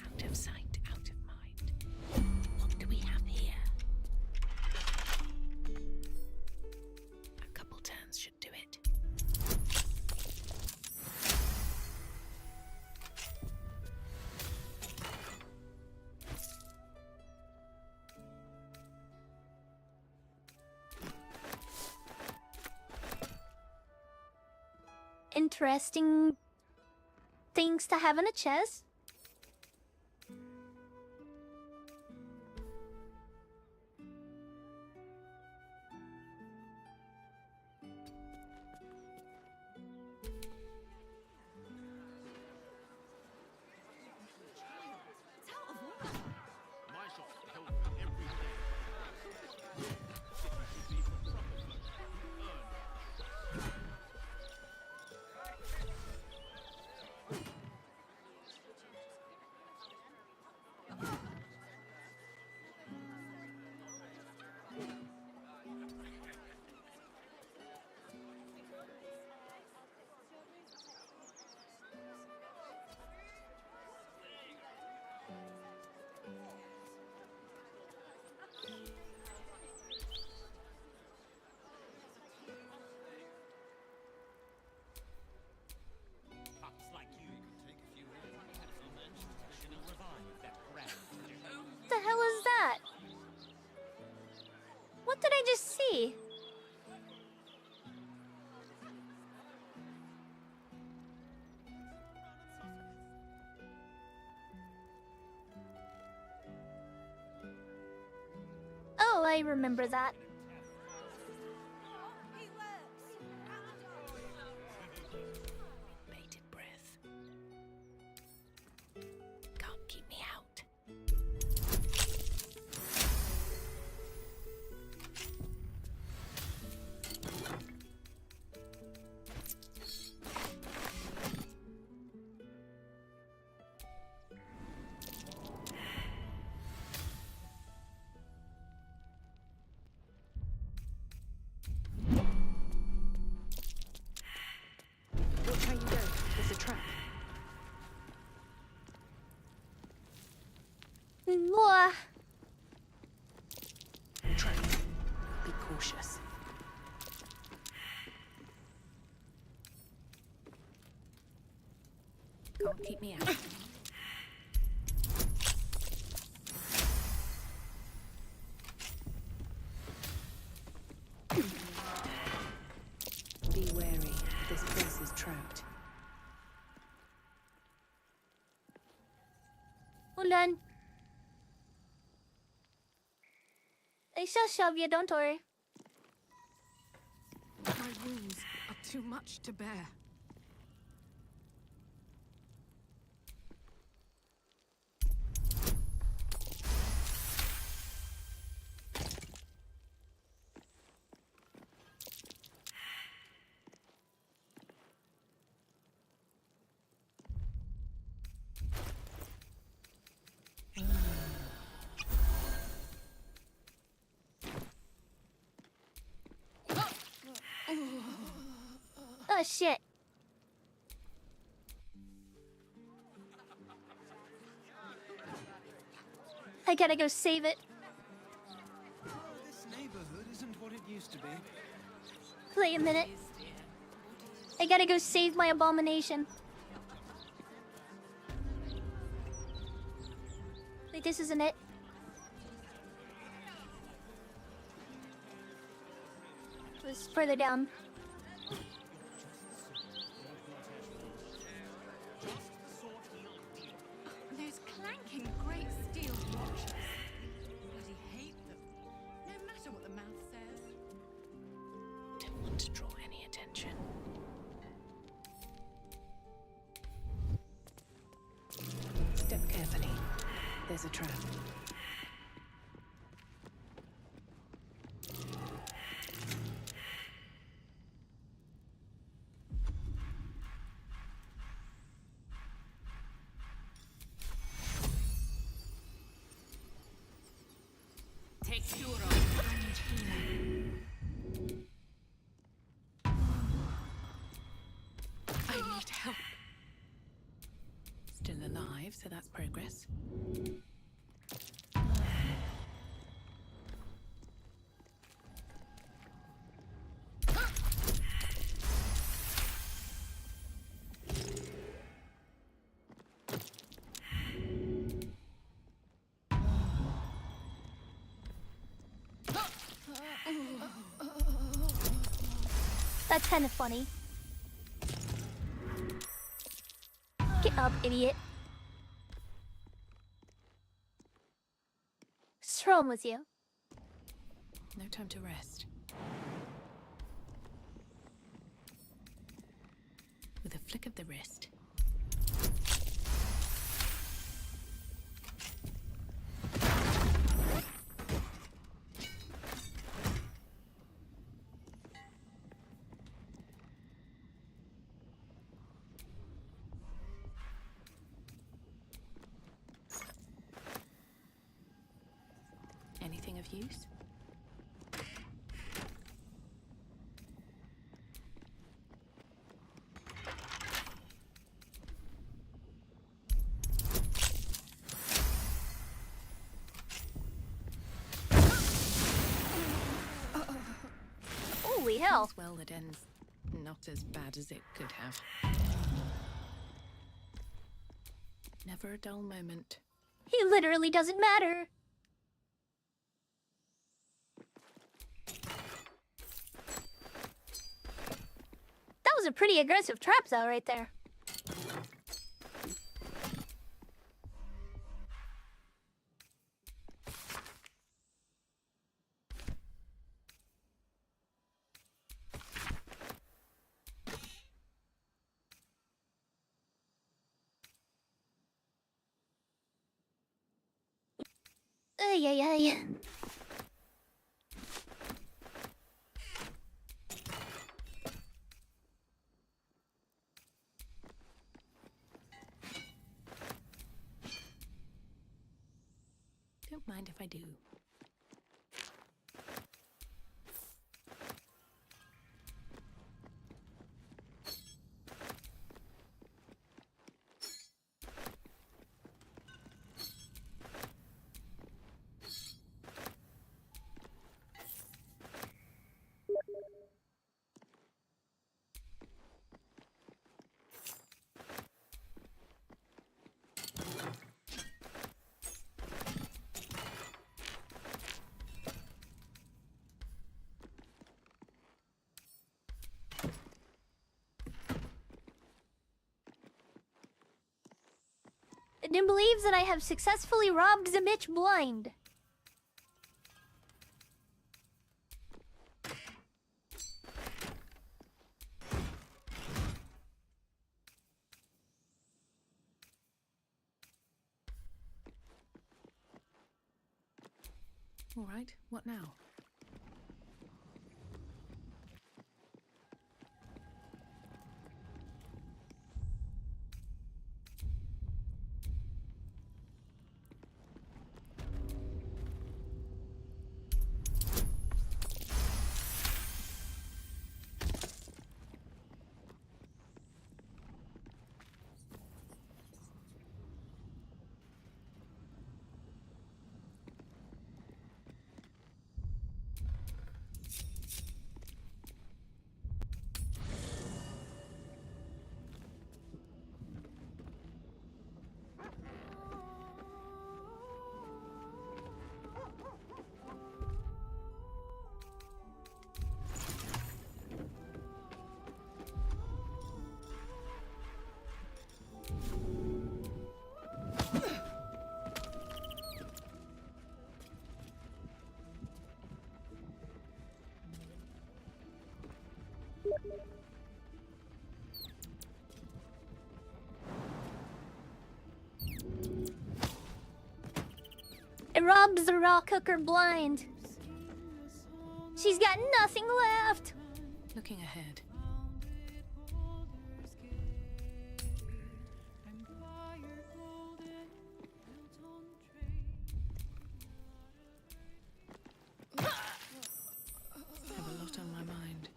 Out of sight, out of mind. What do we have here? A couple turns should do it. Interesting things to have in a chest. What the hell is that? What did I just see? Oh, I remember that. Bated breath. Can't keep me out. Watch how you go. There's a trap. Mwah. Trap. Be cautious. Can't keep me out. Be wary. This place is trapped. Hold on. I shall shove you, don't worry. My wounds are too much to bear. Oh shit. I gotta go save it. This neighborhood isn't what it used to be. Wait a minute. I gotta go save my abomination. Wait, this isn't it. It was further down. Those clanking great steel watches. Bloody hate them. No matter what the mouth says. Don't want to draw any attention. Step carefully. There's a trap. Take Duro. I need help. Still alive, so that's progress. That's kind of funny. Get up, idiot. What's wrong with you? No time to rest. With a flick of the wrist. Anything of use? Holy hell. All's well that ends not as bad as it could have. Never a dull moment. He literally doesn't matter. That was a pretty aggressive trap though right there. Ay, ay, ay. Don't mind if I do. and believes that I have successfully robbed the bitch blind. All right, what now? It robs the raw cooker blind. She's got nothing left. Looking ahead. I have a lot on my mind.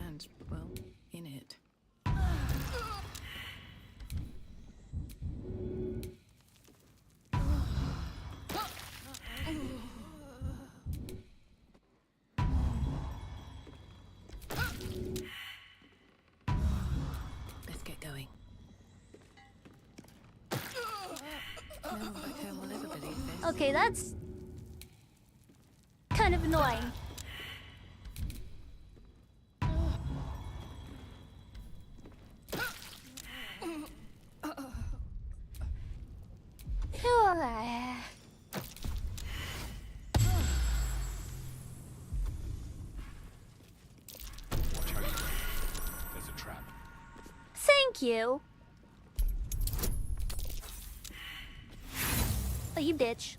And, well, in it. Let's get going. No one back home will ever believe this. Okay, that's kind of annoying. There's a trap. Thank you. Oh, you bitch.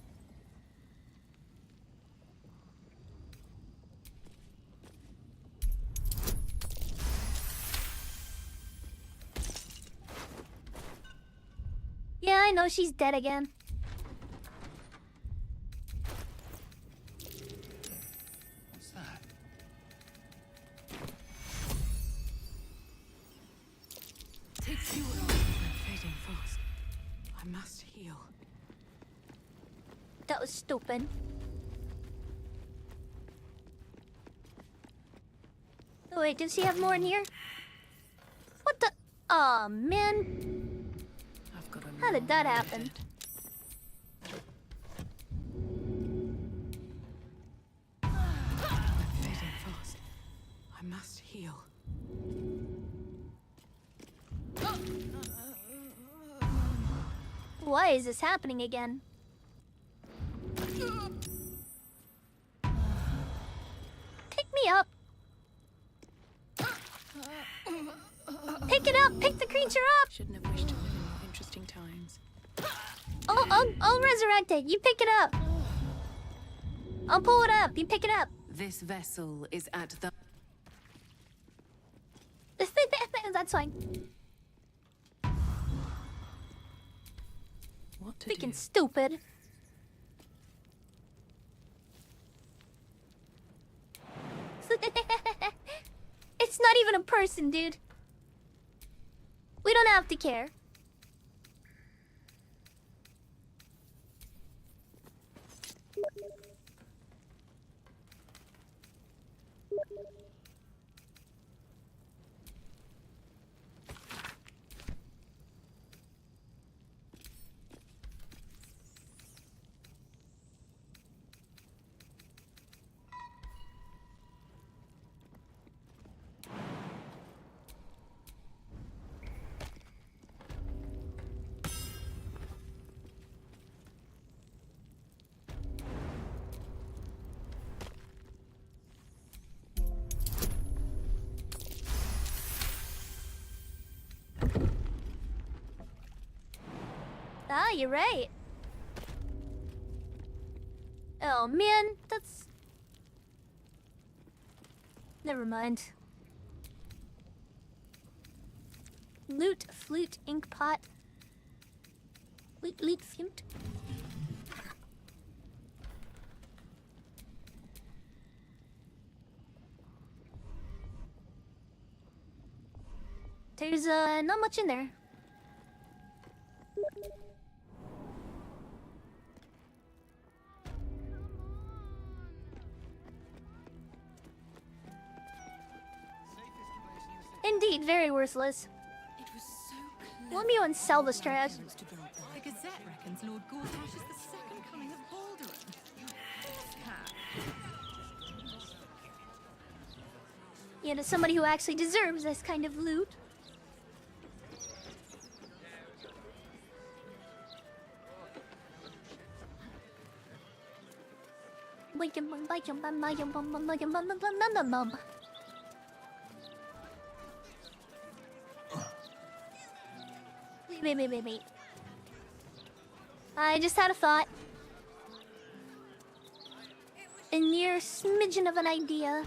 Yeah, I know she's dead again. What's that? Take fuel. I'm fading fast. I must heal. That was stupid. Oh wait, does she have more in here? What the? Aw, man. I've got a How did that happen? I'm fading fast. I must heal. Why is this happening again? Pick me up. Pick it up. Pick the creature up. Shouldn't have wished to live in more interesting times. I'll resurrect it. You pick it up. I'll pull it up. You pick it up. This vessel is at the... That's fine. What to Freaking do? stupid. It's not even a person, dude. We don't have to care. you're right. Oh man, that's... Never mind. Loot, flute, ink pot. Loot, flute. There's not much in there. Indeed, very worthless. It was so Let me unsell this trash. The Gazette reckons Lord Gortash is the second coming of Baldur. Yeah, to somebody who actually deserves this kind of loot. Wait. I just had a thought. A mere smidgen of an idea.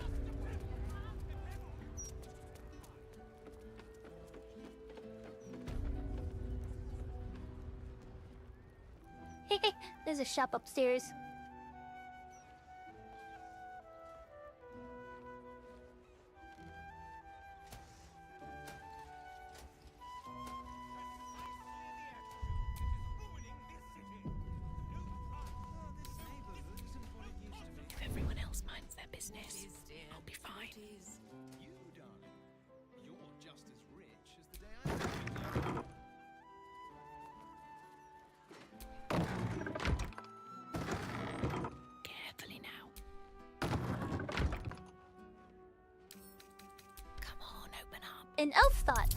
Hey, there's a shop upstairs. If everyone else minds their business, I'll be fine. You, darling, you're just as rich as the day I met you. Carefully now. Come on, open up. An elf thought.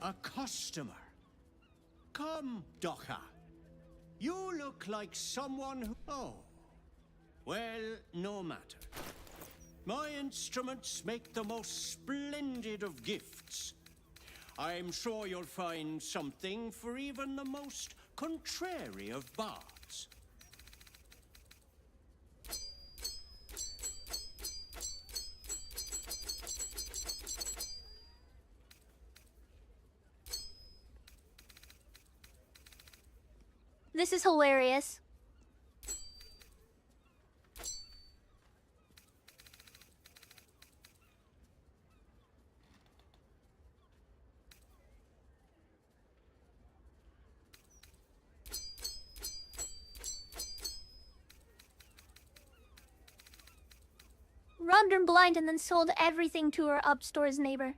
A customer. Come, Docker. You look like someone who... Oh. Well, no matter. My instruments make the most splendid of gifts. I'm sure you'll find something for even the most contrary of bards. This is hilarious. Robbed her blind and then sold everything to her upstairs neighbor.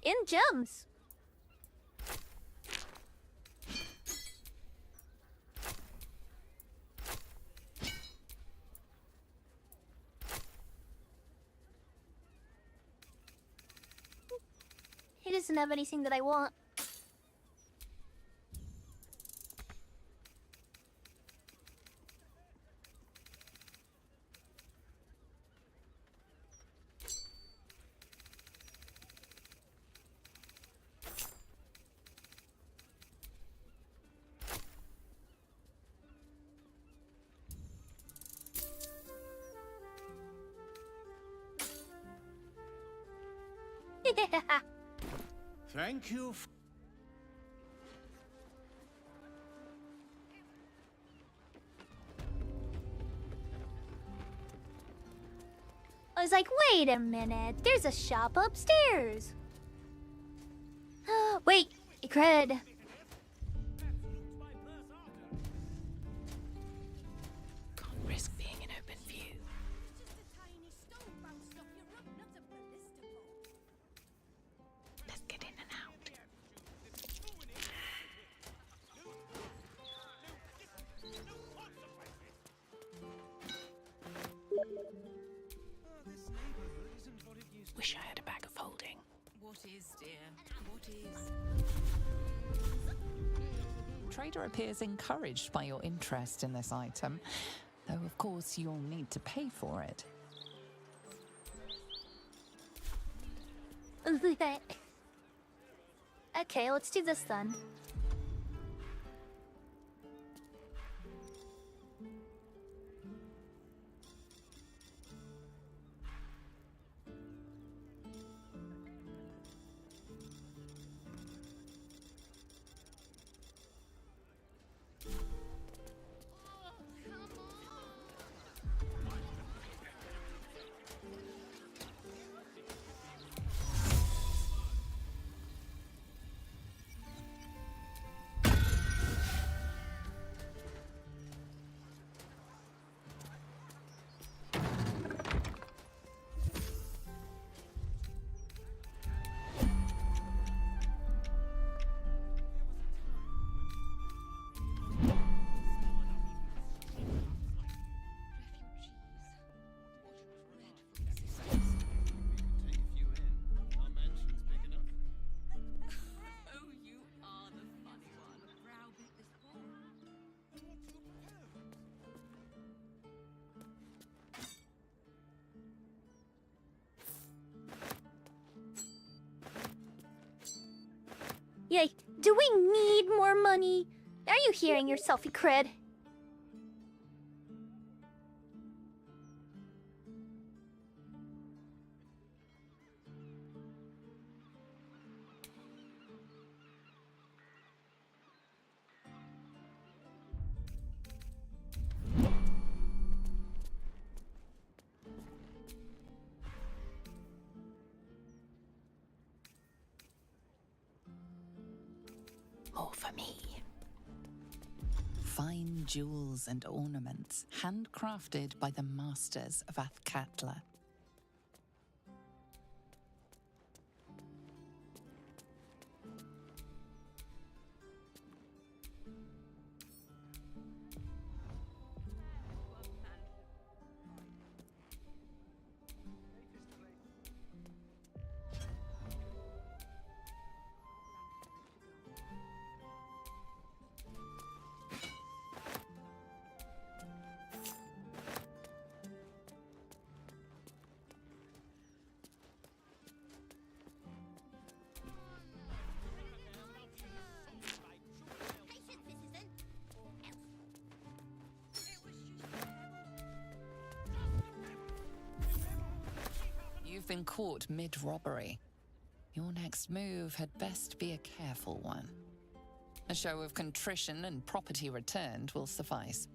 In gems. He doesn't have anything that I want. Thank you. was like, wait a minute, there's a shop upstairs. Wait, cred. Can't risk being in open view. Let's get in and out. Wish I had a bag of holding. What is, dear? What is? Trader appears encouraged by your interest in this item, though of course you'll need to pay for it. Okay, let's do this then. Yay, do we need more money? Are you hearing yourself, cred? More for me. Fine jewels and ornaments, handcrafted by the masters of Athkatla. You've been caught mid-robbery. Your next move had best be a careful one. A show of contrition and property returned will suffice.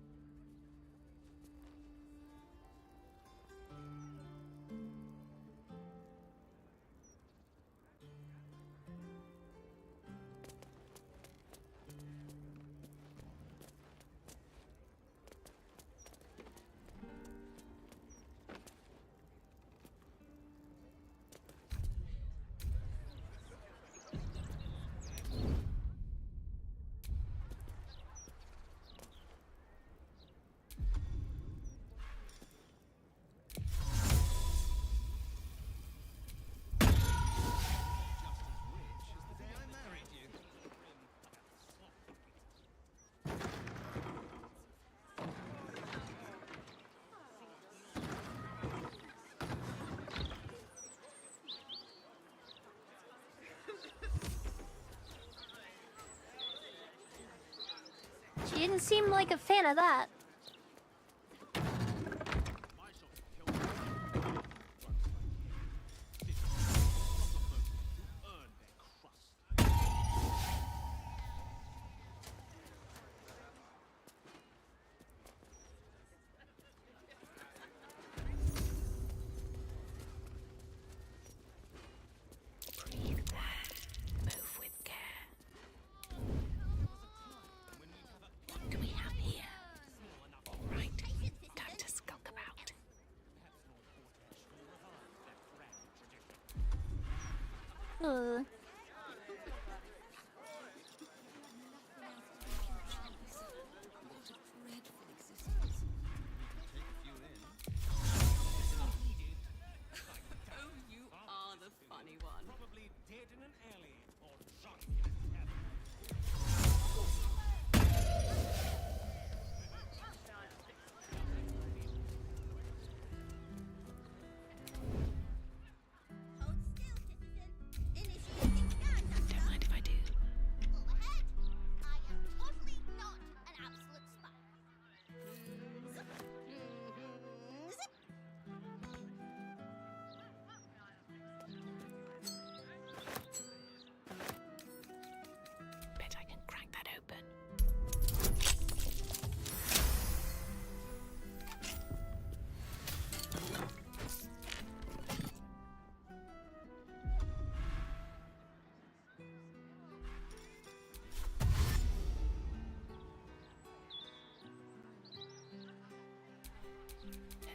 She didn't seem like a fan of that.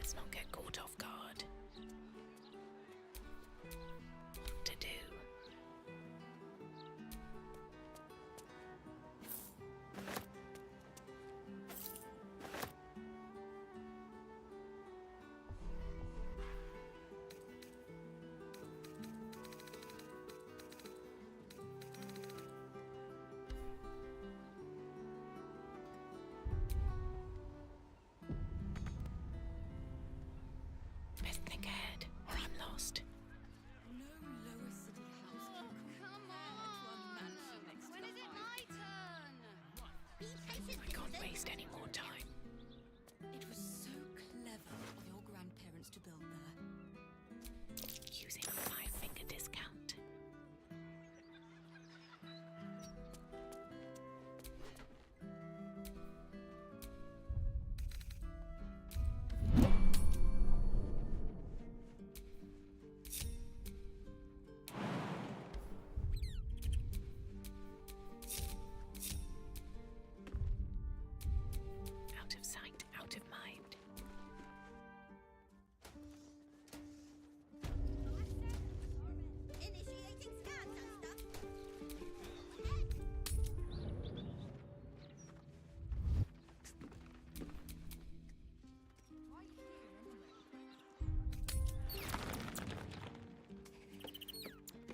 Let's not get caught off guard. What to do? Best think ahead, or I'm lost. No lower city house. Oh, come on. When is it my turn? Be patient, I can't citizen. waste any more time. It was so clever of your grandparents to build there. Using a 5-finger discount. Out of sight, out of mind. Initiating scan, Duster.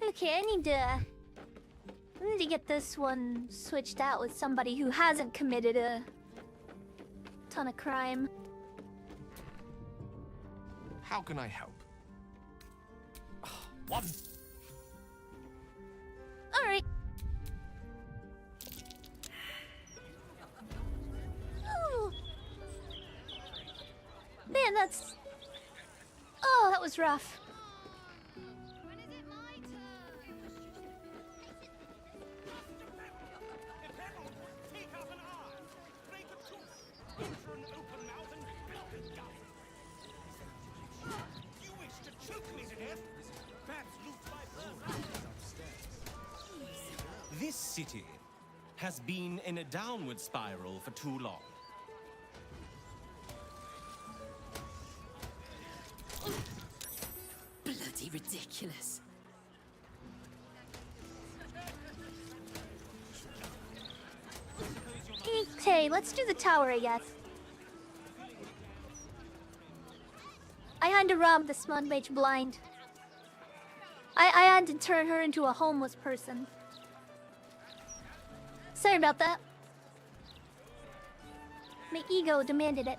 Okay, I need to get this one switched out with somebody who hasn't committed a ton of crime. How can I help? One. All right. Ooh. Man, that's... Oh, that was rough. When is it my turn? This city has been in a downward spiral for too long. Bloody ridiculous. Okay, let's do the tower, I guess. I had to rob the smug mage blind. I had to turn her into a homeless person. Sorry about that. My ego demanded it.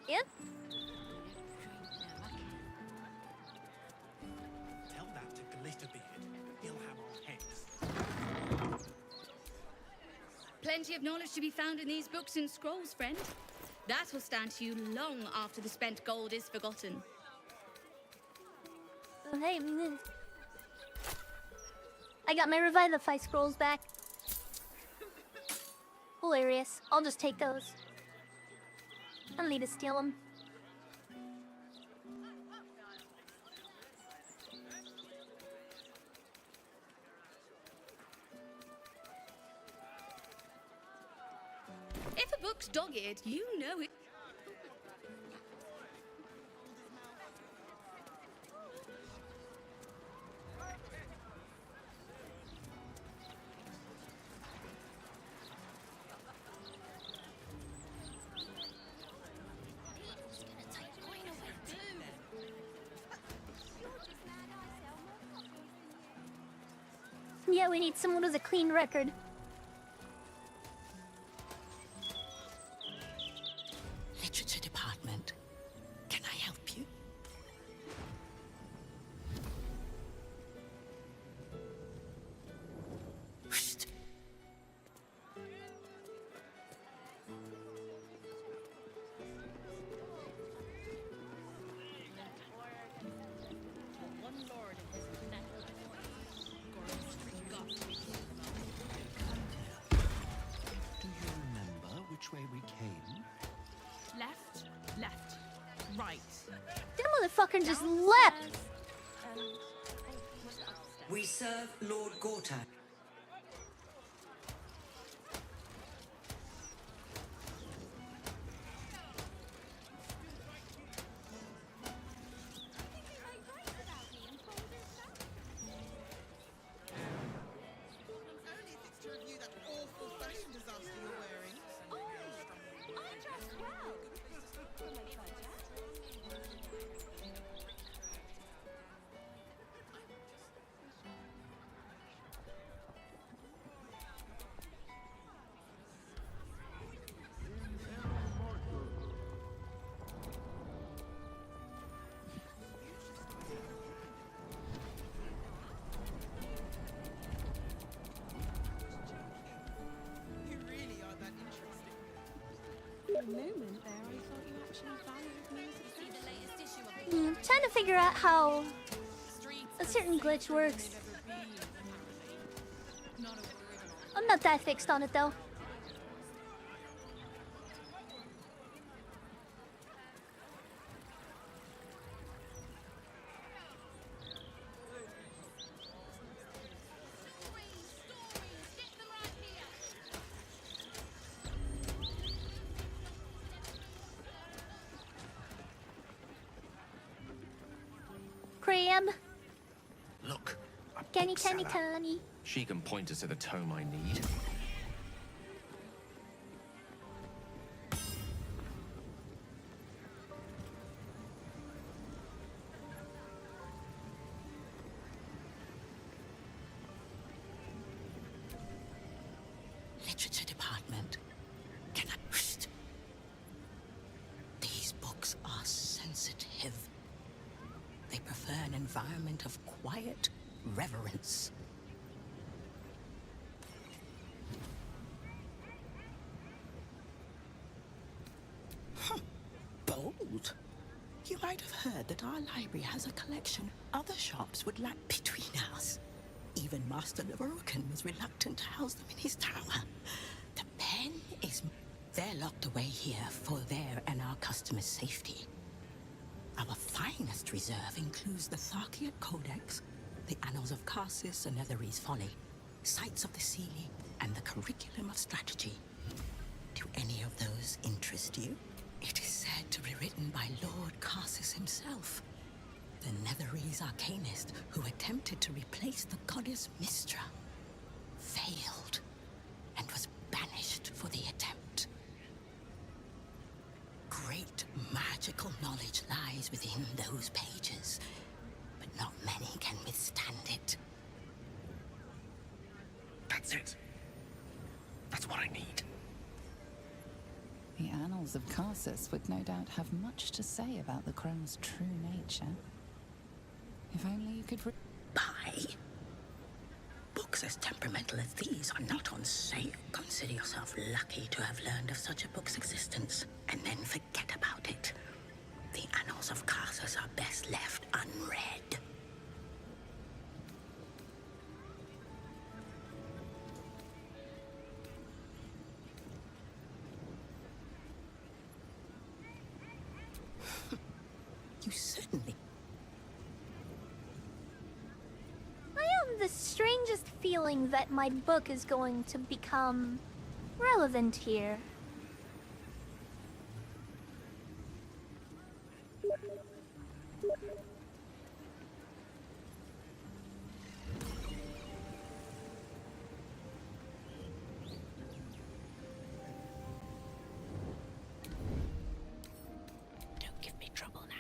Yeah? Tell that to Glitterbeard. He'll have our heads. Plenty of knowledge to be found in these books and scrolls, friend. That will stand to you long after the spent gold is forgotten. Oh, hey, I got my Revivify scrolls back. Hilarious. I'll just take those. I don't need to steal them. If a book's dogged, you know it. Yeah, we need someone with a clean record. Literature department. Can I help you? Whoosh. Do you remember which way we came? Left, left, right. That motherfucker just leapt! We serve Lord Gortak. Only if it's to review that awful fashion disaster you're wearing. I dress well. For my budget. You really are that interesting. For a moment there, I thought you actually valued me as a Trying to figure out how a certain glitch works. I'm not that fixed on it though. Graham, Look, a Kenny, bookseller. Kenny. She can point us to the tome I need. Literature department. Can I... Shh. These books are sensitive. They prefer an environment of quiet reverence. Bold. You might have heard that our library has a collection other shops would lack between us. Even Master Leverokin was reluctant to house them in his tower. The pen is... They're locked away here for their and our customers' safety. Our finest reserve includes the Tharkiot Codex, the Annals of Karsus and Netherese Folly, Sights of the Sealy, and the Curriculum of Strategy. Do any of those interest you? It is said to be written by Lord Karsus himself, the Netherese arcanist who attempted to replace the goddess Mystra, failed, and was banished for the attempt. Great magical knowledge lies within those pages, but not many can withstand it. That's it. That's what I need. The Annals of Karsus would no doubt have much to say about the Crone's true nature. If only you could Buy? Books as temperamental as these are not on sale. Consider yourself lucky to have learned of such a book's existence, and then forget about it. The Annals of Karsus are best left unread. You certainly... I have the strangest feeling that my book is going to become relevant here. Don't give me trouble now.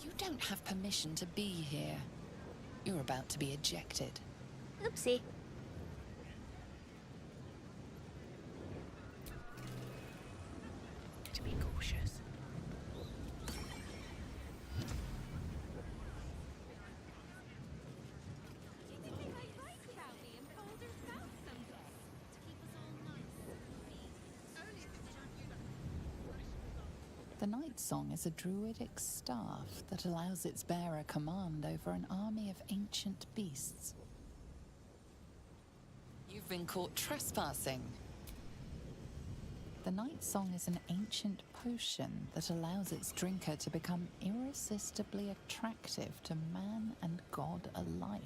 You don't have permission to be here. You're about to be ejected. Oopsie. To be cautious. The Night Song is a druidic staff that allows its bearer command over an army of ancient beasts. You've been caught trespassing. The Night Song is an ancient potion that allows its drinker to become irresistibly attractive to man and god alike.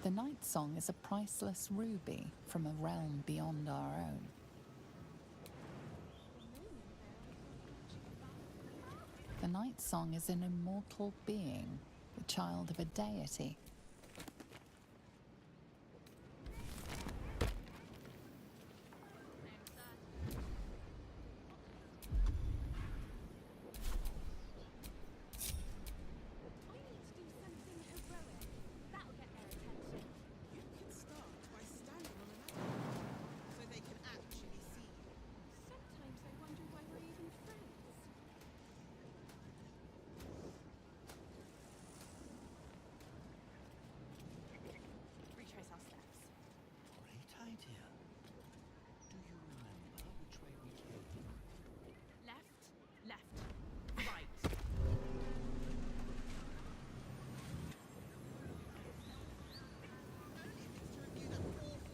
The Night Song is a priceless ruby from a realm beyond our own. The Night Song is an immortal being, the child of a deity.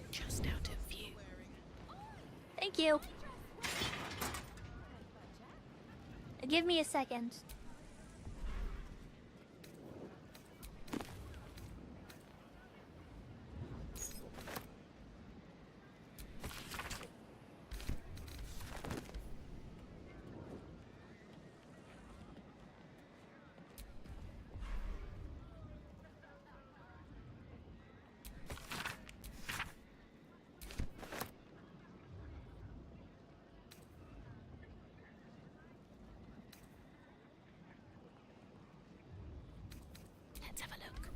Just out of view. Thank you. Give me a second. Let's have a look.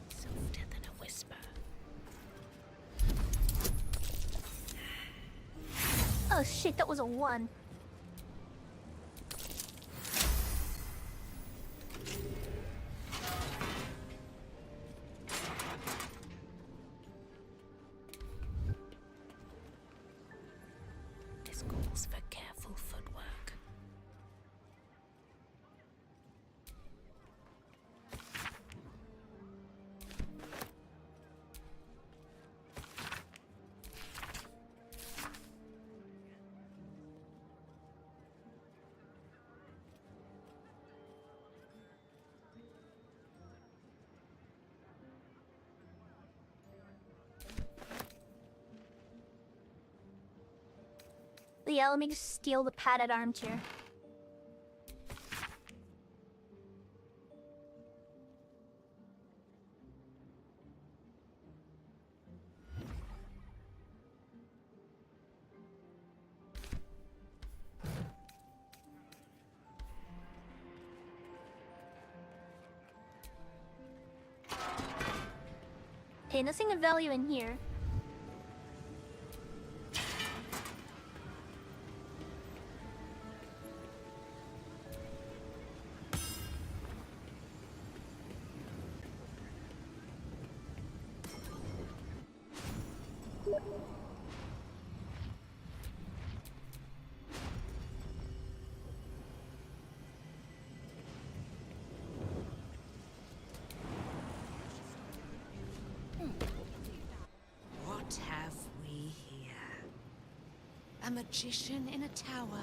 Softer than a whisper. Oh shit, that was a 1. This calls for careful footwork. Yeah, let me just steal the padded armchair. Okay, nothing of value in here. What have we here? A magician in a tower,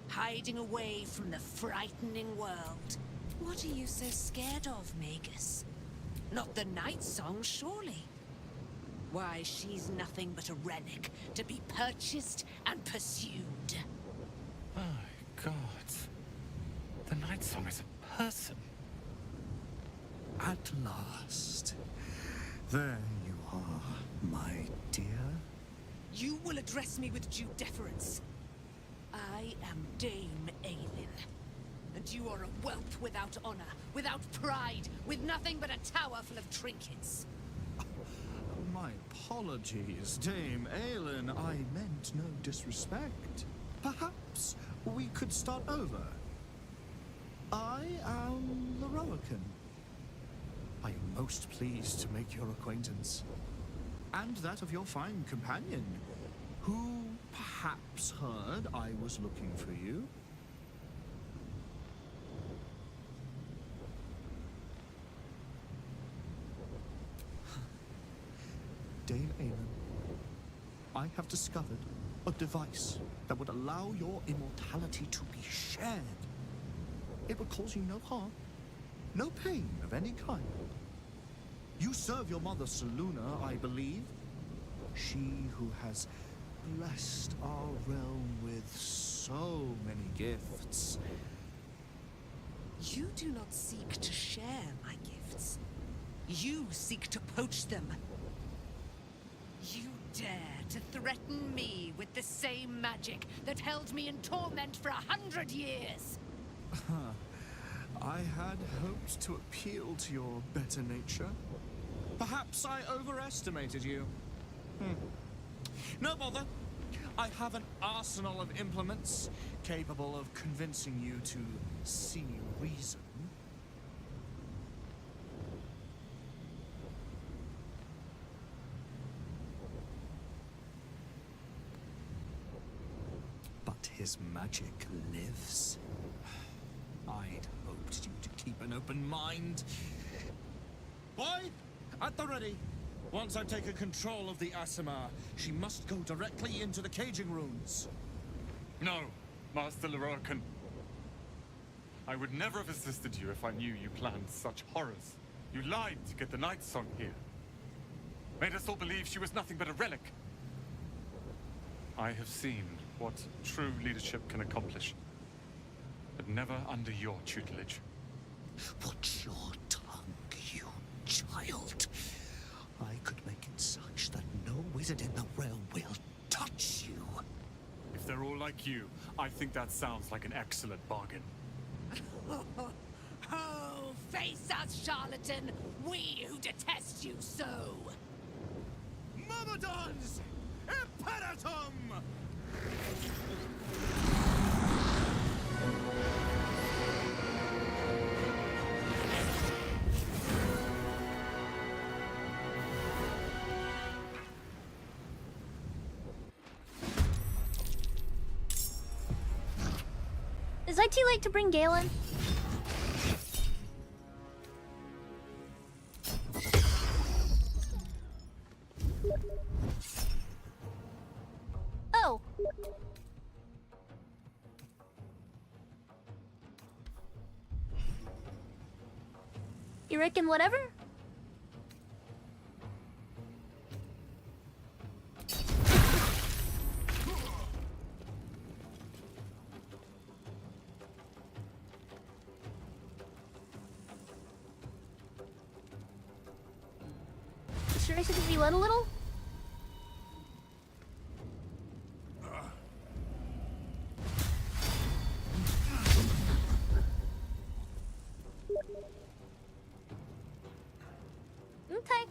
hiding away from the frightening world. What are you so scared of, Magus? Not the Night Song, surely? Why, she's nothing but a relic to be purchased and pursued. God. The Night Song is a person. At last. There you are, my dear. You will address me with due deference. I am Dame Aelin. And you are a whelp without honor, without pride, with nothing but a tower full of trinkets. My apologies, Dame Aelin. I meant no disrespect. Perhaps we could start over. I am the Roakin. I am most pleased to make your acquaintance. And that of your fine companion, who perhaps heard I was looking for you. Dame Aelin, I have discovered a device that would allow your immortality to be shared. It would cause you no harm, no pain of any kind. You serve your mother, Seluna, I believe. She who has blessed our realm with so many gifts. You do not seek to share my gifts. You seek to poach them. You dare to threaten me with the same magic that held me in torment for 100 years. I had hoped to appeal to your better nature. Perhaps I overestimated you. No bother. I have an arsenal of implements capable of convincing you to see reason. But his magic lives. I'd hoped you to keep an open mind. Boy, at the ready. Once I've taken control of the Asimar, she must go directly into the caging rooms. No, Master Lorokan. I would never have assisted you if I knew you planned such horrors. You lied to get the Night Song here. Made us all believe she was nothing but a relic. I have seen what true leadership can accomplish. But never under your tutelage. Watch your tongue, you child. I could make it such that no wizard in the realm will touch you. If they're all like you, I think that sounds like an excellent bargain. Oh, face us, charlatan! We who detest you so! Myrmidons! Imperatum! Is it too late to bring Galen? Oh. You reckon whatever? Sure I shouldn't be wet a little? Okay.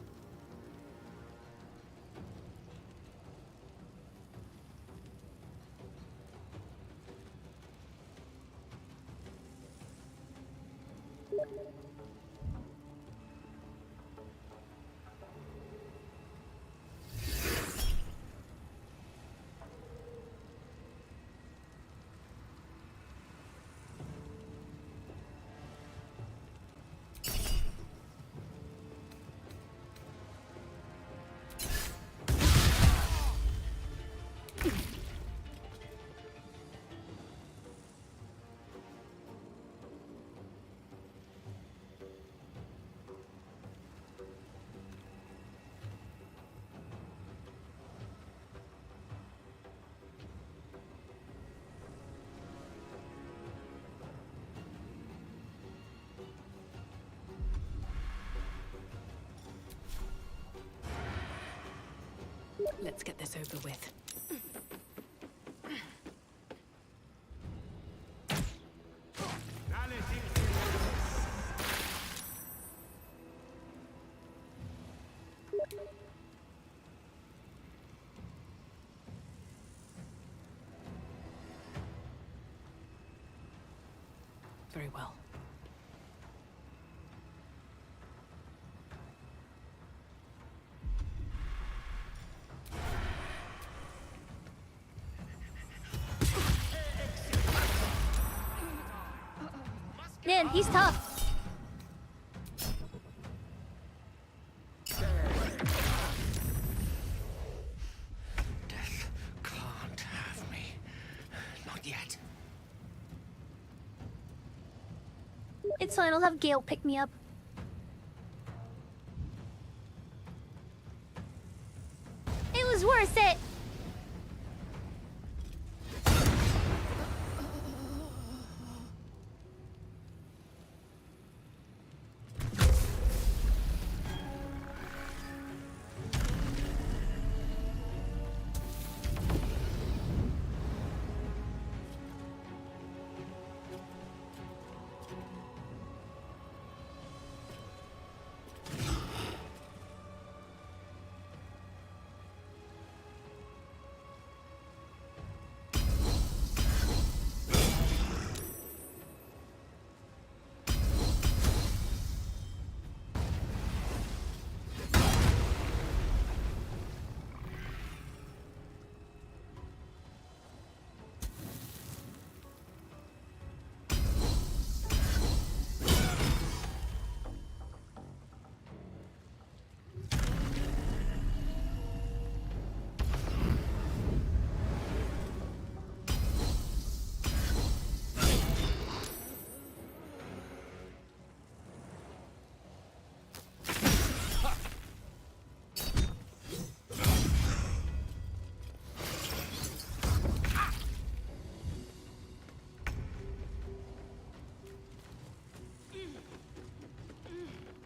Let's get this over with. Very well. Man, he's tough. Death can't have me. Not yet. It's fine, I'll have Gale pick me up. It was worth it!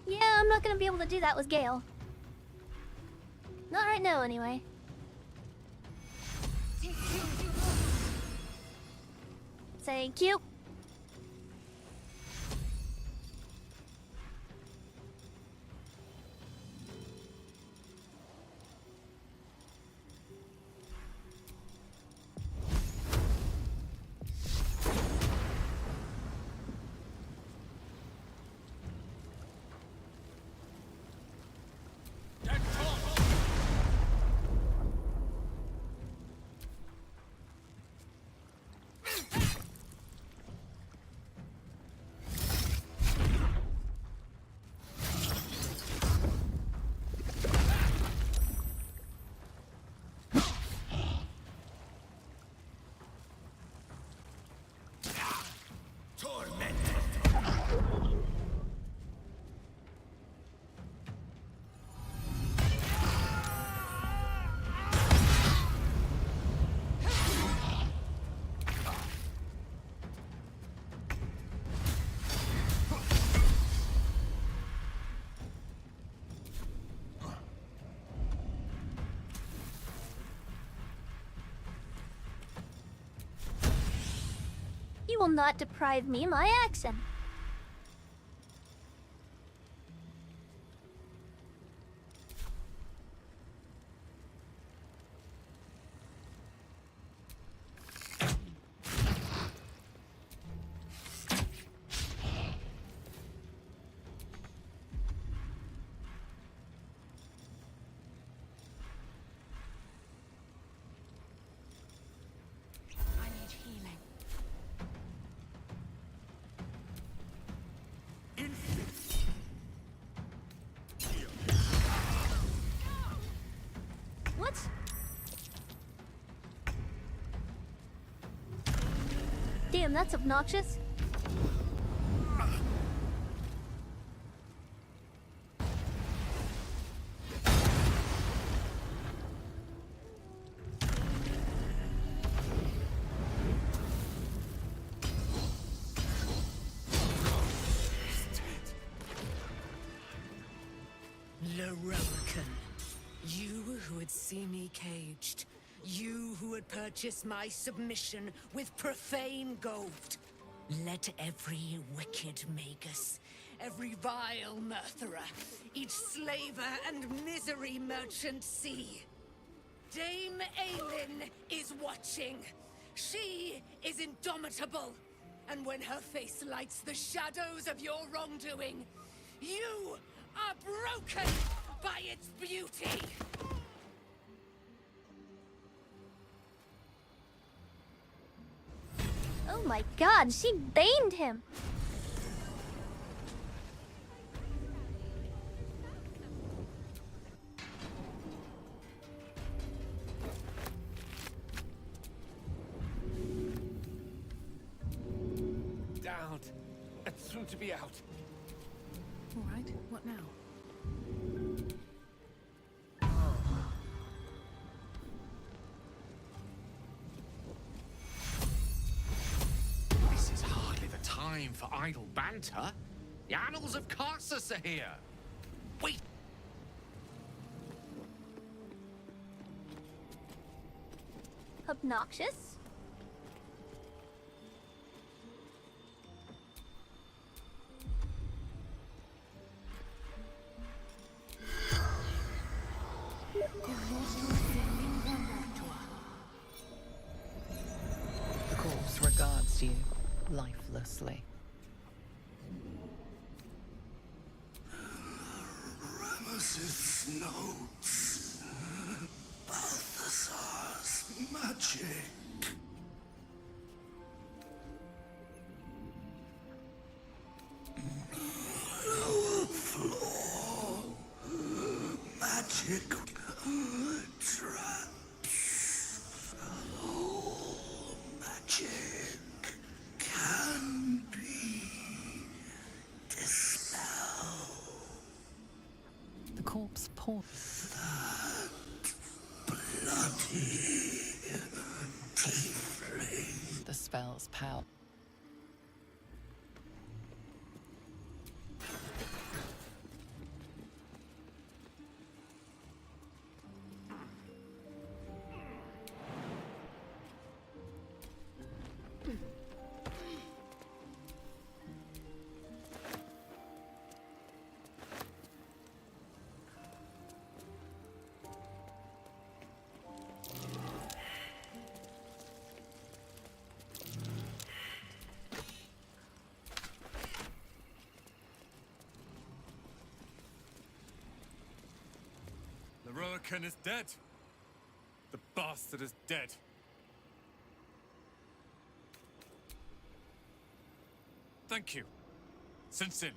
Yeah, I'm not gonna be able to do that with Gale. Not right now, anyway. Thank you. You will not deprive me of my accent. I need healing. What? Damn, that's obnoxious. Lorokan, you who would see me caged. You who would purchase my submission with profane gold. Let every wicked magus, every vile murtherer, each slaver and misery merchant see. Dame Aelin is watching. She is indomitable. And when her face lights the shadows of your wrongdoing, you are broken by its beauty. Oh my god, she baned him. Down. And soon to be out. All right, what now? This is hardly the time for idle banter. The annals of Carsus are here. Wait. Obnoxious? The corpse regards you lifelessly. Ramesses notes. Balthasar's magic. Lower floor. Magic traps. All magic can be dispelled. The corpse pauses. Bloody tiefling. The spell's power. The Roaken is dead. The bastard is dead. Thank you. Sincerely.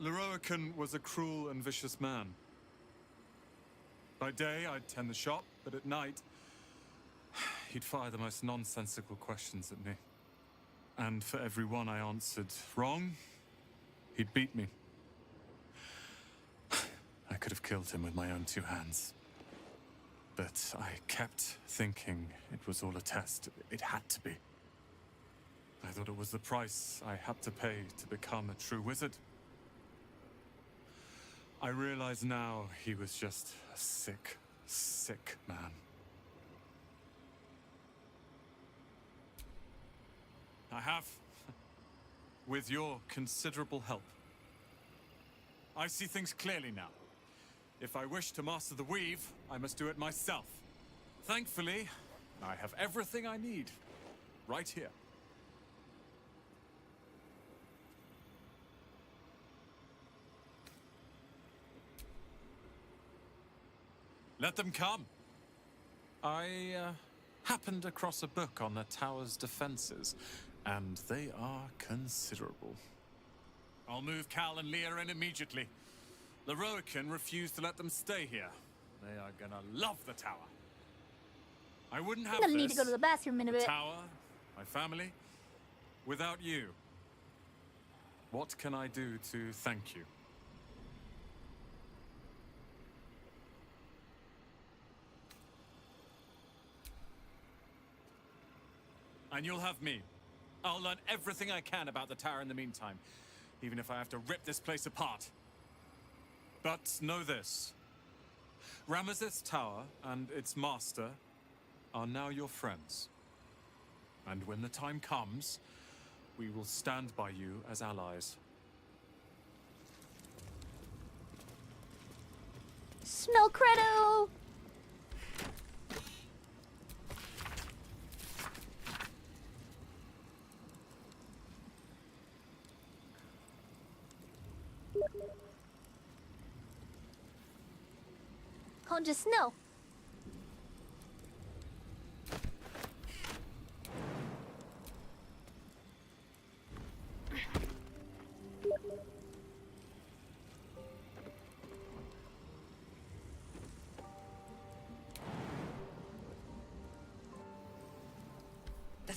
Leroican was a cruel and vicious man. By day, I'd tend the shop, but at night, he'd fire the most nonsensical questions at me. And for every one I answered wrong, he'd beat me. I could have killed him with my own two hands. But I kept thinking it was all a test. It had to be. I thought it was the price I had to pay to become a true wizard. I realize now he was just a sick, sick man. I have, with your considerable help. I see things clearly now. If I wish to master the weave, I must do it myself. Thankfully, I have everything I need, right here. Let them come. I happened across a book on the tower's defenses, and they are considerable. I'll move Cal and Leah in immediately. Leroican refused to let them stay here. They are gonna love the tower. I wouldn't have I'm gonna this, need to go to the bathroom in a the bit. tower, my family, without you. What can I do to thank you? And you'll have me. I'll learn everything I can about the tower in the meantime, even if I have to rip this place apart. But know this. Ramesses Tower and its master are now your friends. And when the time comes, we will stand by you as allies. Smell credo! Can't just know.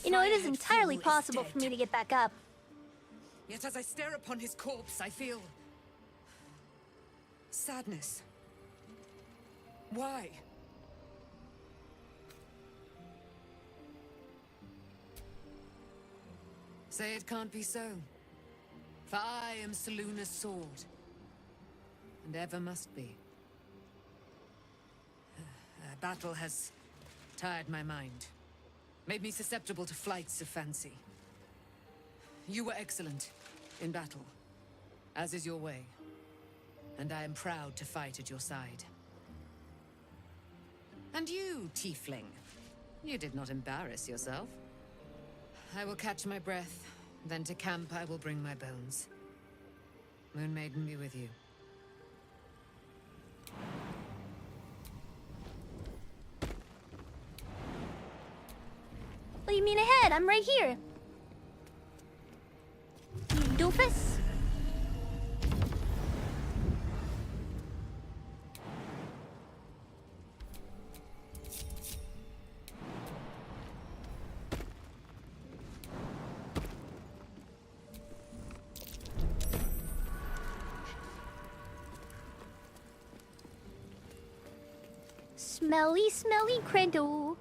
You know, it is entirely possible for me to get back up. Yet as I stare upon his corpse, I feel sadness. Why? Say it can't be so. For I am Seluna's sword, and ever must be. Battle has tired my mind, made me susceptible to flights of fancy. You were excellent in battle, as is your way, and I am proud to fight at your side. And you, tiefling, you did not embarrass yourself. I will catch my breath, then to camp I will bring my bones. Moon Maiden be with you. What do you mean ahead? I'm right here. You doofus. Smelly, smelly credo.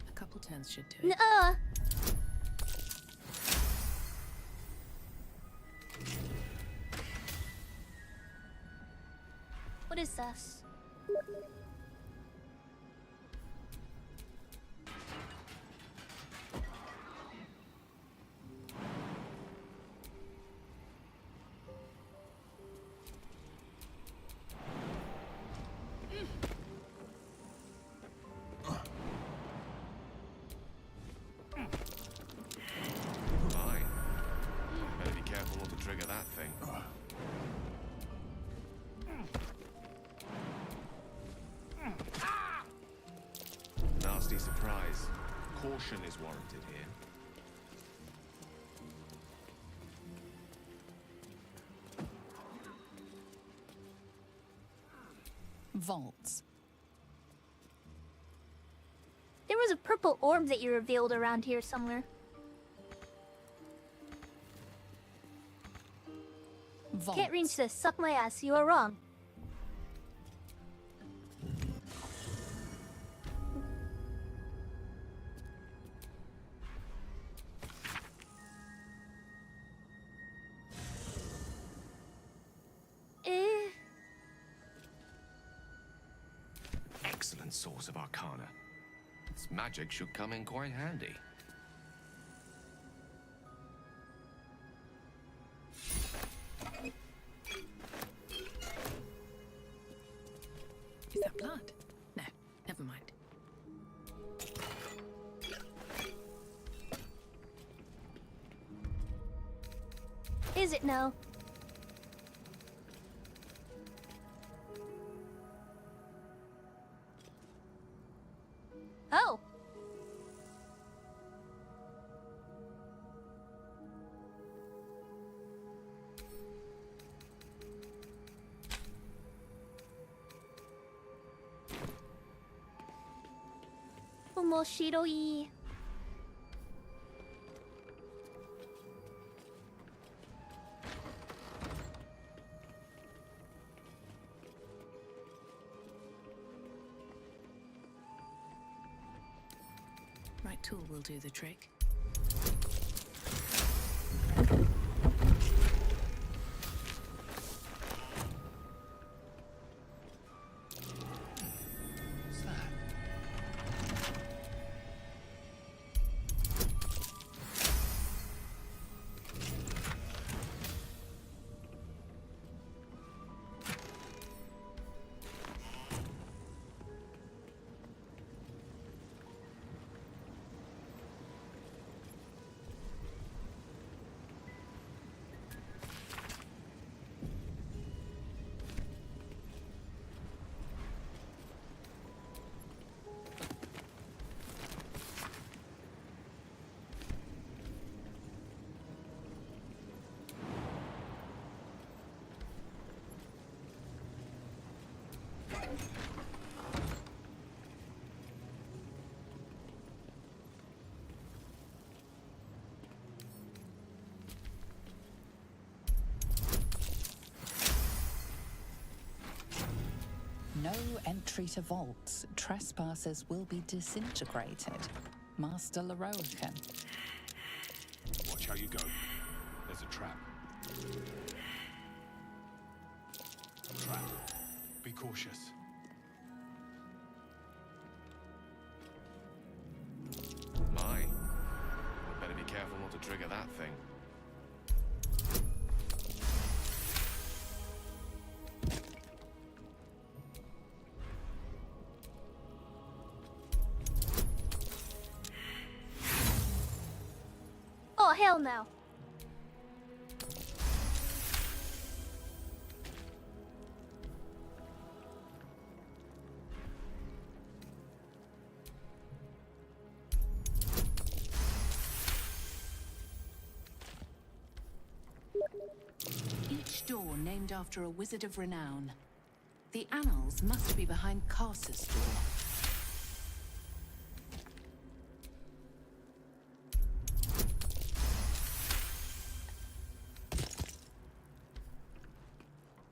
A couple turns should do it. Nuh-uh. What is this? Fine. Better be careful not to trigger that thing. Nasty surprise. Caution is warranted here. Vaults. There was a purple orb that you revealed around here somewhere. Can't reach this. Suck my ass. You are wrong. Excellent source of arcana. Its magic should come in quite handy. Is that blood? No, never mind. Is it now? Oh. Omoshiroi. That tool will do the trick. No entry to vaults. Trespassers will be disintegrated. Master Leroican. Watch how you go. There's a trap. Trap. Be cautious. My. Better be careful not to trigger that thing. Oh, hell no. Each door named after a wizard of renown. The annals must be behind Carcer's door.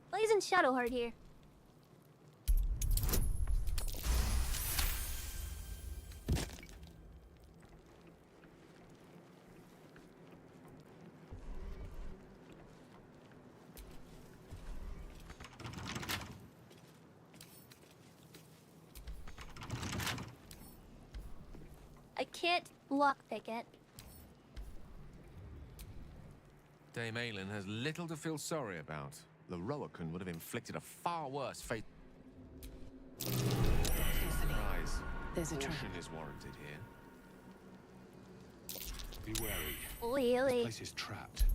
Blazing Shadowheart here. I can't lockpick it. Dame Aylin has little to feel sorry about. Leroican would have inflicted a far worse fate. Surprise. There's a trap. Caution is warranted here. Be wary. Really? This place is trapped.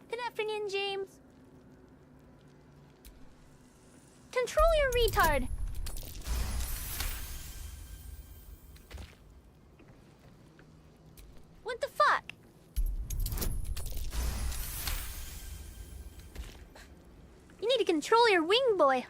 Good afternoon, James. Control your retard! What the fuck? You need to control your wing, boy.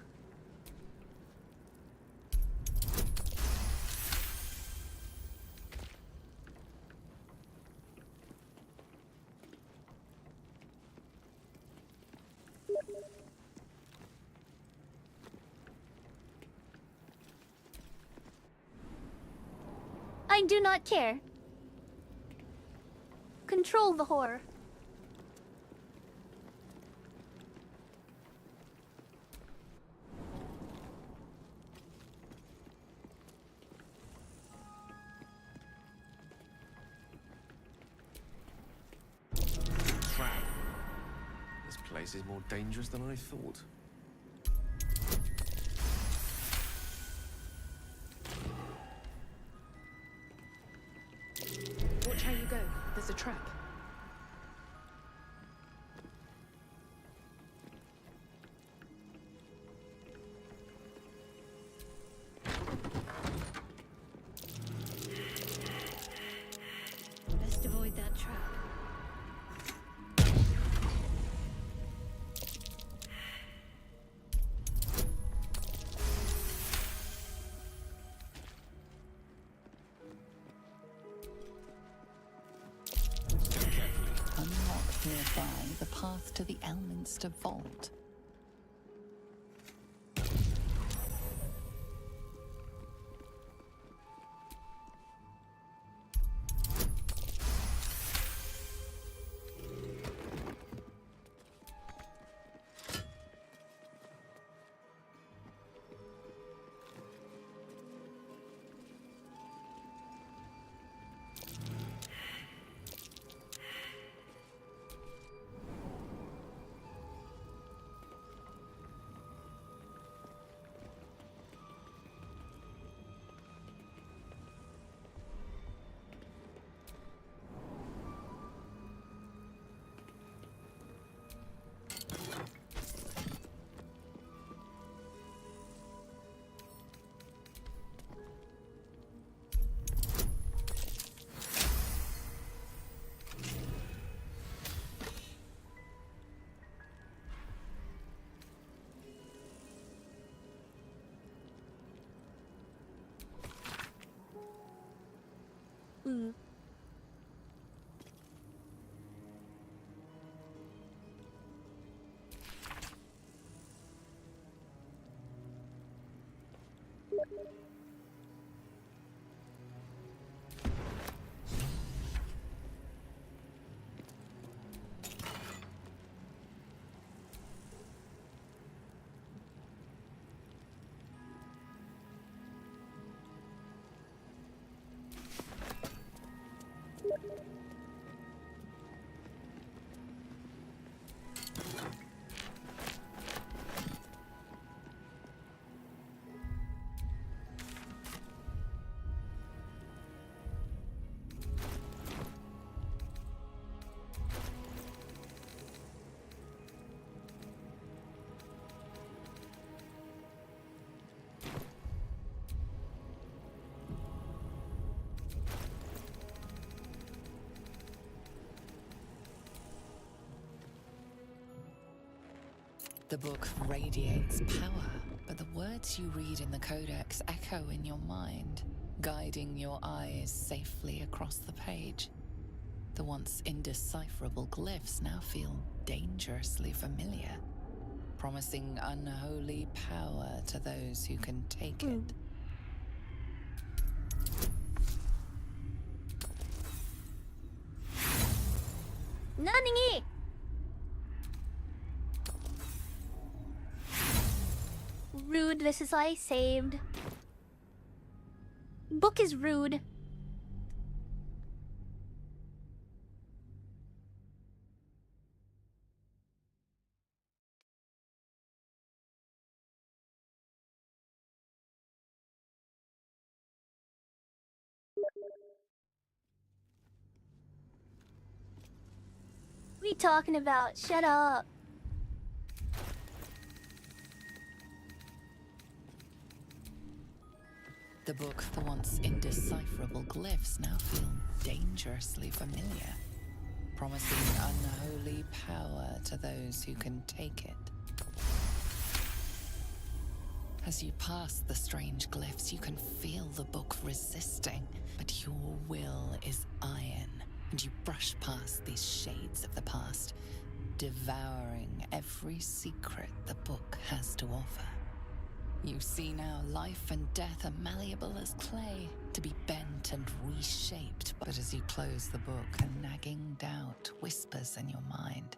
I do not care. Control the horror. Trap. This place is more dangerous than I thought. Watch how you go. There's a trap. Best avoid that trap. try the path to the Elminster Vault. The book radiates power, but the words you read in the codex echo in your mind, guiding your eyes safely across the page. The once indecipherable glyphs now feel dangerously familiar, promising unholy power to those who can take it. Nani? Rude, this is I saved. Book is rude. What are you talking about? Shut up. The book, the once indecipherable glyphs now feel dangerously familiar, promising unholy power to those who can take it. As you pass the strange glyphs, you can feel the book resisting, but your will is iron, and you brush past these shades of the past, devouring every secret the book has to offer. You see now life and death are malleable as clay, to be bent and reshaped. But as you close the book, a nagging doubt whispers in your mind.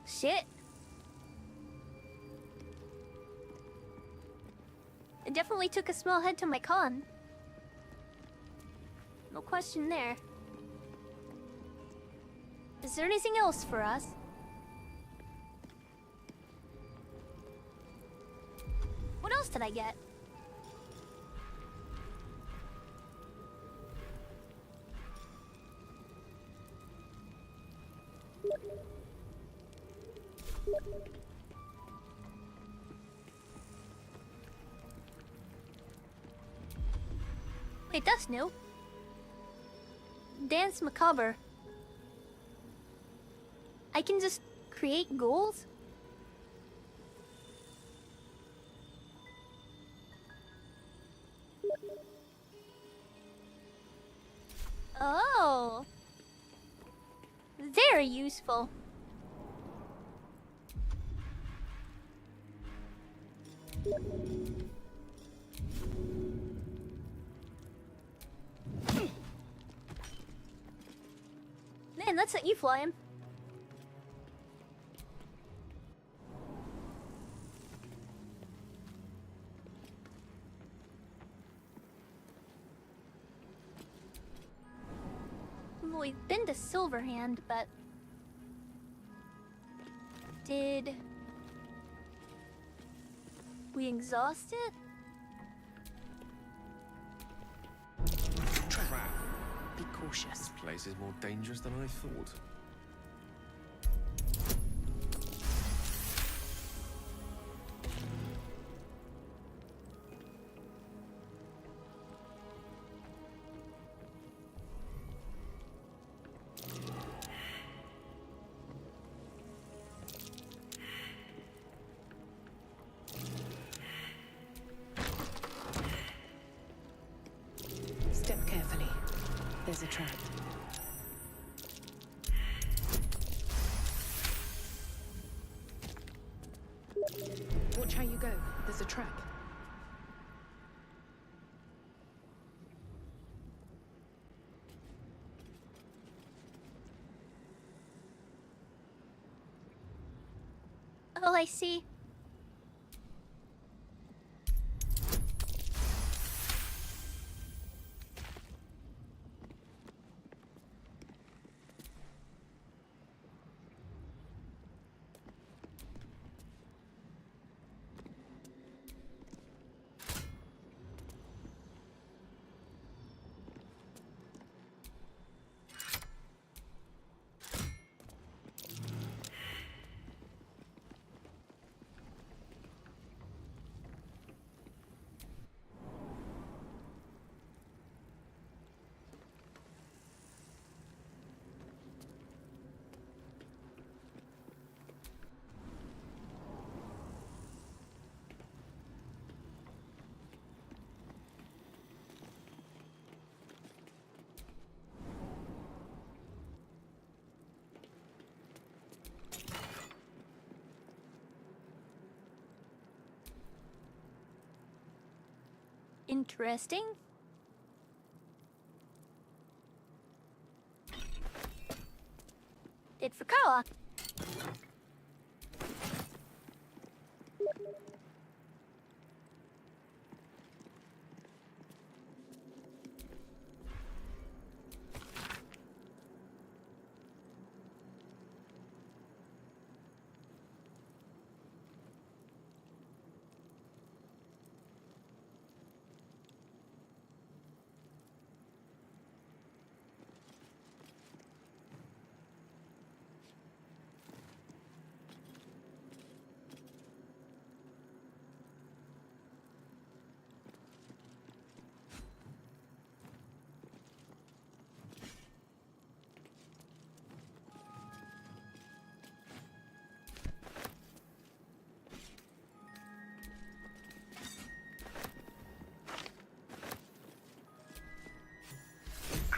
Shit. It definitely took a small hit to my con. No question there. Is there anything else for us? What else did I get? Wait, that's new. Dance Macabre. I can just create goals? Oh. Very useful. Man, that's let you fly him. Well, we've been to Silverhand, but... Did... we exhaust it? Trap. Be cautious. This place is more dangerous than I thought. Step carefully. There's a trap. Watch how you go. There's a trap. Oh, I see. Interesting. Did for Kawa.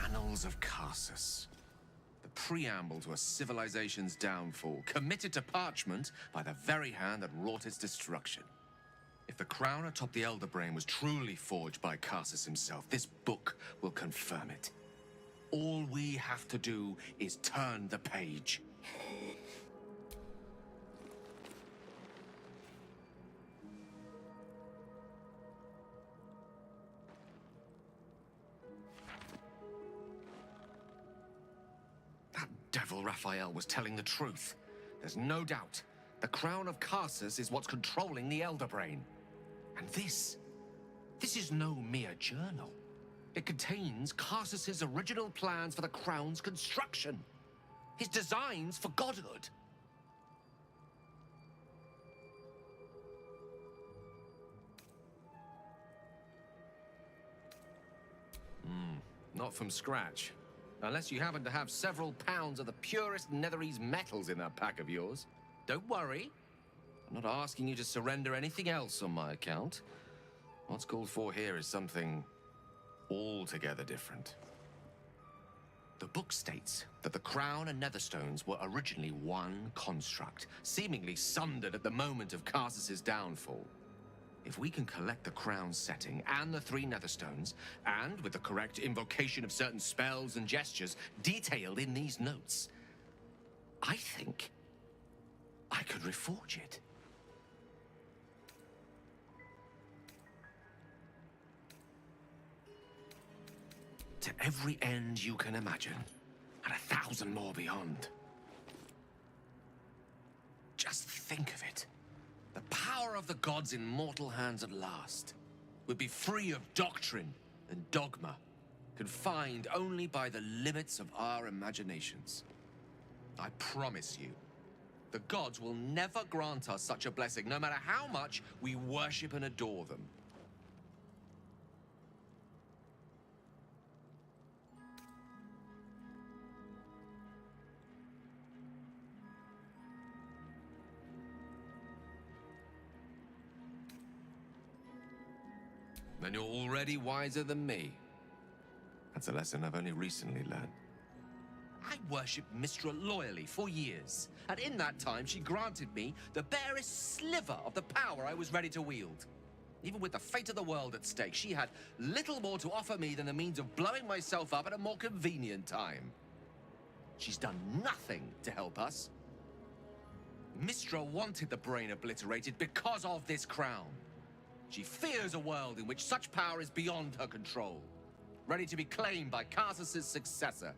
Annals of Karsus. The preamble to a civilization's downfall, committed to parchment by the very hand that wrought its destruction. If the crown atop the Elder Brain was truly forged by Karsus himself, this book will confirm it. All we have to do is turn the page. Devil Raphael was telling the truth. There's no doubt. The crown of Karsus is what's controlling the Elder Brain. And this is no mere journal. It contains Karsus's original plans for the crown's construction. His designs for godhood. Not from scratch. Unless you happen to have several pounds of the purest Netherese metals in that pack of yours. Don't worry. I'm not asking you to surrender anything else on my account. What's called for here is something altogether different. The book states that the crown and netherstones were originally one construct, seemingly sundered at the moment of Karsus's downfall. If we can collect the crown setting and the 3 netherstones, and with the correct invocation of certain spells and gestures detailed in these notes, I think I could reforge it. To every end you can imagine, and 1,000 more beyond. Just think of it. The power of the gods in mortal hands at last would be free of doctrine and dogma, confined only by the limits of our imaginations. I promise you, the gods will never grant us such a blessing, no matter how much we worship and adore them. Then you're already wiser than me. That's a lesson I've only recently learned. I worshipped Mistra loyally for years, and in that time she granted me the barest sliver of the power I was ready to wield. Even with the fate of the world at stake, she had little more to offer me than the means of blowing myself up at a more convenient time. She's done nothing to help us. Mistra wanted the brain obliterated because of this crown. She fears a world in which such power is beyond her control, ready to be claimed by Karsus's successor.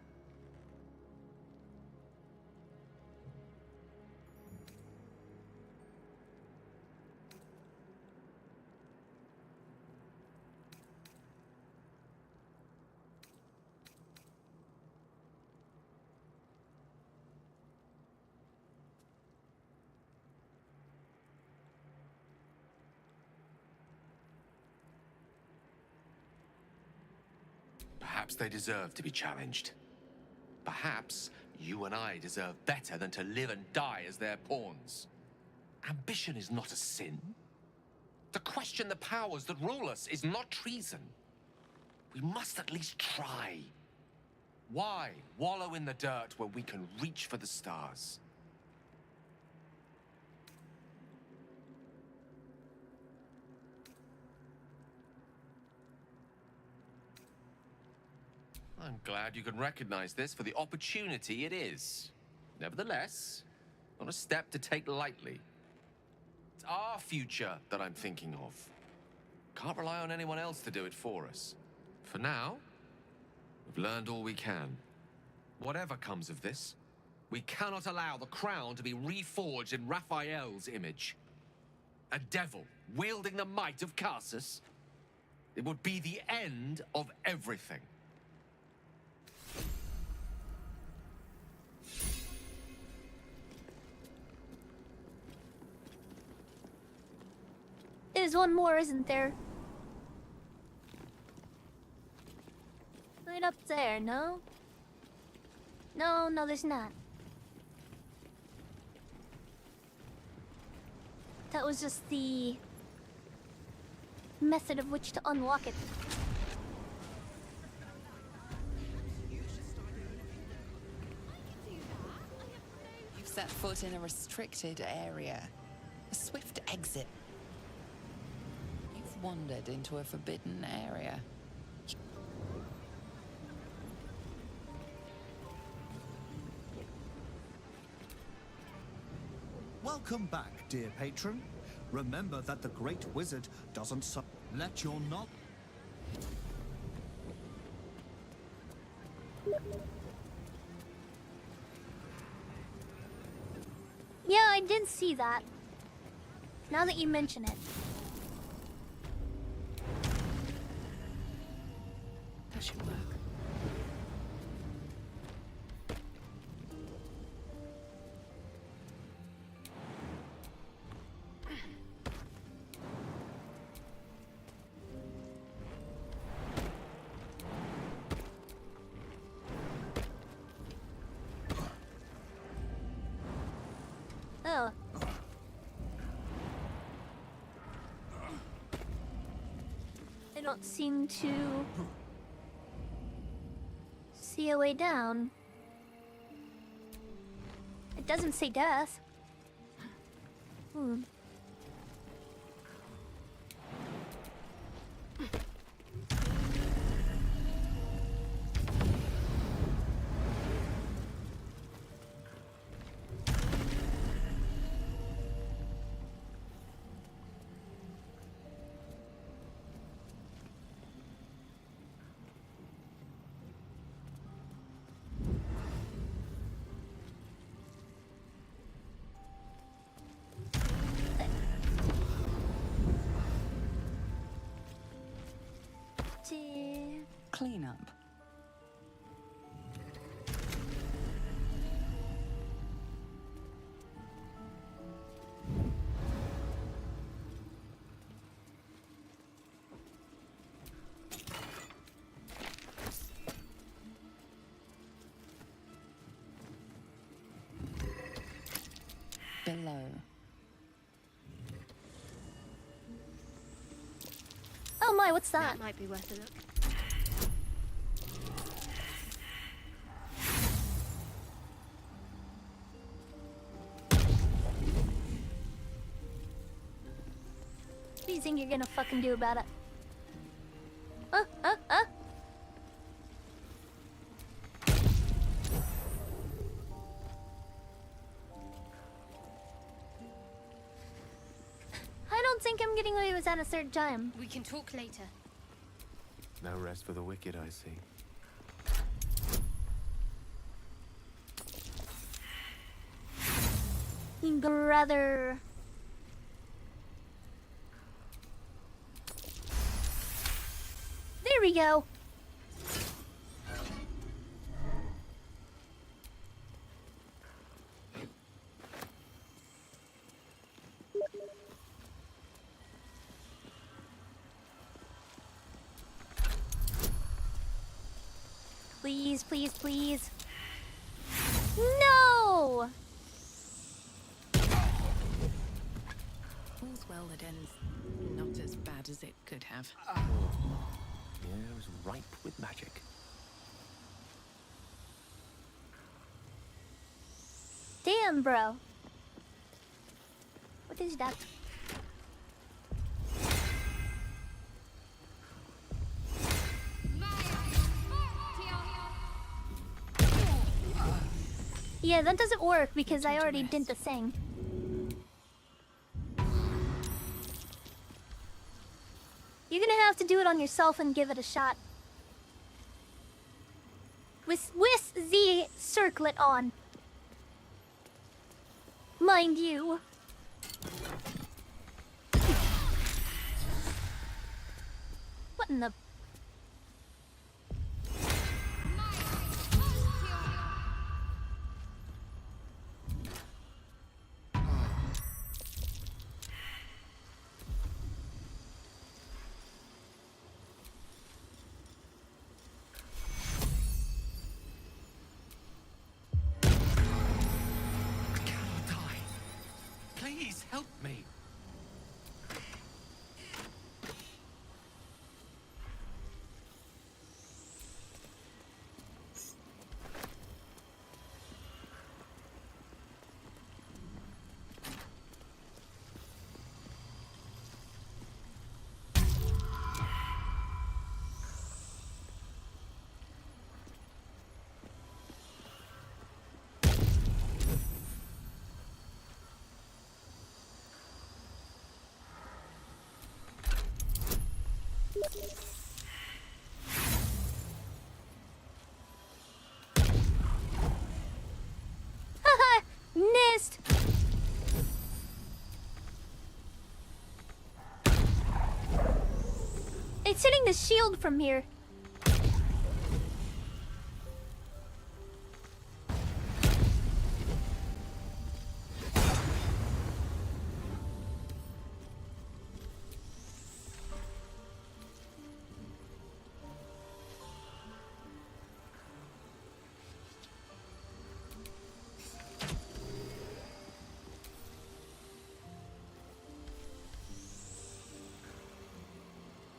Perhaps they deserve to be challenged. Perhaps you and I deserve better than to live and die as their pawns. Ambition is not a sin. To question the powers that rule us is not treason. We must at least try. Why wallow in the dirt when we can reach for the stars? I'm glad you can recognize this for the opportunity it is. Nevertheless, not a step to take lightly. It's our future that I'm thinking of. Can't rely on anyone else to do it for us. For now, we've learned all we can. Whatever comes of this, we cannot allow the crown to be reforged in Raphael's image. A devil wielding the might of Karsus. It would be the end of everything. There's one more, isn't there? Right up there, no? No, there's not. That was just the method of which to unlock it. You've set foot in a restricted area. A swift exit. You've wandered into a forbidden area. Welcome back, dear patron. Remember that the Great Wizard doesn't let your not. Yeah, I did see that. Now that you mention it. That should work. Oh. I don't seem to see a way down. It doesn't say death. Hmm. Clean up. Below. Oh my, what's that? That might be worth a look. What do you think you're gonna fucking do about it? I don't think I'm getting away with that a third time. We can talk later. No rest for the wicked, I see. Brother. There we go. Please, please, please. No! All's well that ends not as bad as it could have. Yeah, it was ripe with magic. Damn, bro. What is that? Yeah, that doesn't work because I already did the thing. You're gonna have to do it on yourself and give it a shot. With the circlet on. Mind you. What in the... Please help me. Haha! Missed! It's hitting the shield from here.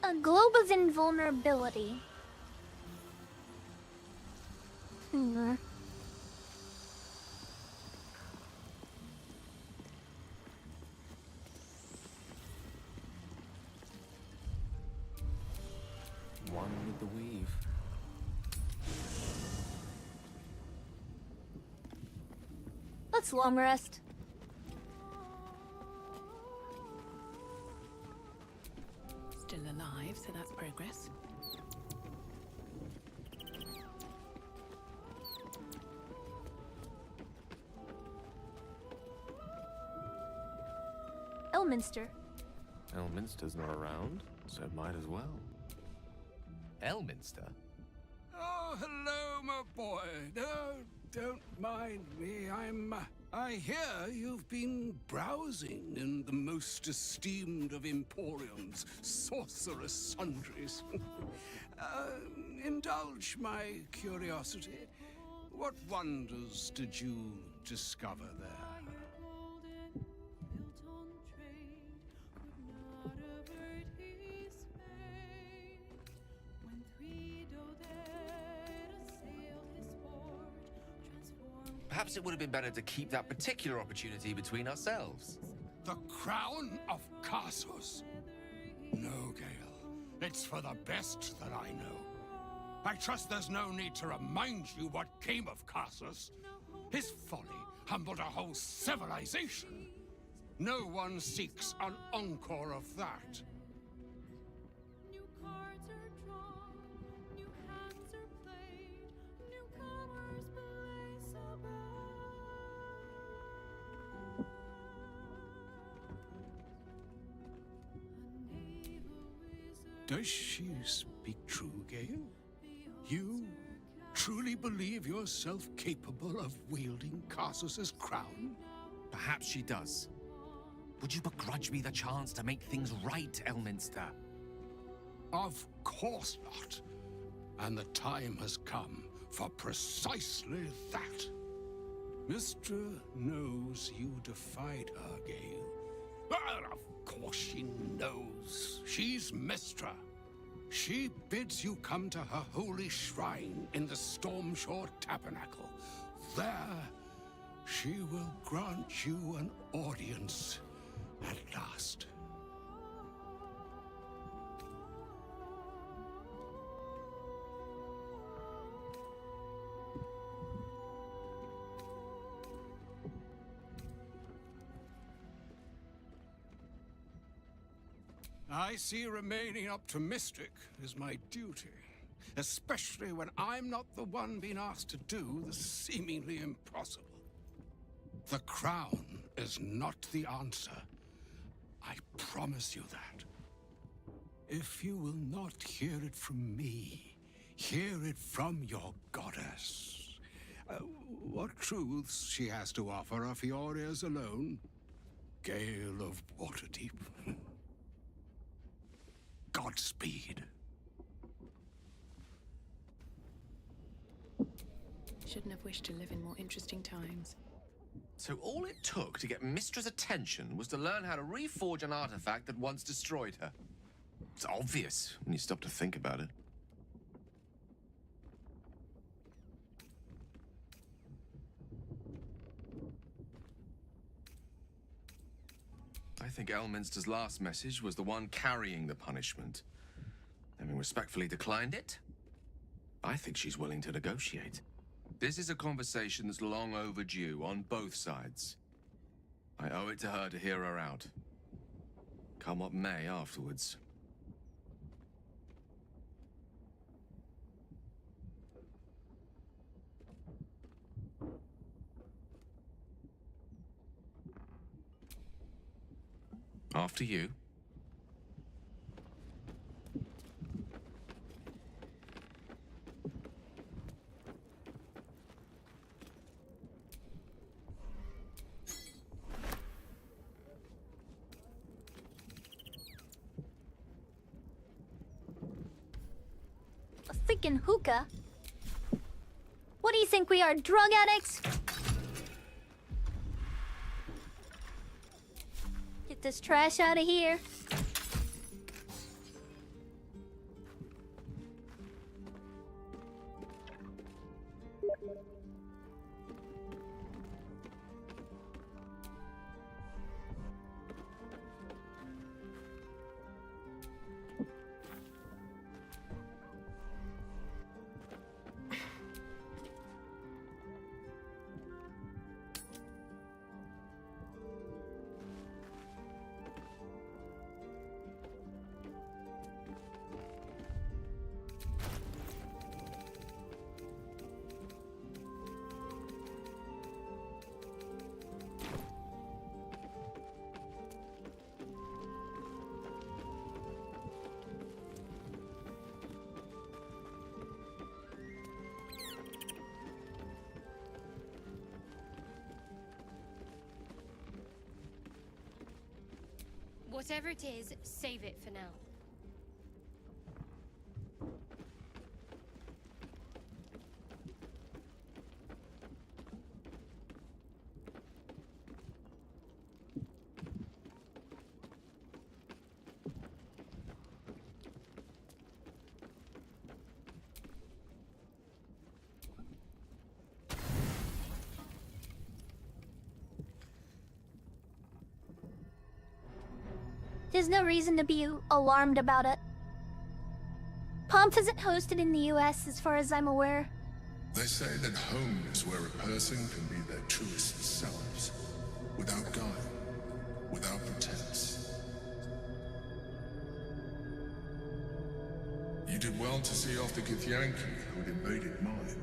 A globe of invulnerability. One with the weave. Let's long rest. Still alive, so that's progress. Elminster. Elminster's not around, so might as well. Elminster? Oh, hello, my boy. No, don't mind me. I hear you've been browsing in the most esteemed of emporiums, sorcerous sundries. Indulge my curiosity. What wonders did you discover there? Perhaps it would have been better to keep that particular opportunity between ourselves. The crown of Casus. No, Gale. It's for the best that I know. I trust there's no need to remind you what came of Casus. His folly humbled a whole civilization. No one seeks an encore of that. Does she speak true, Gale? You truly believe yourself capable of wielding Casus's crown? Perhaps she does. Would you begrudge me the chance to make things right, Elminster? Of course not. And the time has come for precisely that. Mystra knows you defied her, Gale. Well, of course she knows. She's Mystra. She bids you come to her holy shrine in the Stormshore Tabernacle. There, she will grant you an audience at last. I see remaining optimistic is my duty, especially when I'm not the one being asked to do the seemingly impossible. The crown is not the answer. I promise you that. If you will not hear it from me, hear it from your goddess. What truths she has to offer are for your ears alone. Gale of Waterdeep. Godspeed. Shouldn't have wished to live in more interesting times. So all it took to get Mystra's attention was to learn how to reforge an artifact that once destroyed her. It's obvious when you stop to think about it. I think Elminster's last message was the one carrying the punishment. Having respectfully declined it, I think she's willing to negotiate. This is a conversation that's long overdue on both sides. I owe it to her to hear her out. Come what may afterwards. After you. A freaking hookah? What do you think we are, drug addicts? Get this trash out of here. Whatever it is, save it for now. There's no reason to be alarmed about it. Pomp isn't hosted in the US as far as I'm aware. They say that home is where a person can be their truest selves, without guile, without pretense. You did well to see off the Githyanki who had invaded mine.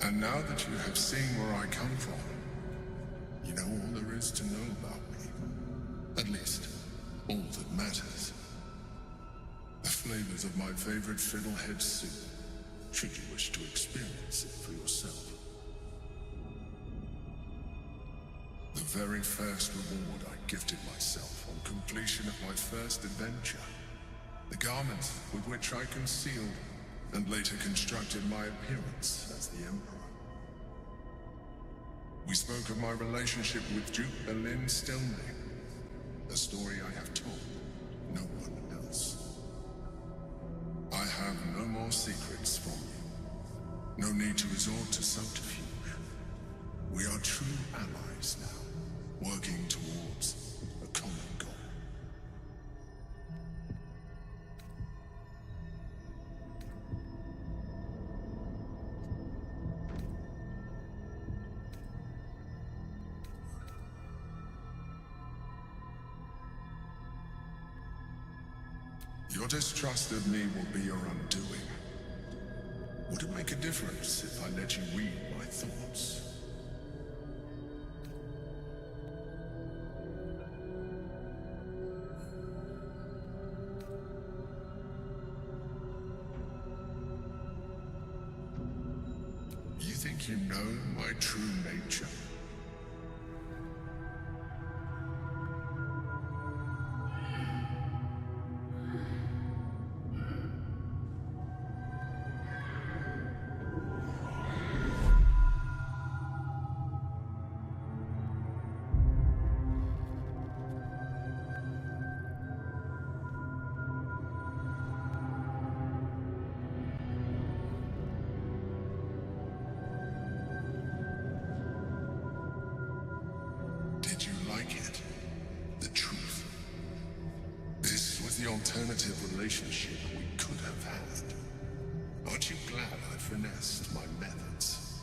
And now that you have seen where I come from, you know all there is to know about me. At least, all that matters. The flavors of my favorite fiddlehead soup, should you wish to experience it for yourself. The very first reward I gifted myself on completion of my first adventure. The garments with which I concealed and later constructed my appearance as the Emperor. We spoke of my relationship with Duke Berlin Stilney. A story I have told no one else. I have no more secrets from you. No need to resort to subterfuge. We are true allies now, working towards a common goal. Your distrust of me will be your undoing. Would it make a difference if I let you read my thoughts? You think you know my true nature? Alternative relationship we could have had. Aren't you glad I finessed my methods?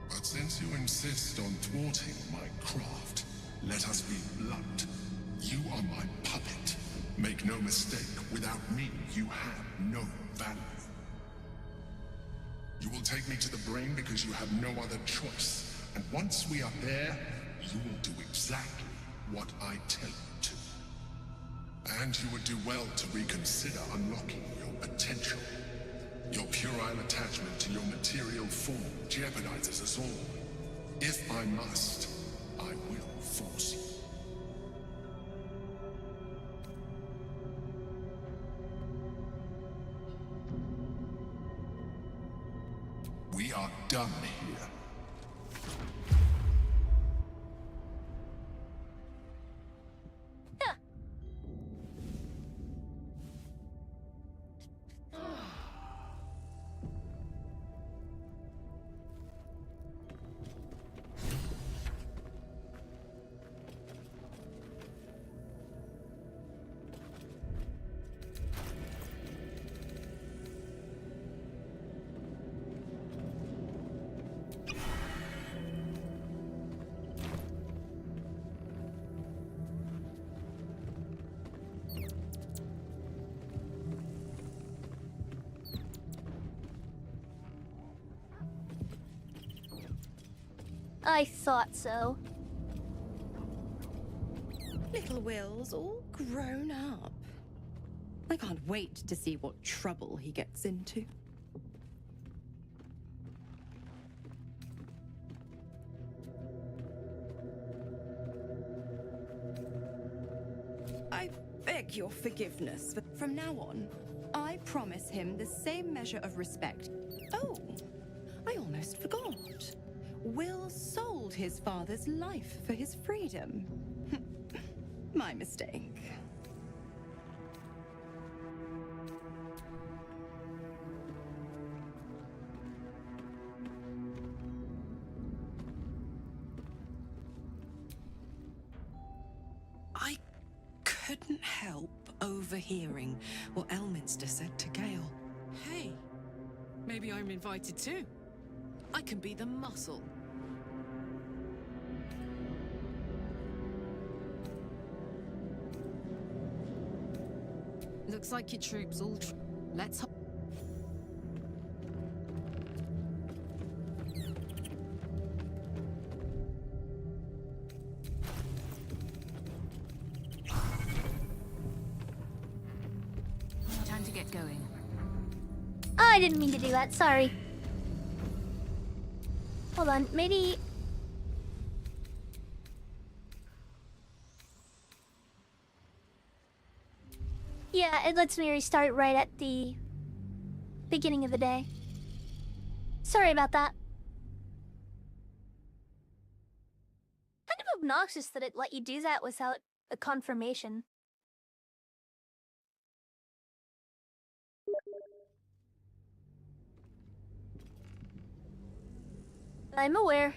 But since you insist on thwarting my craft, let us be blunt. You are my puppet. Make no mistake, without me, you have no value. You will take me to the brain because you have no other choice. And once we are there, you will do exactly what I tell you to. And you would do well to reconsider unlocking your potential. Your puerile attachment to your material form jeopardizes us all. If I must, I will force you. We are done here. I thought so. Little Will's all grown up. I can't wait to see what trouble he gets into. beg your forgiveness. But from now on, I promise him the same measure of respect. Oh, I almost forgot. Will sold his father's life for his freedom. My mistake. I couldn't help overhearing what Elminster said to Gale. Hey, maybe I'm invited too. I can be the muscle. Looks like your troops all. Let's. Time to get going. Oh, I didn't mean to do that. Sorry. Hold on. Maybe. Yeah, it lets me restart right at the beginning of the day. Sorry about that. Kind of obnoxious that it let you do that without a confirmation. I'm aware.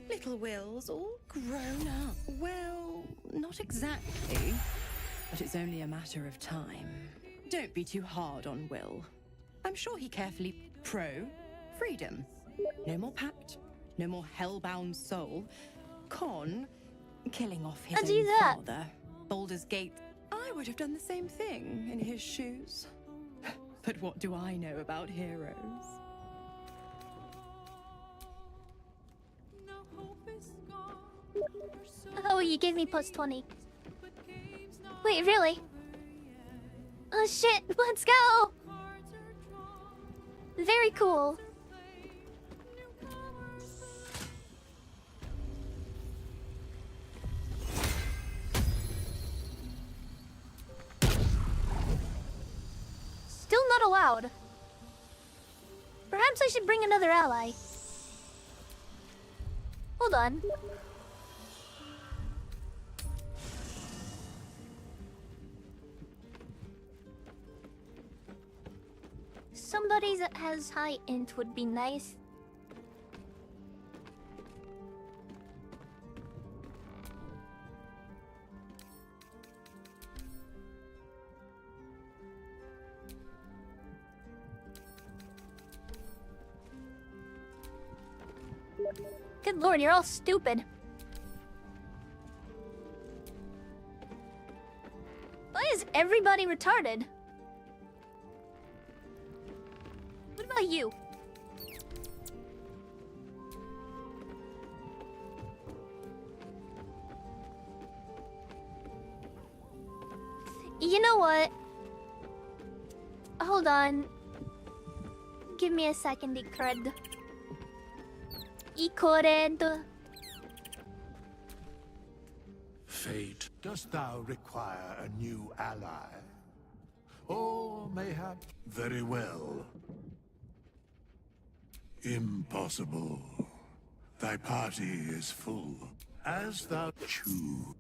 Little Will's all grown up. Well, not exactly. But it's only a matter of time. Don't be too hard on Will. I'm sure he carefully freedom. No more pact, no more hellbound soul. Con, killing off his own father. Baldur's Gate. I would have done the same thing in his shoes. But what do I know about heroes? Oh, you gave me plus 20. Wait, really? Oh shit, let's go! Very cool. Still not allowed. Perhaps I should bring another ally. Hold on. Somebody that has high int would be nice. Good lord, you're all stupid. Why is everybody retarded? What about you? You know what? Hold on. Give me a second, Ikred. Ikored. Fate, dost thou require a new ally? Or mayhap very well. Impossible. Thy party is full, as thou choose.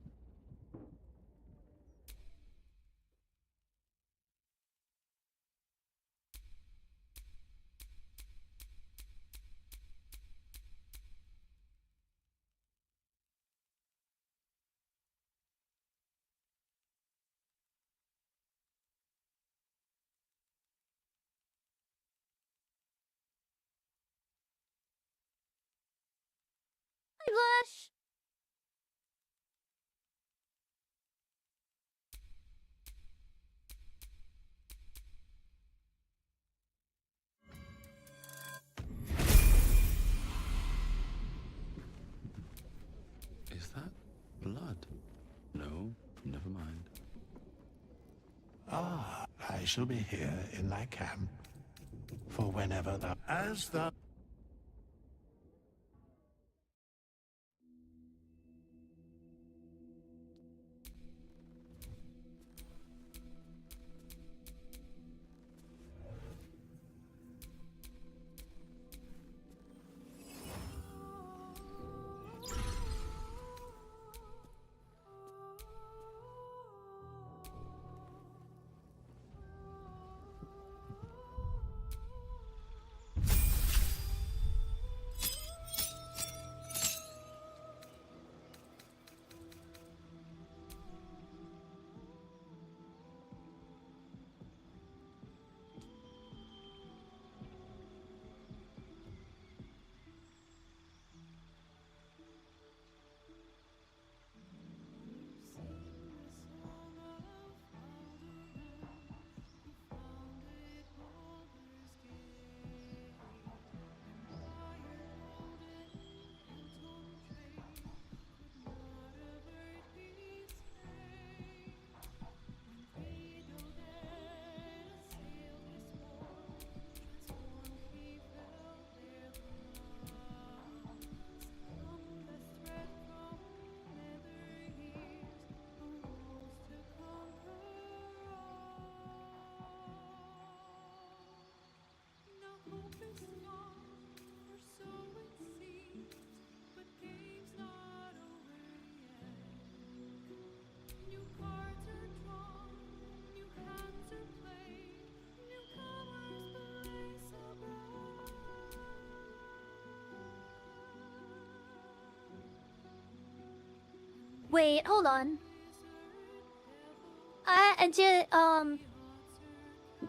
Hi, Blush. Is that blood? No, never mind. Ah, I shall be here in thy camp for whenever thou... As thou... Wait, hold on.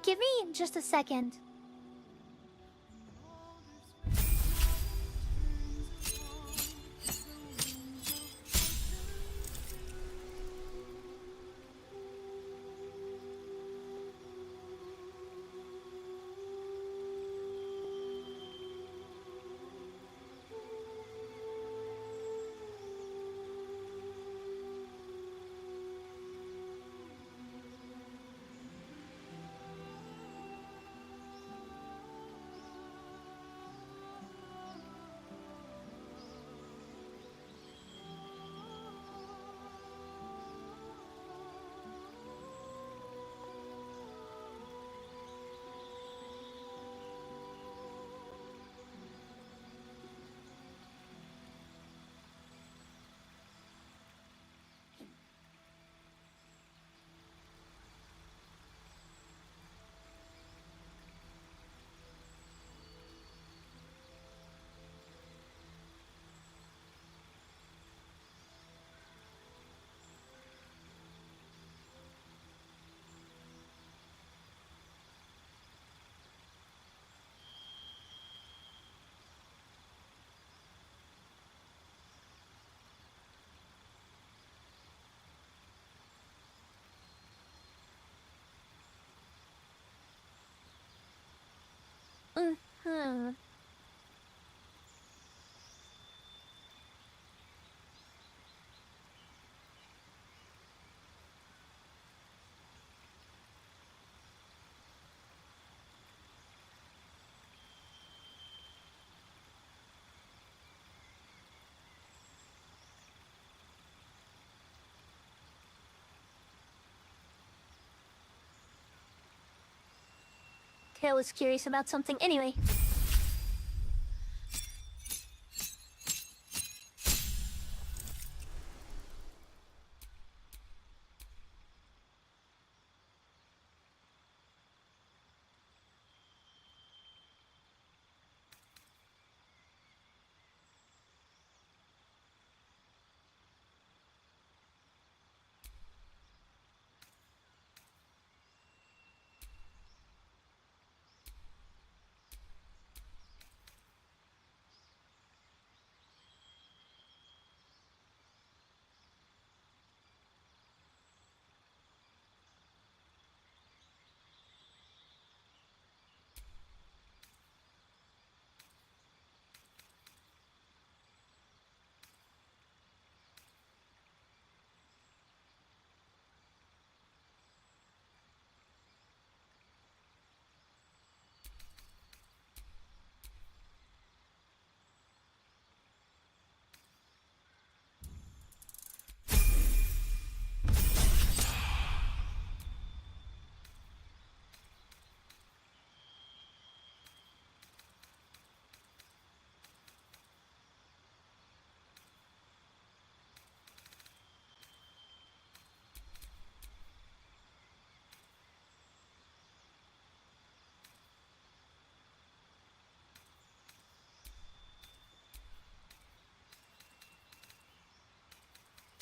Give me just a second. Okay, I was curious about something anyway.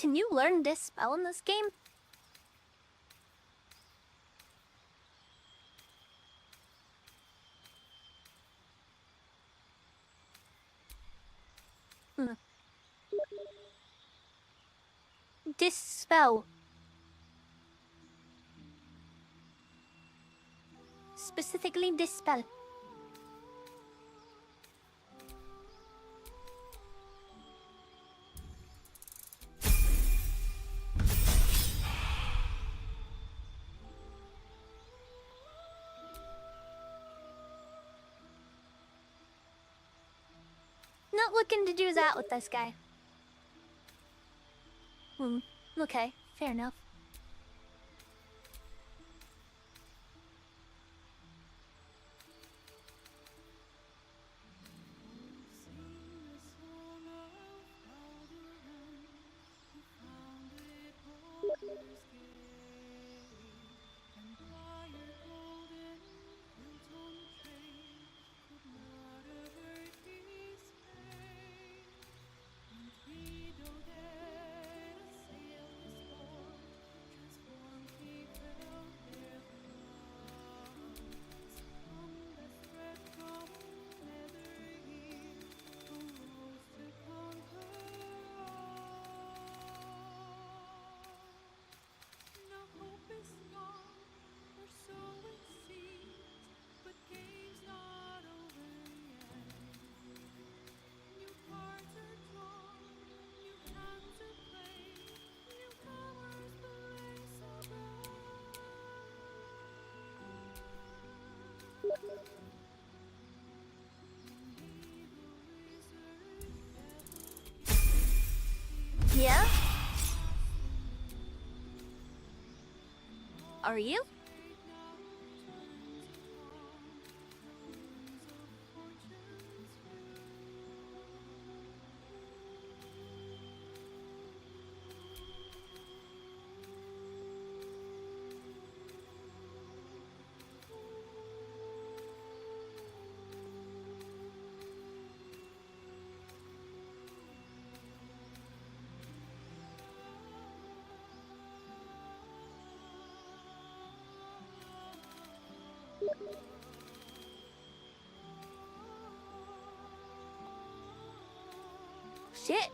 Can you learn this spell in this game? Dispel. Specifically dispel. Not looking to do that with this guy. Okay, fair enough. Yeah? Are you? Shit.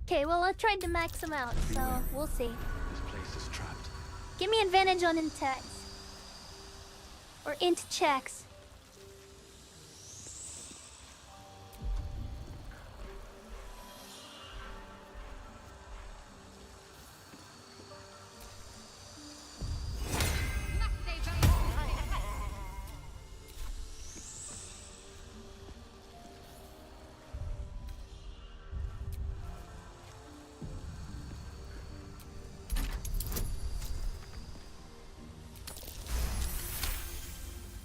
Okay, well I tried to max them out, so we'll see. This place is trapped. Give me advantage on attacks. Or int checks.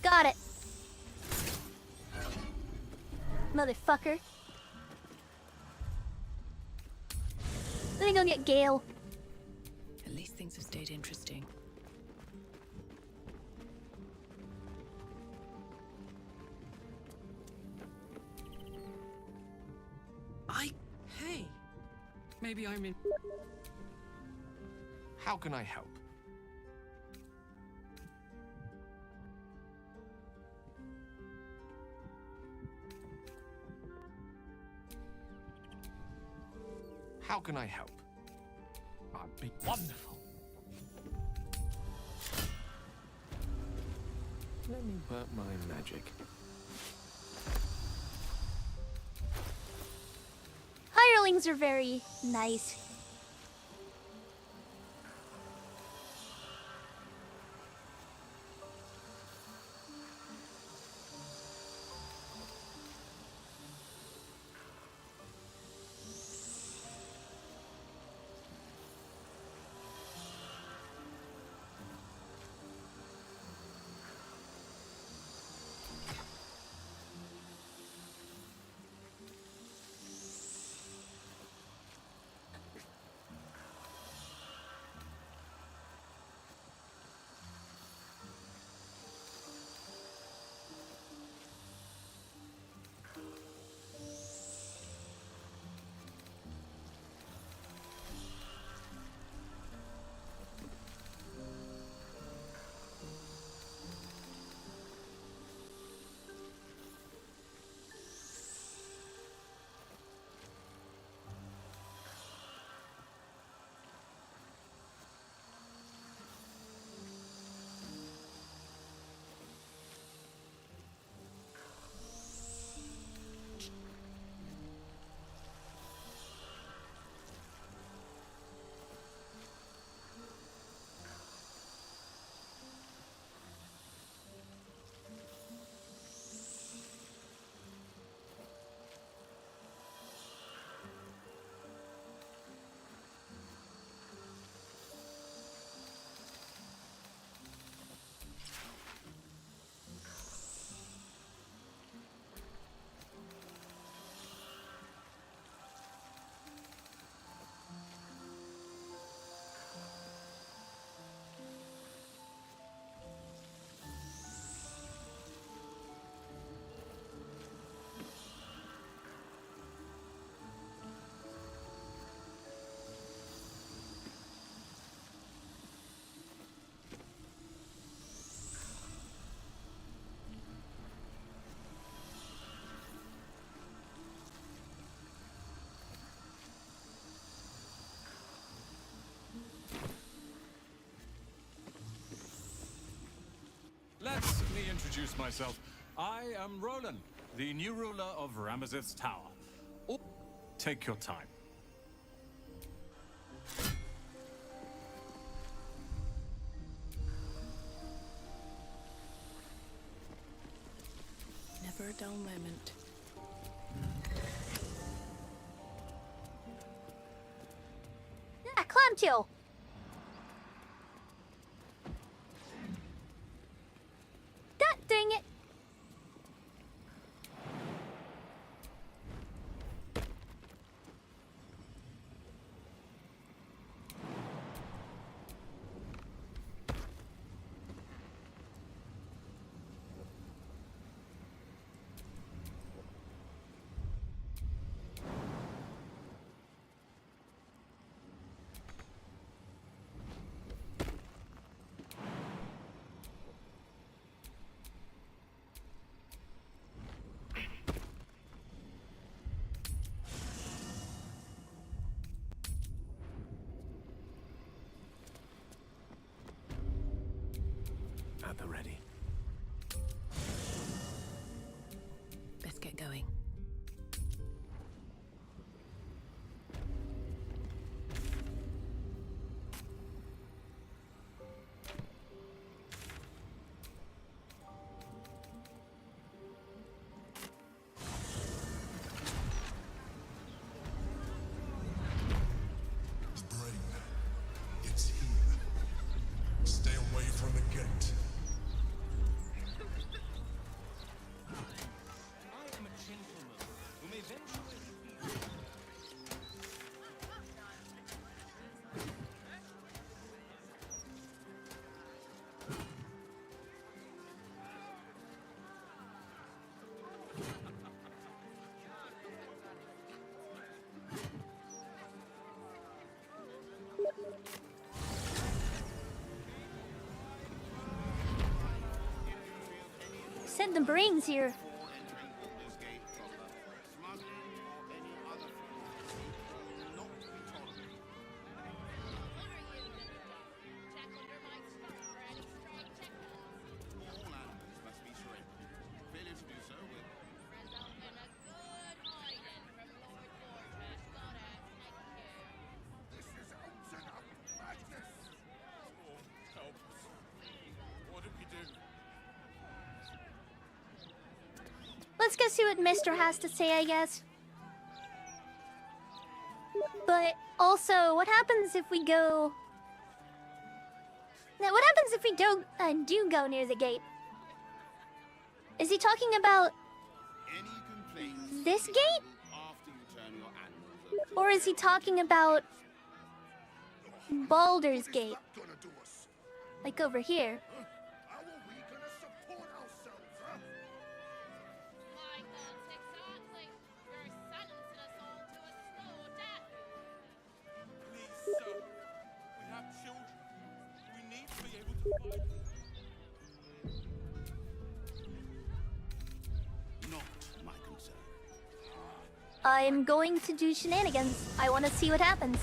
Got it. Motherfucker. Let me go get Gale. At least things have stayed interesting. Hey. Maybe I'm in. How can I help? How can I help? I'd be wonderful. Let me work my magic. Hirelings are very nice. Let me introduce myself. I am Roland, the new ruler of Ramazith's Tower. Oh, take your time. Never a dull moment. Ah, clam tail. God dang it. going. The brain. It's here. Stay away from the gate. I am a gentleman who may eventually... Said the brains here. What do we do? Let's go see what Mr. has to say, I guess. But also, what happens if we go... Now, what happens if we do go near the gate? Is he talking about this gate? Or is he talking about Baldur's gate? Like over here. Not my concern. I'm going to do shenanigans. I want to see what happens.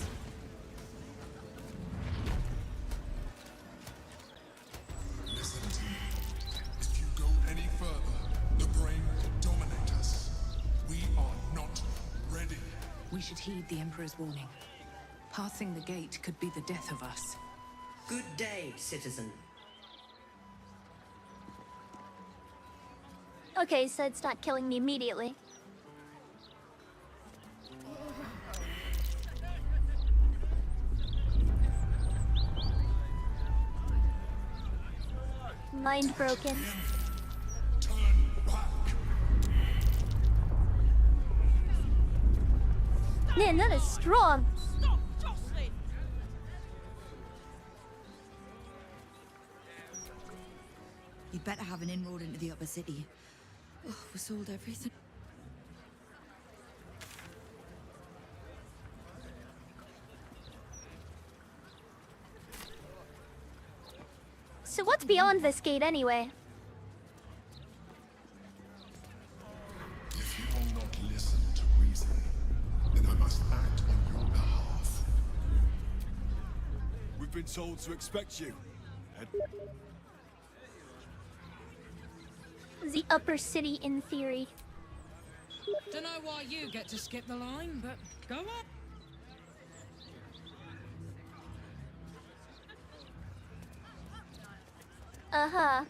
Listen to me. If you go any further, the brain will dominate us. We are not ready. We should heed the Emperor's warning. Passing the gate could be the death of us. Good day, citizen. Okay, so it's not killing me immediately. Mind broken. Man, that is strong. You'd better have an inroad into the upper city. Oh, we sold everything. So what's beyond this gate anyway? If you will not listen to reason, then I must act on your behalf. We've been told to expect you. The upper city in theory. Don't know why you get to skip the line, but go on. Uh-huh.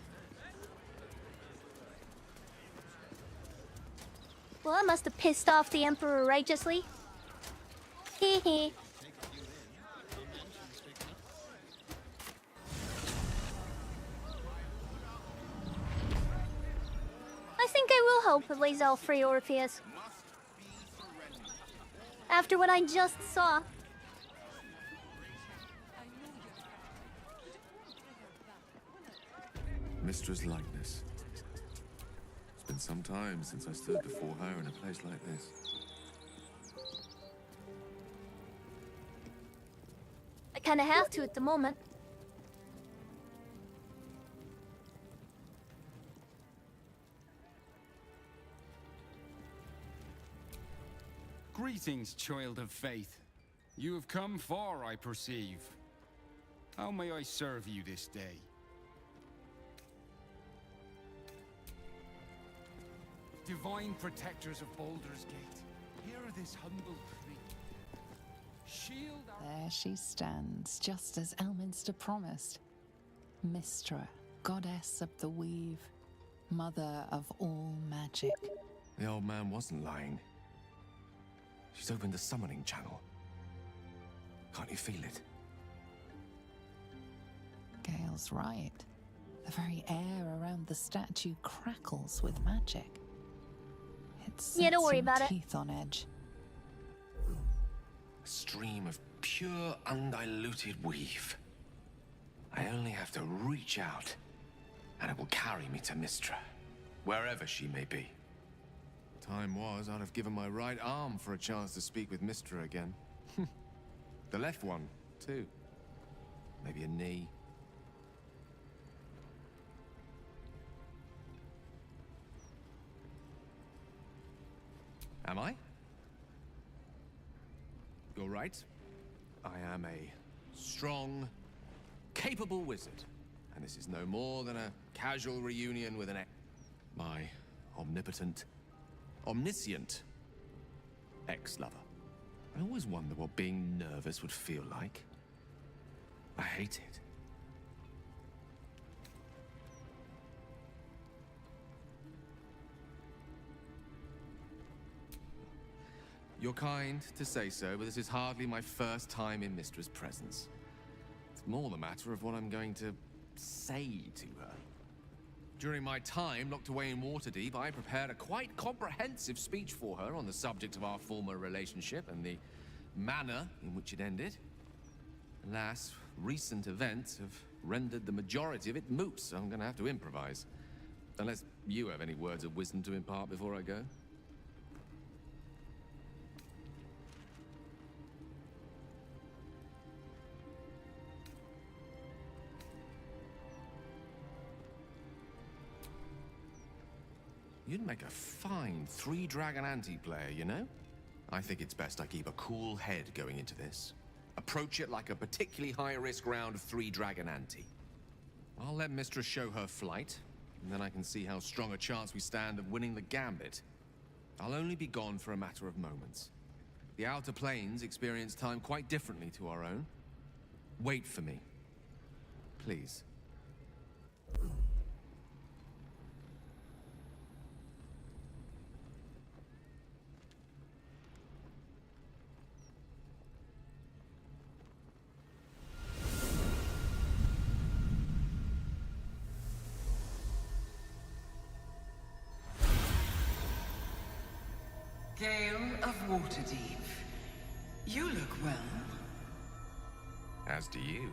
Well, I must have pissed off the Emperor righteously. Hehe. I think I will help with Lae'zel free Orpheus. After what I just saw. Mistress likeness. It's been some time since I stood before her in a place like this. I kinda have to at the moment. Greetings, child of faith. You have come far, I perceive. How may I serve you this day? Divine protectors of Baldur's Gate, hear this humble plea. Shield our... There she stands, just as Elminster promised. Mystra, goddess of the weave, mother of all magic. The old man wasn't lying. She's opened the summoning channel. Can't you feel it? Gale's right. The very air around the statue crackles with magic. It sets Yeah, don't worry your about it. teeth on edge. A stream of pure, undiluted weave. I only have to reach out, and it will carry me to Mystra, wherever she may be. Time was, I'd have given my right arm for a chance to speak with Mystra again. The left one, too. Maybe a knee. Am I? You're right. I am a strong, capable wizard. And this is no more than a casual reunion with my omnipotent, omniscient ex-lover. I always wonder what being nervous would feel like. I hate it. You're kind to say so, but this is hardly my first time in Mystra's presence. It's more the matter of what I'm going to say to her. During my time locked away in Waterdeep, I prepared a quite comprehensive speech for her on the subject of our former relationship and the manner in which it ended. Alas, recent events have rendered the majority of it moot, so I'm going to have to improvise. Unless you have any words of wisdom to impart before I go. You'd make a fine three-dragon anti-player, you know? I think it's best I keep a cool head going into this. Approach it like a particularly high-risk round of three-dragon ante. I'll let Mystra show her flight, and then I can see how strong a chance we stand of winning the gambit. I'll only be gone for a matter of moments. The Outer Planes experience time quite differently to our own. Wait for me. Please. Gale of Waterdeep. You look well. As do you.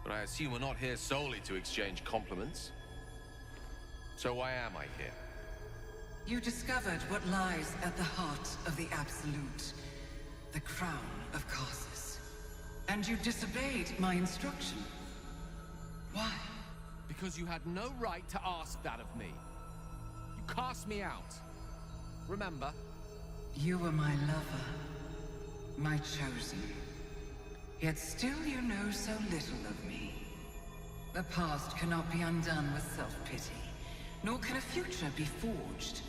But I assume we're not here solely to exchange compliments. So why am I here? You discovered what lies at the heart of the Absolute, the crown of Karsus. And you disobeyed my instruction. Why? Because you had no right to ask that of me. You cast me out. Remember? You were my lover, my chosen. Yet still you know so little of me. The past cannot be undone with self-pity, nor can a future be forged.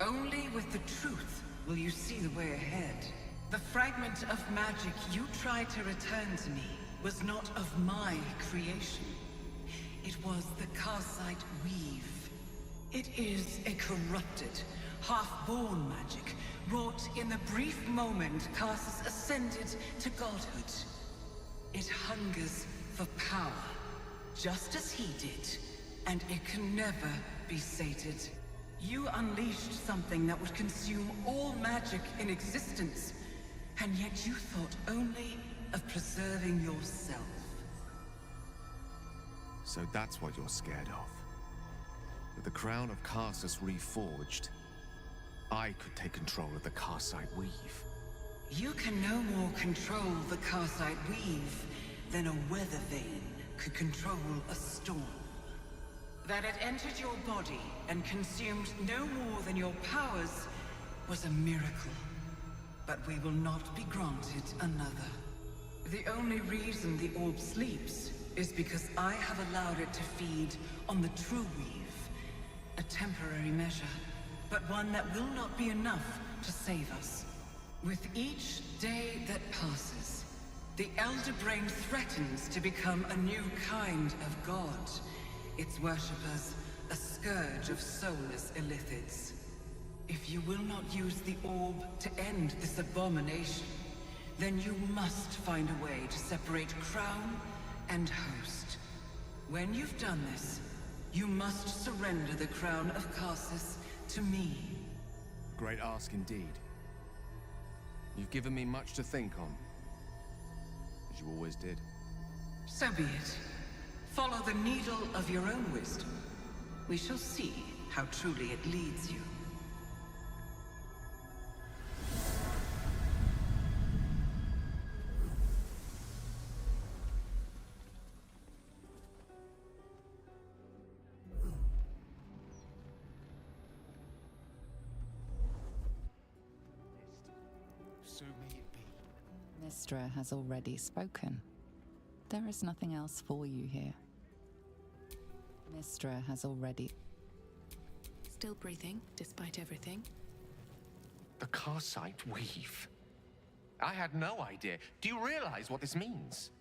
Only with the truth will you see the way ahead. The fragment of magic you tried to return to me was not of my creation. It was the Karsite weave. It is a corrupted, half-born magic, wrought in the brief moment Karsus ascended to godhood. It hungers for power, just as he did, and it can never be sated. You unleashed something that would consume all magic in existence, and yet you thought only of preserving yourself. So that's what you're scared of. With the crown of Karsus reforged, I could take control of the Karsite weave. You can no more control the Karsite weave than a weather vane could control a storm. That it entered your body and consumed no more than your powers was a miracle. But we will not be granted another. The only reason the orb sleeps is because I have allowed it to feed on the true weave. A temporary measure, but one that will not be enough to save us. With each day that passes, the Elder Brain threatens to become a new kind of god. Its worshippers, a scourge of soulless illithids. If you will not use the orb to end this abomination, then you must find a way to separate crown and host. When you've done this, you must surrender the crown of Karsus to me. Great ask indeed. You've given me much to think on. As you always did. So be it. Follow the needle of your own wisdom. We shall see how truly it leads you. So may it be. Mystra has already spoken. There is nothing else for you here. Mystra has already... Still breathing, despite everything. The Karsite weave. I had no idea. Do you realize what this means?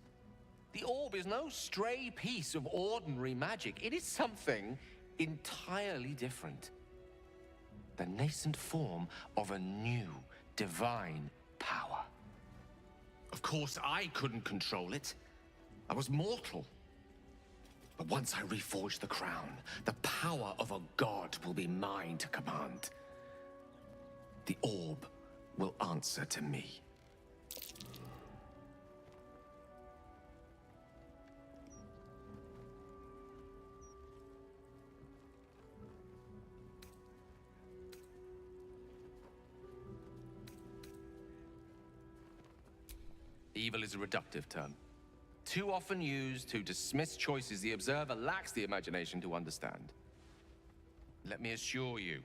The orb is no stray piece of ordinary magic. It is something entirely different. The nascent form of a new divine power. Of course, I couldn't control it. I was mortal. But once I reforge the crown, the power of a god will be mine to command. The orb will answer to me. Evil is a reductive term. Too often used to dismiss choices the observer lacks the imagination to understand. Let me assure you,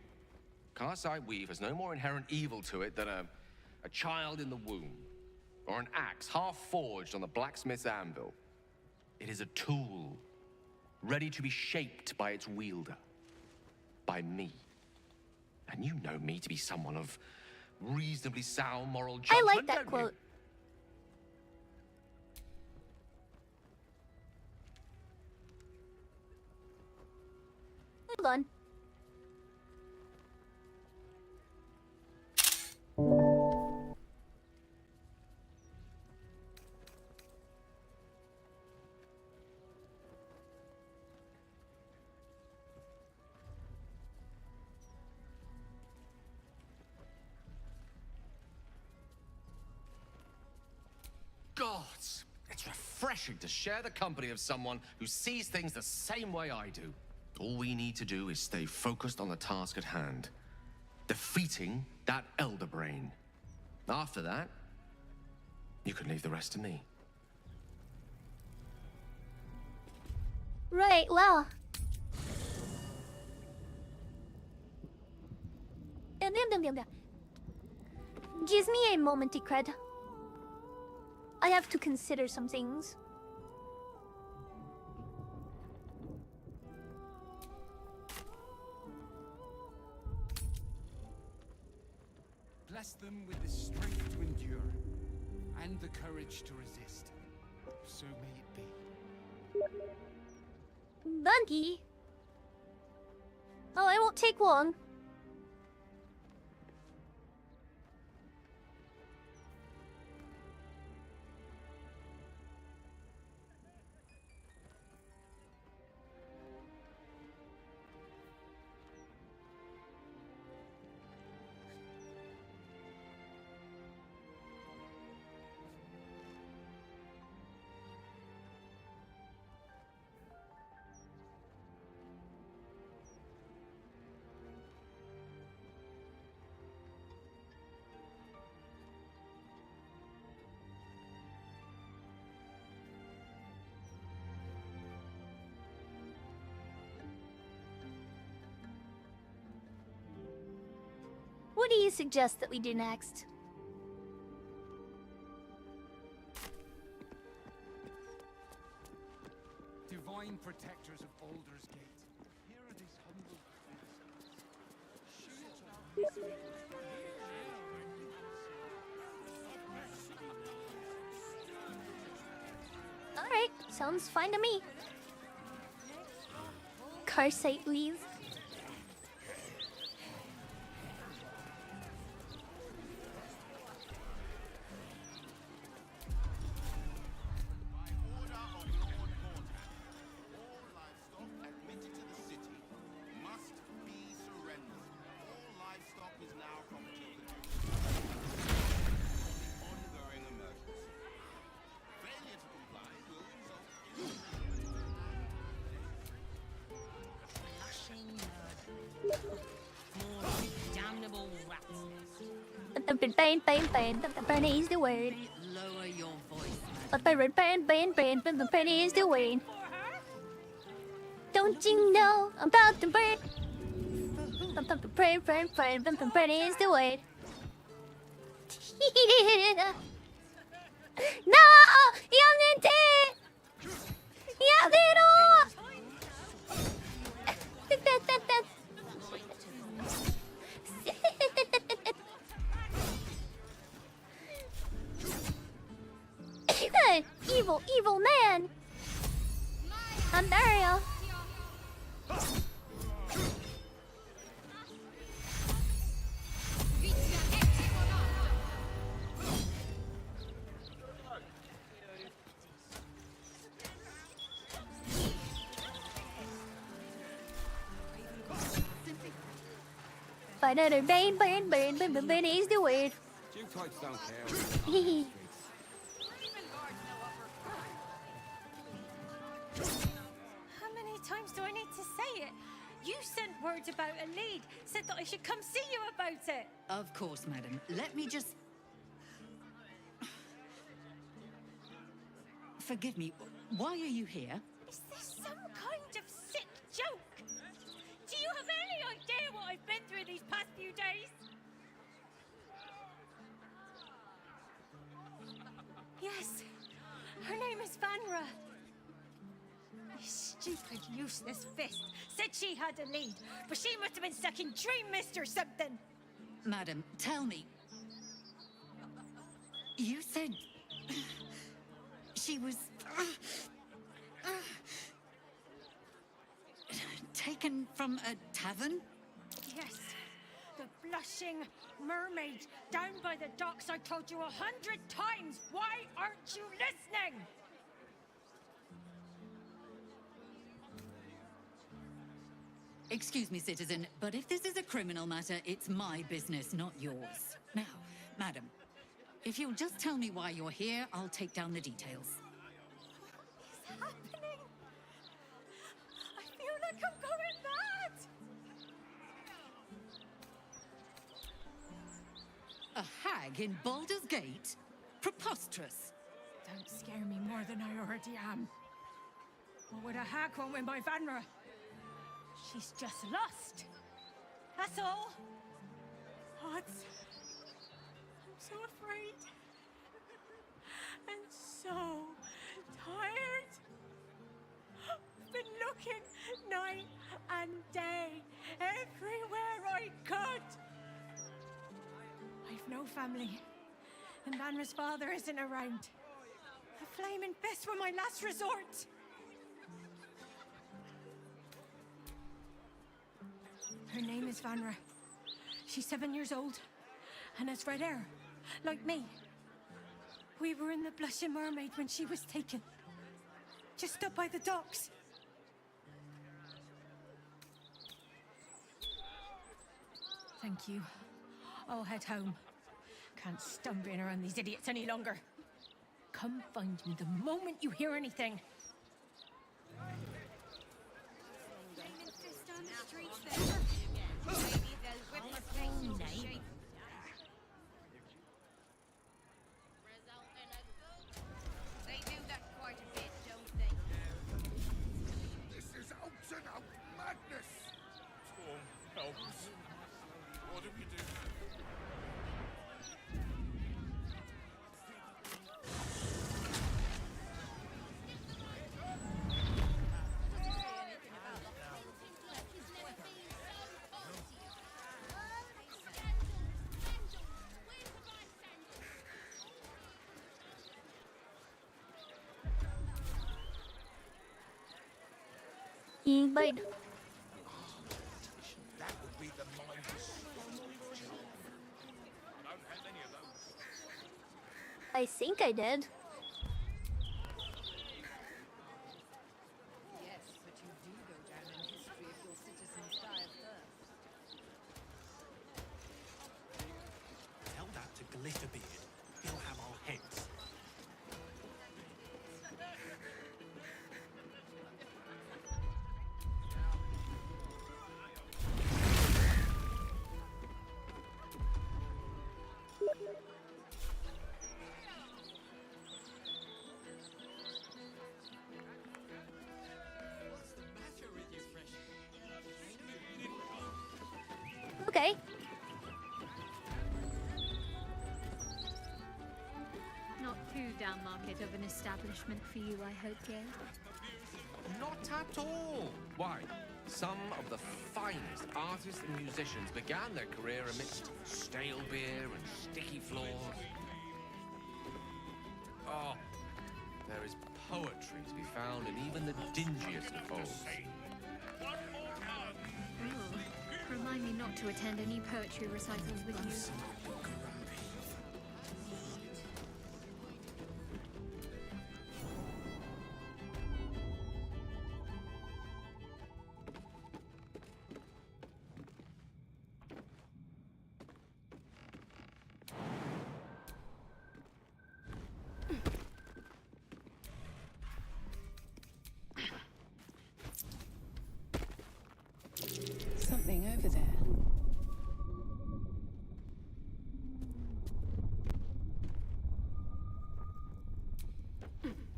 Karsite Weave has no more inherent evil to it than a child in the womb, or an axe half-forged on the blacksmith's anvil. It is a tool, ready to be shaped by its wielder, by me. And you know me to be someone of reasonably sound moral judgment, I like that don't you? quote. Hold on. Gods, it's refreshing to share the company of someone who sees things the same way I do. All we need to do is stay focused on the task at hand. Defeating that Elder Brain. After that, you can leave the rest to me. Right, well. Gives me a moment to cred. I have to consider some things. Bless them with the strength to endure, and the courage to resist. So may it be. Bunky. Oh, I won't take long. What do you suggest that we do next? Divine protectors of Baldur's Gate, here are these humble faces. Alright, sounds fine to me. Car site, please. Burn is the word. Lower your voice. Burn is the word. Don't you know about the bird? Burn is the word. No! Yamete! Yamero! Evil man! I'm Dario. But another burn is the word. You types don't care. How many times do I need to say it? You sent word about a lead, said that I should come see you about it. Of course, madam. Let me just... Forgive me, why are you here? Is this some kind of sick joke? Do you have any idea what I've been through these past few days? Yes, her name is Vanra. This stupid, useless fist said she had a lead, but she must have been stuck in Dream Mist or something. Madam, tell me. You said... she was... taken from a tavern? Yes, the blushing mermaid down by the docks I told you 100 times. Why aren't you listening? Excuse me, citizen, but if this is a criminal matter, it's my business, not yours. Now, madam, if you'll just tell me why you're here, I'll take down the details. What's happening? I feel like I'm going mad. A hag in Baldur's Gate? Preposterous. Don't scare me more than I already am. What would a hag want with my Vanra? She's just lost. That's all. What? I'm so afraid. And so tired. I've been looking night and day, everywhere I could. I've no family, and Vanra's father isn't around. The flaming fists were my last resort. Her name is Vanra. She's 7 years old and has red hair, like me. We were in the Blushing Mermaid when she was taken, just up by the docks. Thank you. I'll head home. Can't stand being around these idiots any longer. Come find me the moment you hear anything. They do that quite a bit, don't they? This is out and out madness! Storm, help us. What do we do? But That would be the mighty job. Don't have any of those. I think I did. Yes, but you do go down in history if your citizens die of thirst. Tell that to Glitterbeard. He'll have our heads. Okay. Not too down market of an establishment for you, I hope, Gay. Not at all. Why? Some of the finest artists and musicians began their career amidst stale beer and sticky floors. Oh, there is poetry to be found in even the dingiest of holes. Ooh, remind me not to attend any poetry recitals with you. Something over there.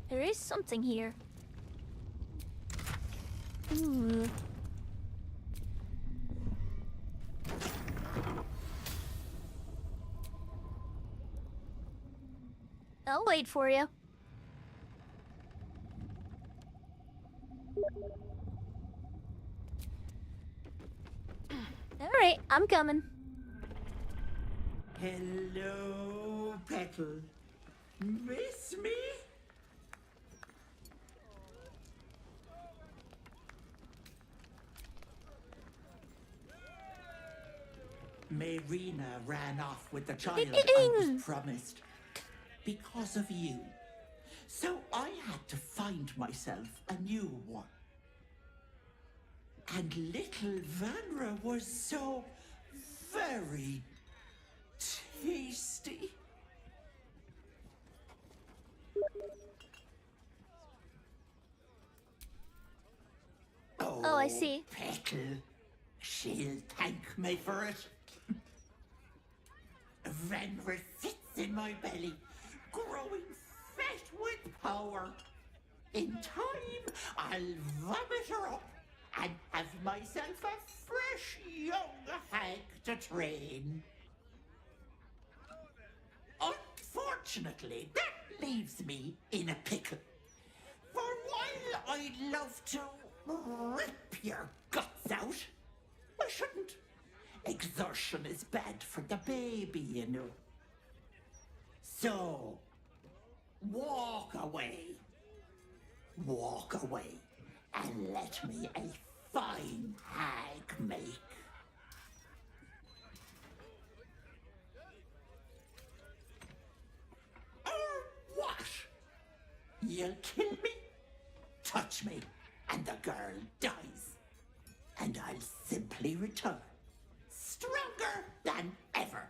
There is something here. Ooh. I'll wait for you. Alright, I'm coming. Hello, Petal. Miss me? Marina ran off with the child I was promised because of you. So I had to find myself a new one. And little Vanra was so very tasty. Oh, I see. Petal. She'll thank me for it. Vanra sits in my belly, growing fat with power. In time, I'll vomit her up and have myself a fresh young hag to train. Unfortunately, that leaves me in a pickle. For while I'd love to rip your guts out, I shouldn't. Exertion is bad for the baby, you know. So, walk away. Walk away and let me a fine hag make. Or what? You'll kill me, touch me, and the girl dies. And I'll simply return, stronger than ever.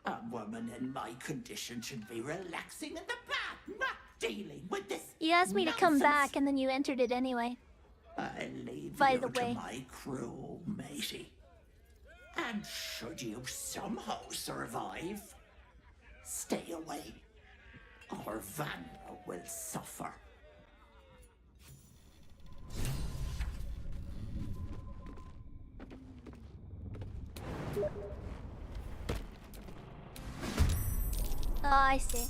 A woman in my condition should be relaxing in the bath, not dealing with this. You asked me to come nonsense. back and then you entered it anyway. I'll leave By you the way. to my crew, matey. And should you somehow survive, stay away, or Vanna will suffer. Oh, I see.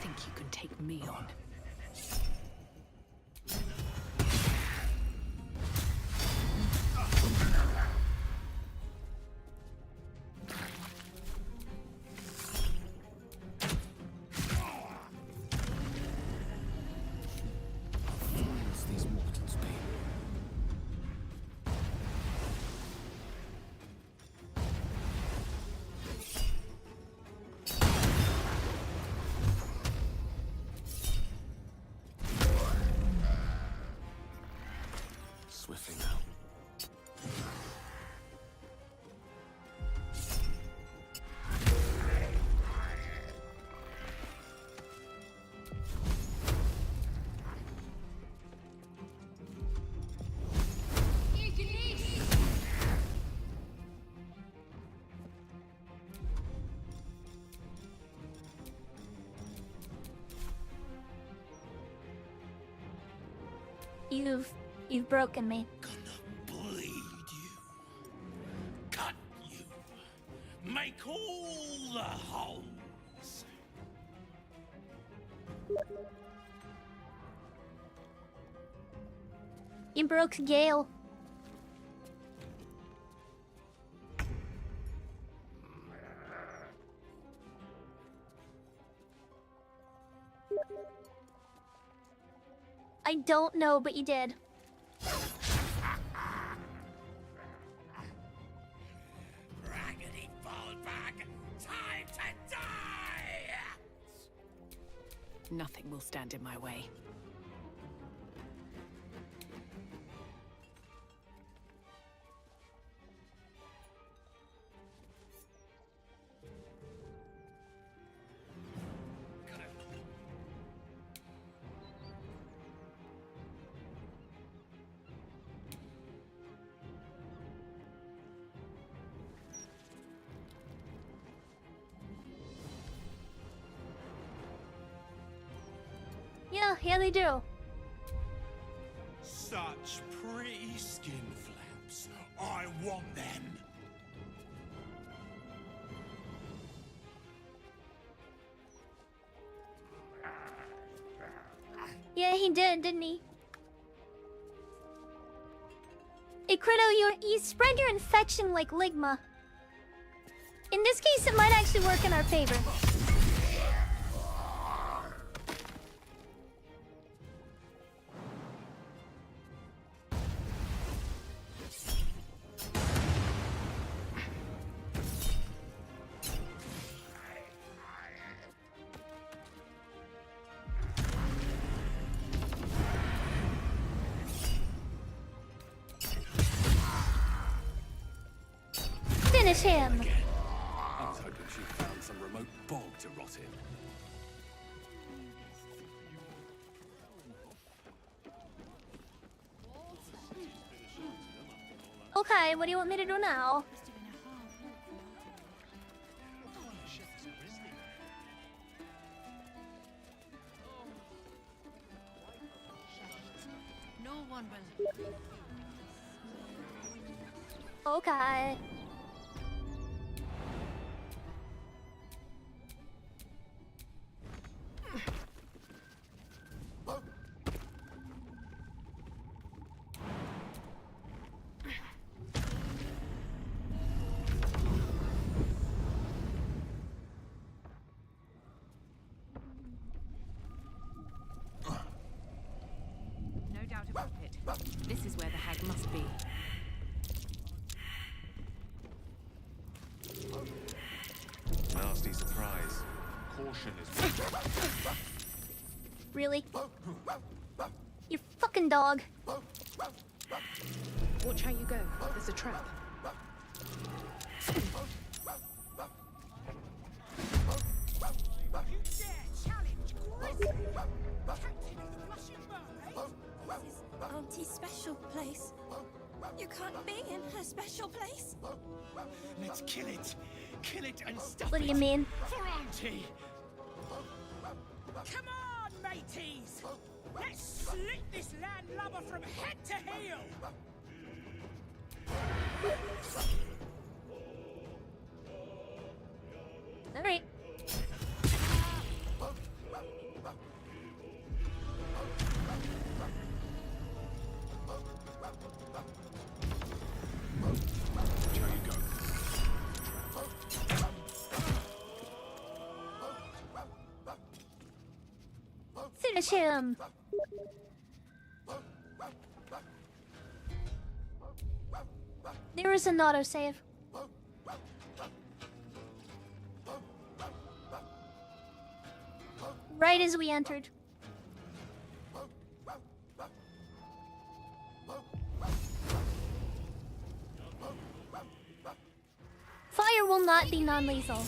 Think you can take me on? You've broken me. Bleed you. Cut you. Make all the holes. You broke Gale. I don't know, but you did. Raggedy Baldur, time to die! Nothing will stand in my way. Yeah, they do. Such pretty skin flaps. I want them. Yeah, he did, didn't he? Hey, Crito, you spread your infection like Ligma. In this case, it might actually work in our favor. Finish him! I was hoping she found some remote bog to rot in. Okay, what do you want me to do now? No one will. Okay. No doubt about it. This is where the hag must be. Nasty surprise. Caution is... Really? You fucking dog. Watch how you go. There's a trap. Auntie's special place. You can't be in her special place. Let's kill it. Kill it and stuff What do you it. mean? For Auntie. Come on, mateys. Let's slit this landlubber from head to heel. All right. Finish him. There is an autosave. Right as we entered. Fire will not be non-lethal.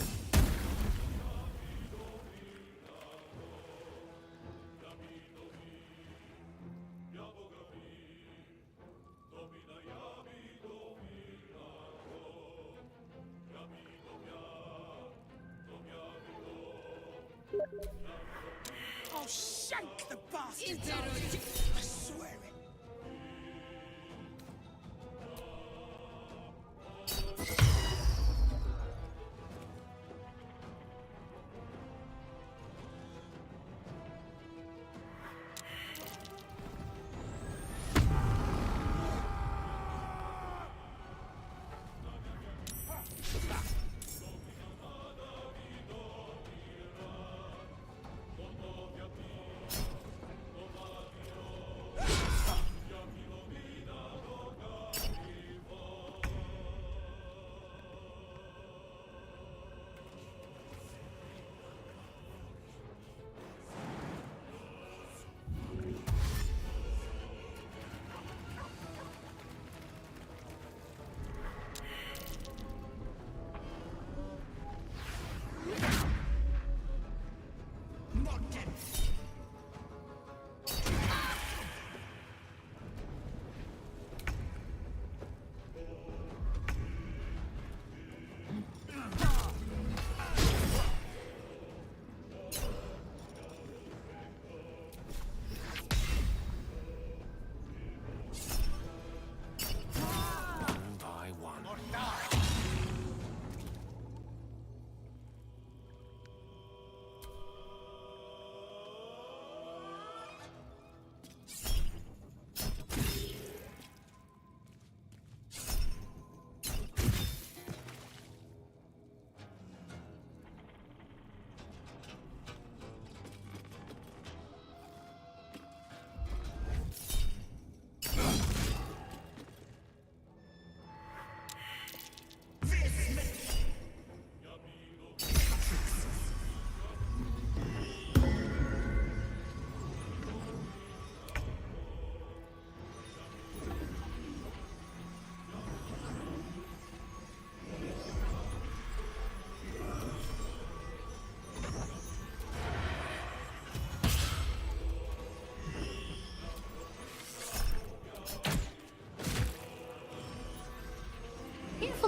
I'll shank the bastard. I swear it.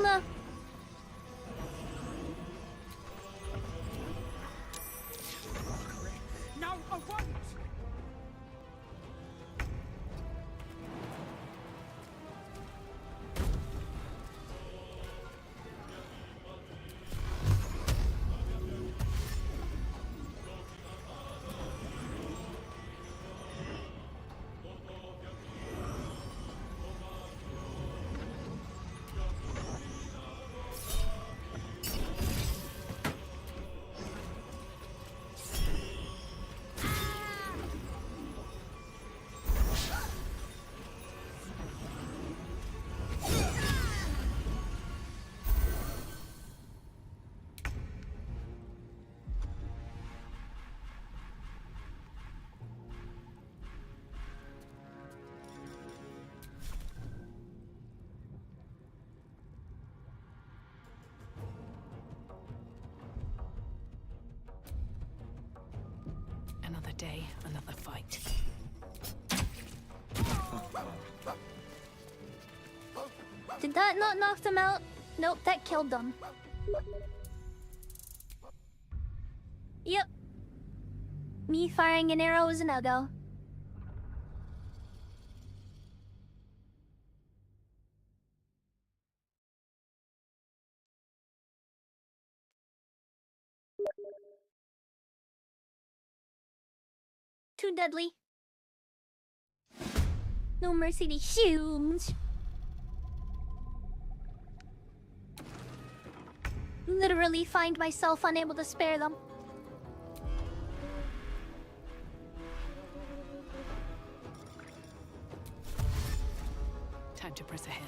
gonna... No, I won't! Another day, another fight. Did that not knock them out? Nope, that killed them. Yep. Me firing an arrow is a no-go. Too deadly. No mercy to humans. Literally find myself unable to spare them. Time to press ahead.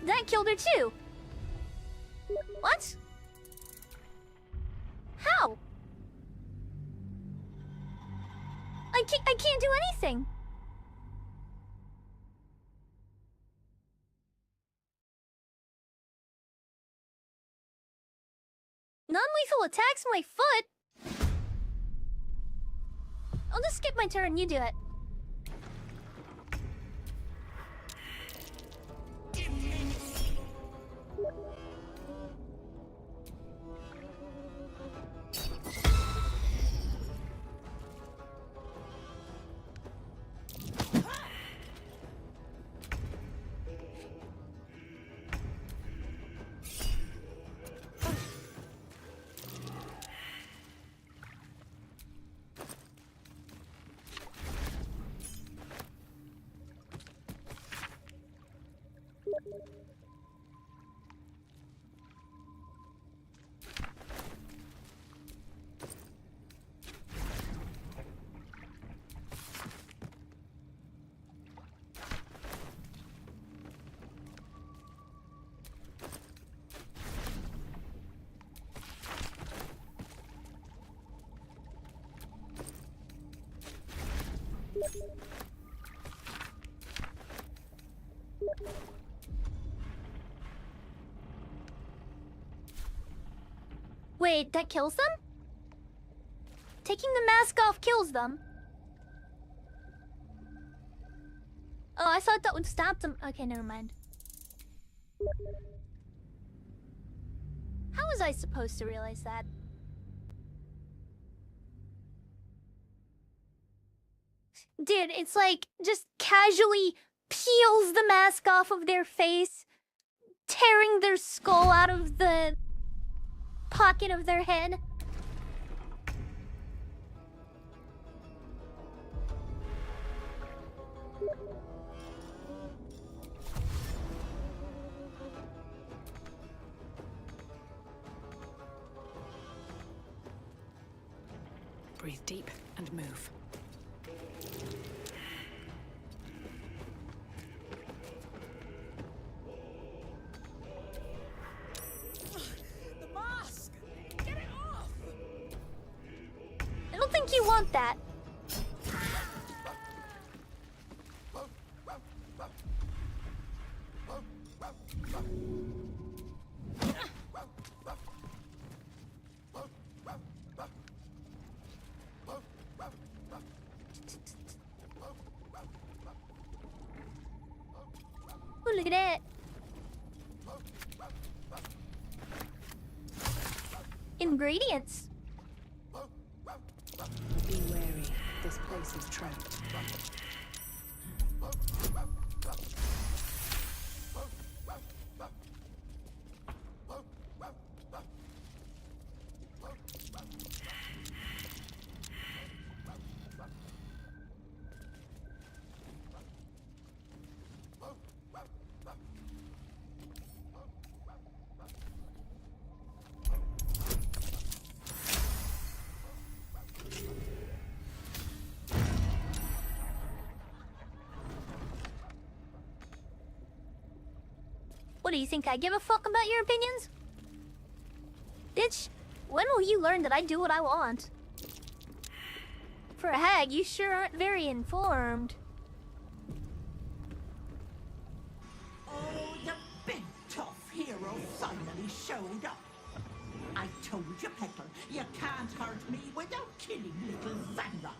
That killed her too. What? How? I can't do anything. Non-lethal attacks my foot. I'll just skip my turn, you do it. Wait, that kills them? Taking the mask off kills them? Oh, I thought that would stop them. Okay, never mind. How was I supposed to realize that? Dude, it's like, just casually peels the mask off of their face, tearing their skull out of the pocket of their head. Breathe deep and move. The mask! Get it think you want that. Oh, look at that. Ingredients. Be wary. This place is trapped. What do you think? I give a fuck about your opinions? Bitch, when will you learn that I do what I want? For a hag, you sure aren't very informed. Oh, the big tough hero finally showed up. I told you, Petal, you can't hurt me without killing little Vanra.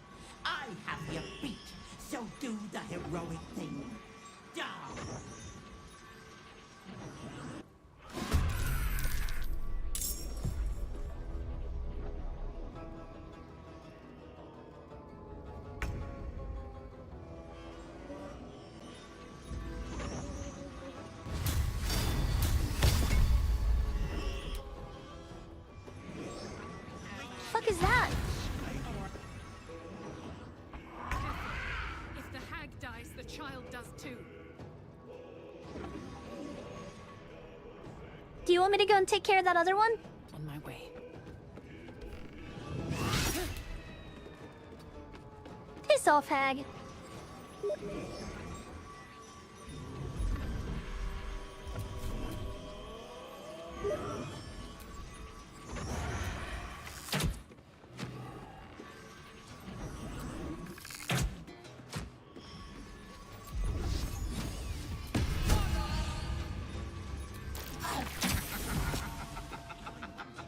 I have you beat, so do the heroic thing. Down. Fuck is that? If the hag dies, the child does too. Do you want me to go and take care of that other one? On my way. Piss off, hag.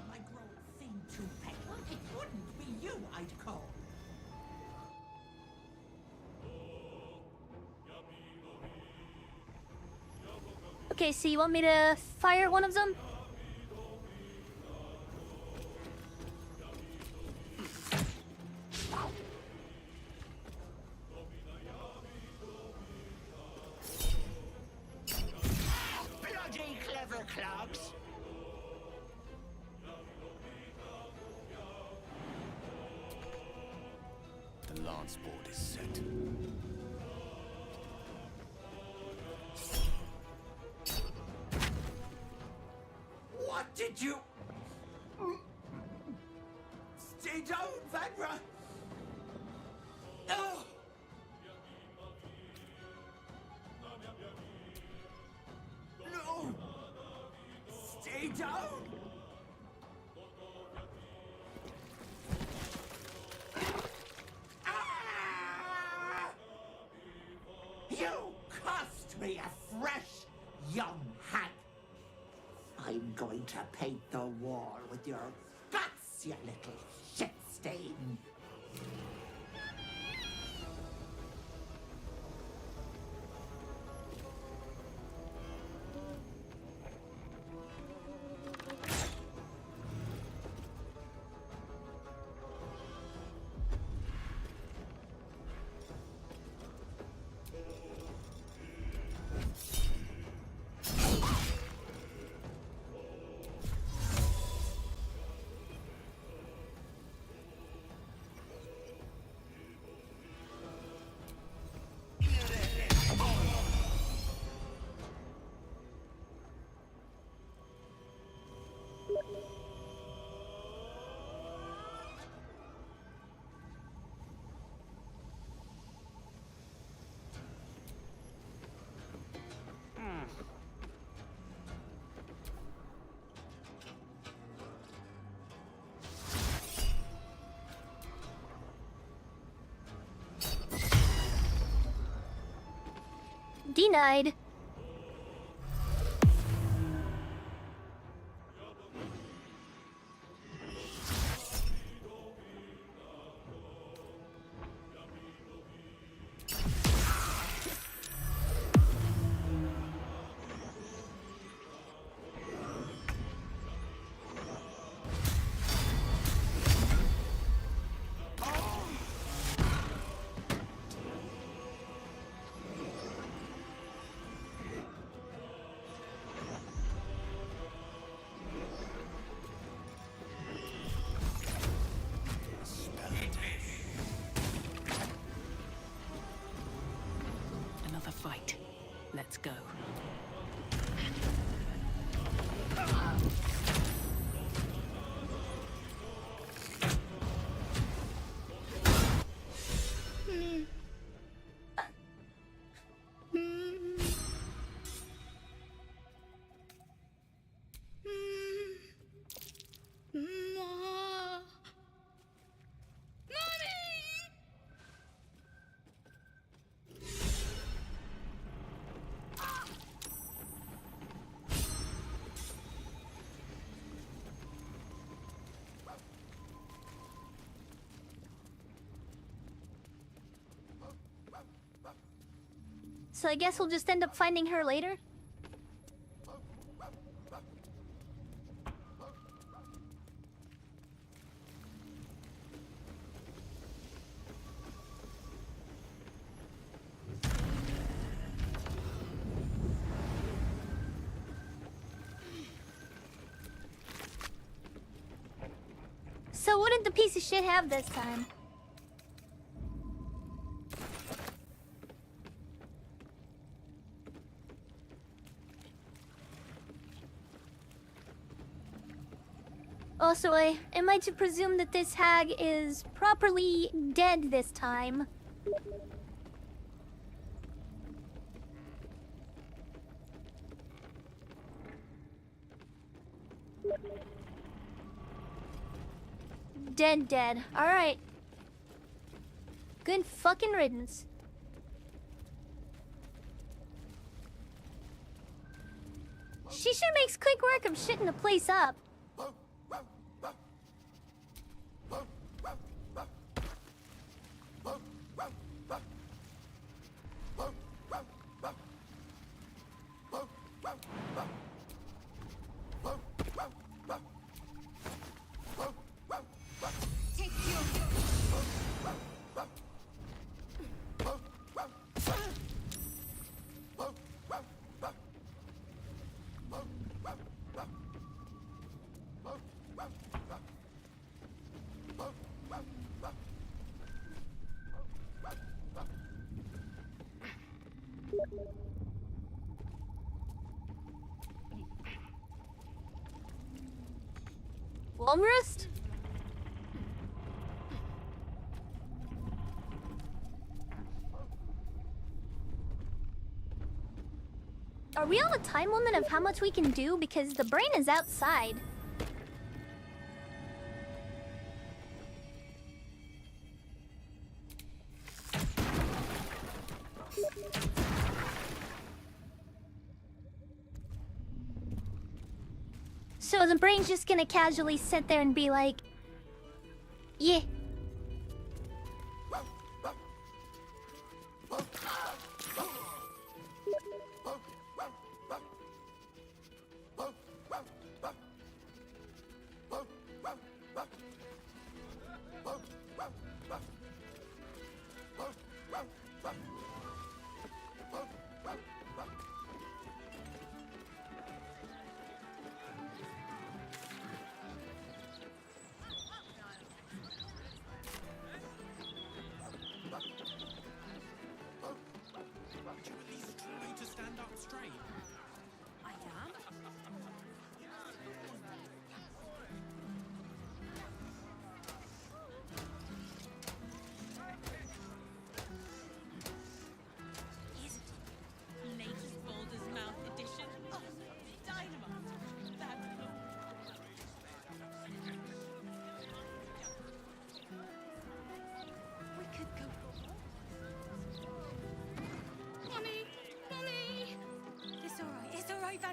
My growing thing too, Petal. It wouldn't be you I'd call. Okay, so you want me to fire one of them? Bloody clever clogs. The lance board is set. What did you... Stay down, Vanra! No! No! Stay down! Ah! You cost me a fresh young hag! I'm going to paint the wall with your guts, you little shit stain. Denied. Another fight. Let's go. So I guess we'll just end up finding her later? So what did the piece of shit have this time? Also, am I to presume that this hag is properly dead this time? Dead. Alright. Good fucking riddance. She sure makes quick work of shitting the place up. Walrus? Are we on a time limit of how much we can do? Because the brain is outside. So the brain's just gonna casually sit there and be like, yeah.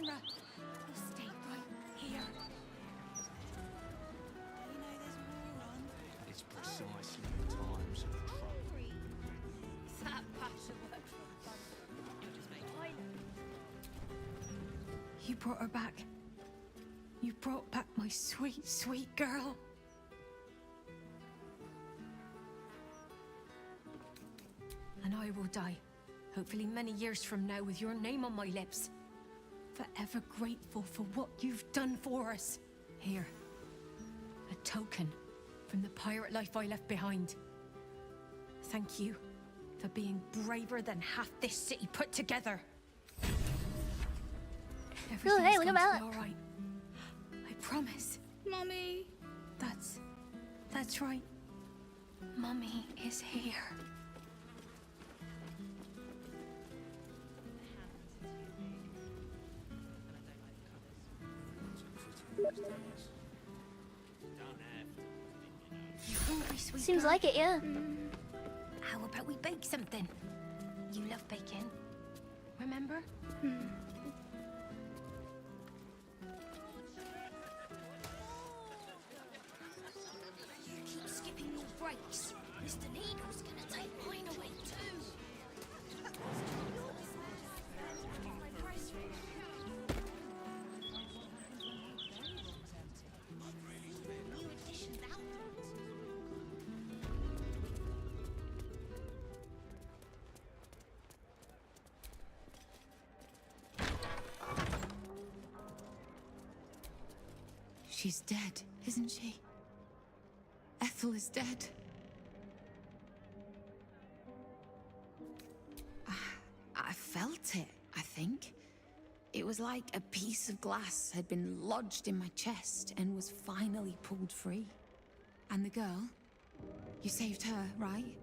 Fenra. We'll stay right here. You know there's more on. It's precisely the times of trouble. That passion works for fun. You'll just make mine. You brought her back. You brought back my sweet, sweet girl. And I will die, hopefully many years from now, with your name on my lips. Forever grateful for what you've done for us. Here, a token from the pirate life I left behind. Thank you for being braver than half this city put together. Oh, hey, look at Everything's going to that. be all right. I promise. Mommy. That's right. Mummy is here. You hungry, sweet Seems girl? like it, yeah. How about we bake something? You love baking. Remember? You keep skipping your breaks. Mr. Needle's gonna take mine away too. New editions out. She's dead, isn't she? Ethel is dead. I felt it, I think. It was like a piece of glass had been lodged in my chest and was finally pulled free. And the girl, you saved her, right?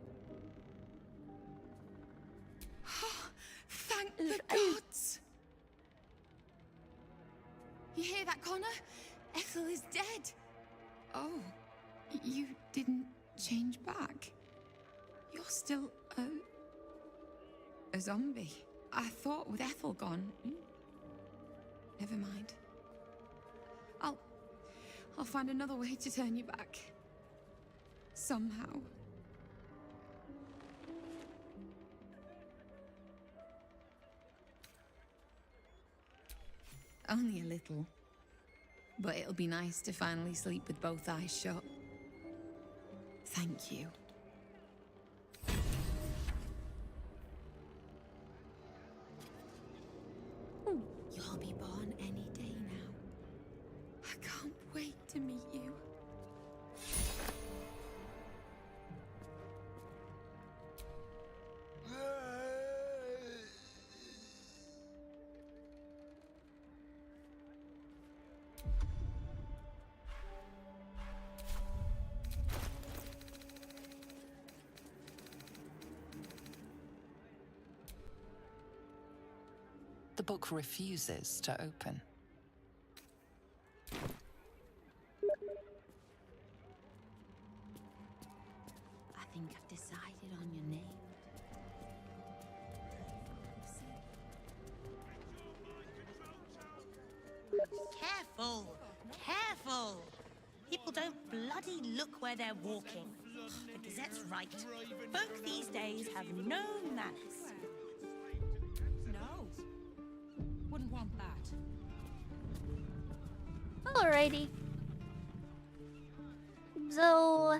Thank the gods! You hear that, Connor? Ethel is dead. Oh, you didn't change back. You're still a zombie. I thought with Ethel gone. Never mind. I'll find another way to turn you back. Somehow. Only a little. But it'll be nice to finally sleep with both eyes shut. Thank you. You'll be born any day now. I can't wait to meet you. The book refuses to open. I think I've decided on your name. Careful! Careful! People don't bloody look where they're walking. The Gazette's right. Folk these days have no manners. No. Wouldn't want that. Alrighty. So...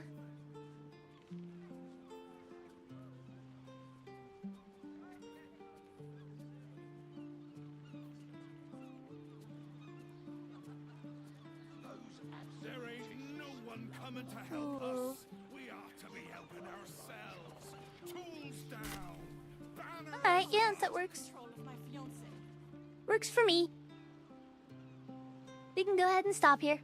There ain't no one coming to help us. We ought to be helping ourselves. Tools down. Banners Alright, yeah, that works. Works for me. We can go ahead and stop here.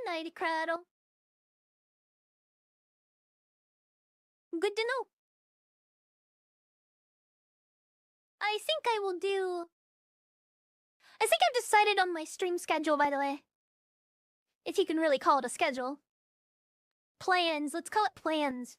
Good night, Cradle. Good to know. I think I will do... I think I've decided on my stream schedule, by the way. If you can really call it a schedule. Plans, let's call it plans.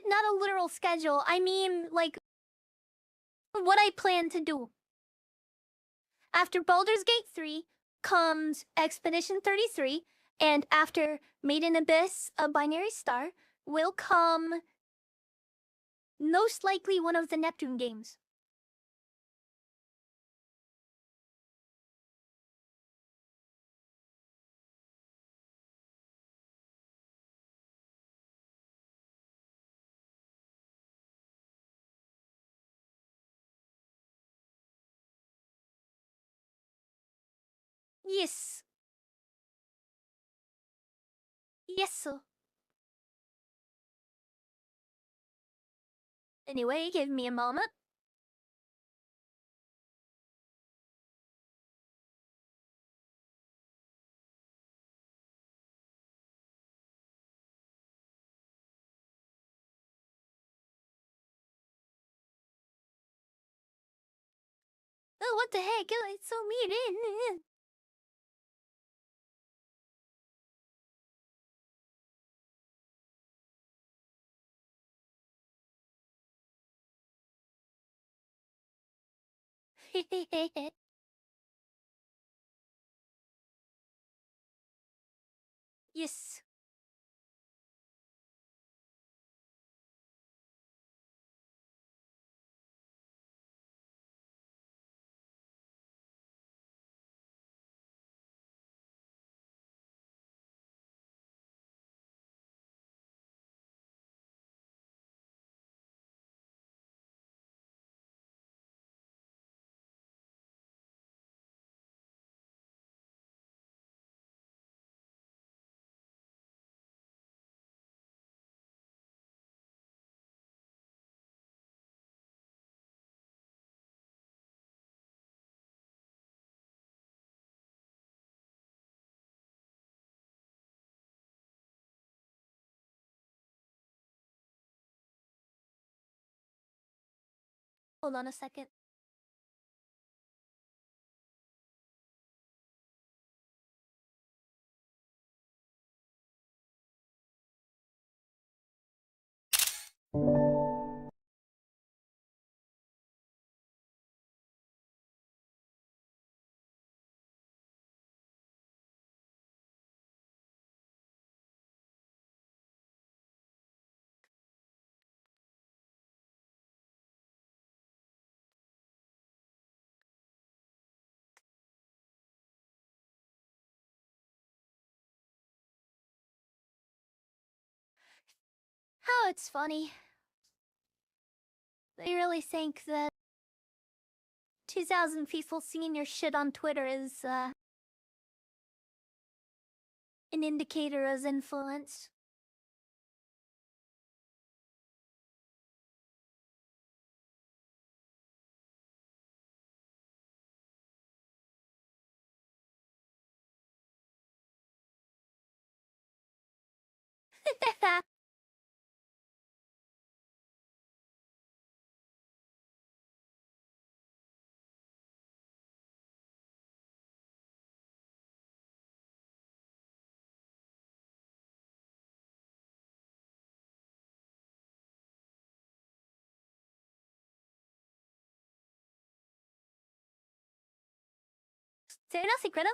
Not a literal schedule. I mean, like, what I plan to do. After Baldur's Gate 3 comes Expedition 33, and after Made in Abyss, a Binary Star, will come most likely one of the Neptune games. Yes. Yes, sir. Anyway, give me a moment. Oh, what the heck? It's so mean. Yes. Hold on a second. How it's funny. They really think that 2,000 people seeing your shit on Twitter is, an indicator of influence. ¿Será secreto?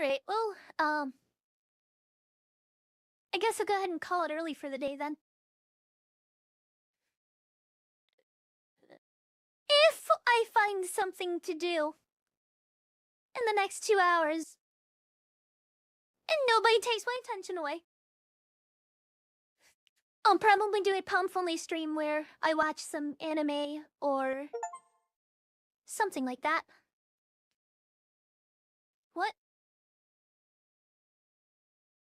Alright, well, I guess I'll go ahead and call it early for the day then. If I find something to do in the next 2 hours, and nobody takes my attention away, I'll probably do a pump-only stream where I watch some anime or something like that. What?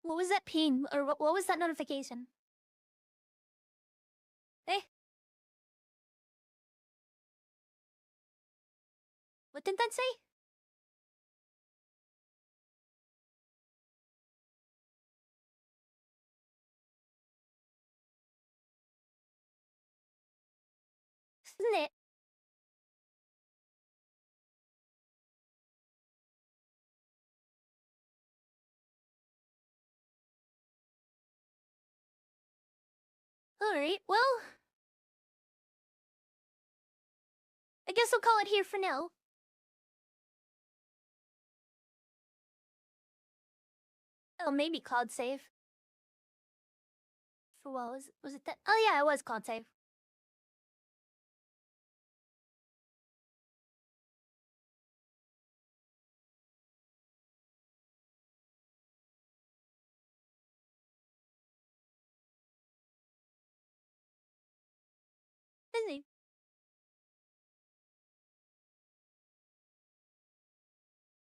What was that ping? Or what was that notification? Eh? What did that say? Isn't it? Alright, well, I guess I'll call it here for now. Oh, maybe cloud save. For what was it that? Oh yeah, it was cloud save. Busy.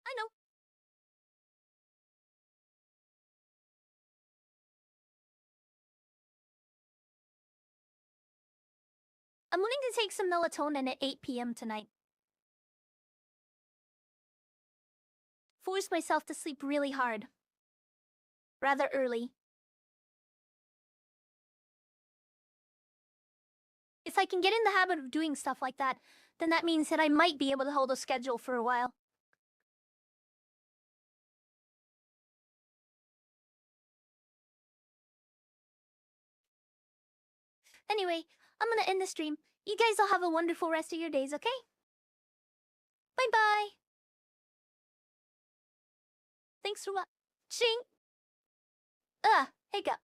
I know. I'm wanting to take some melatonin at 8 p.m. tonight. Force myself to sleep really hard. Rather early. If I can get in the habit of doing stuff like that, then that means that I might be able to hold a schedule for a while. Anyway, I'm gonna end the stream. You guys all have a wonderful rest of your days, okay? Bye-bye! Thanks for watching! Hiccup.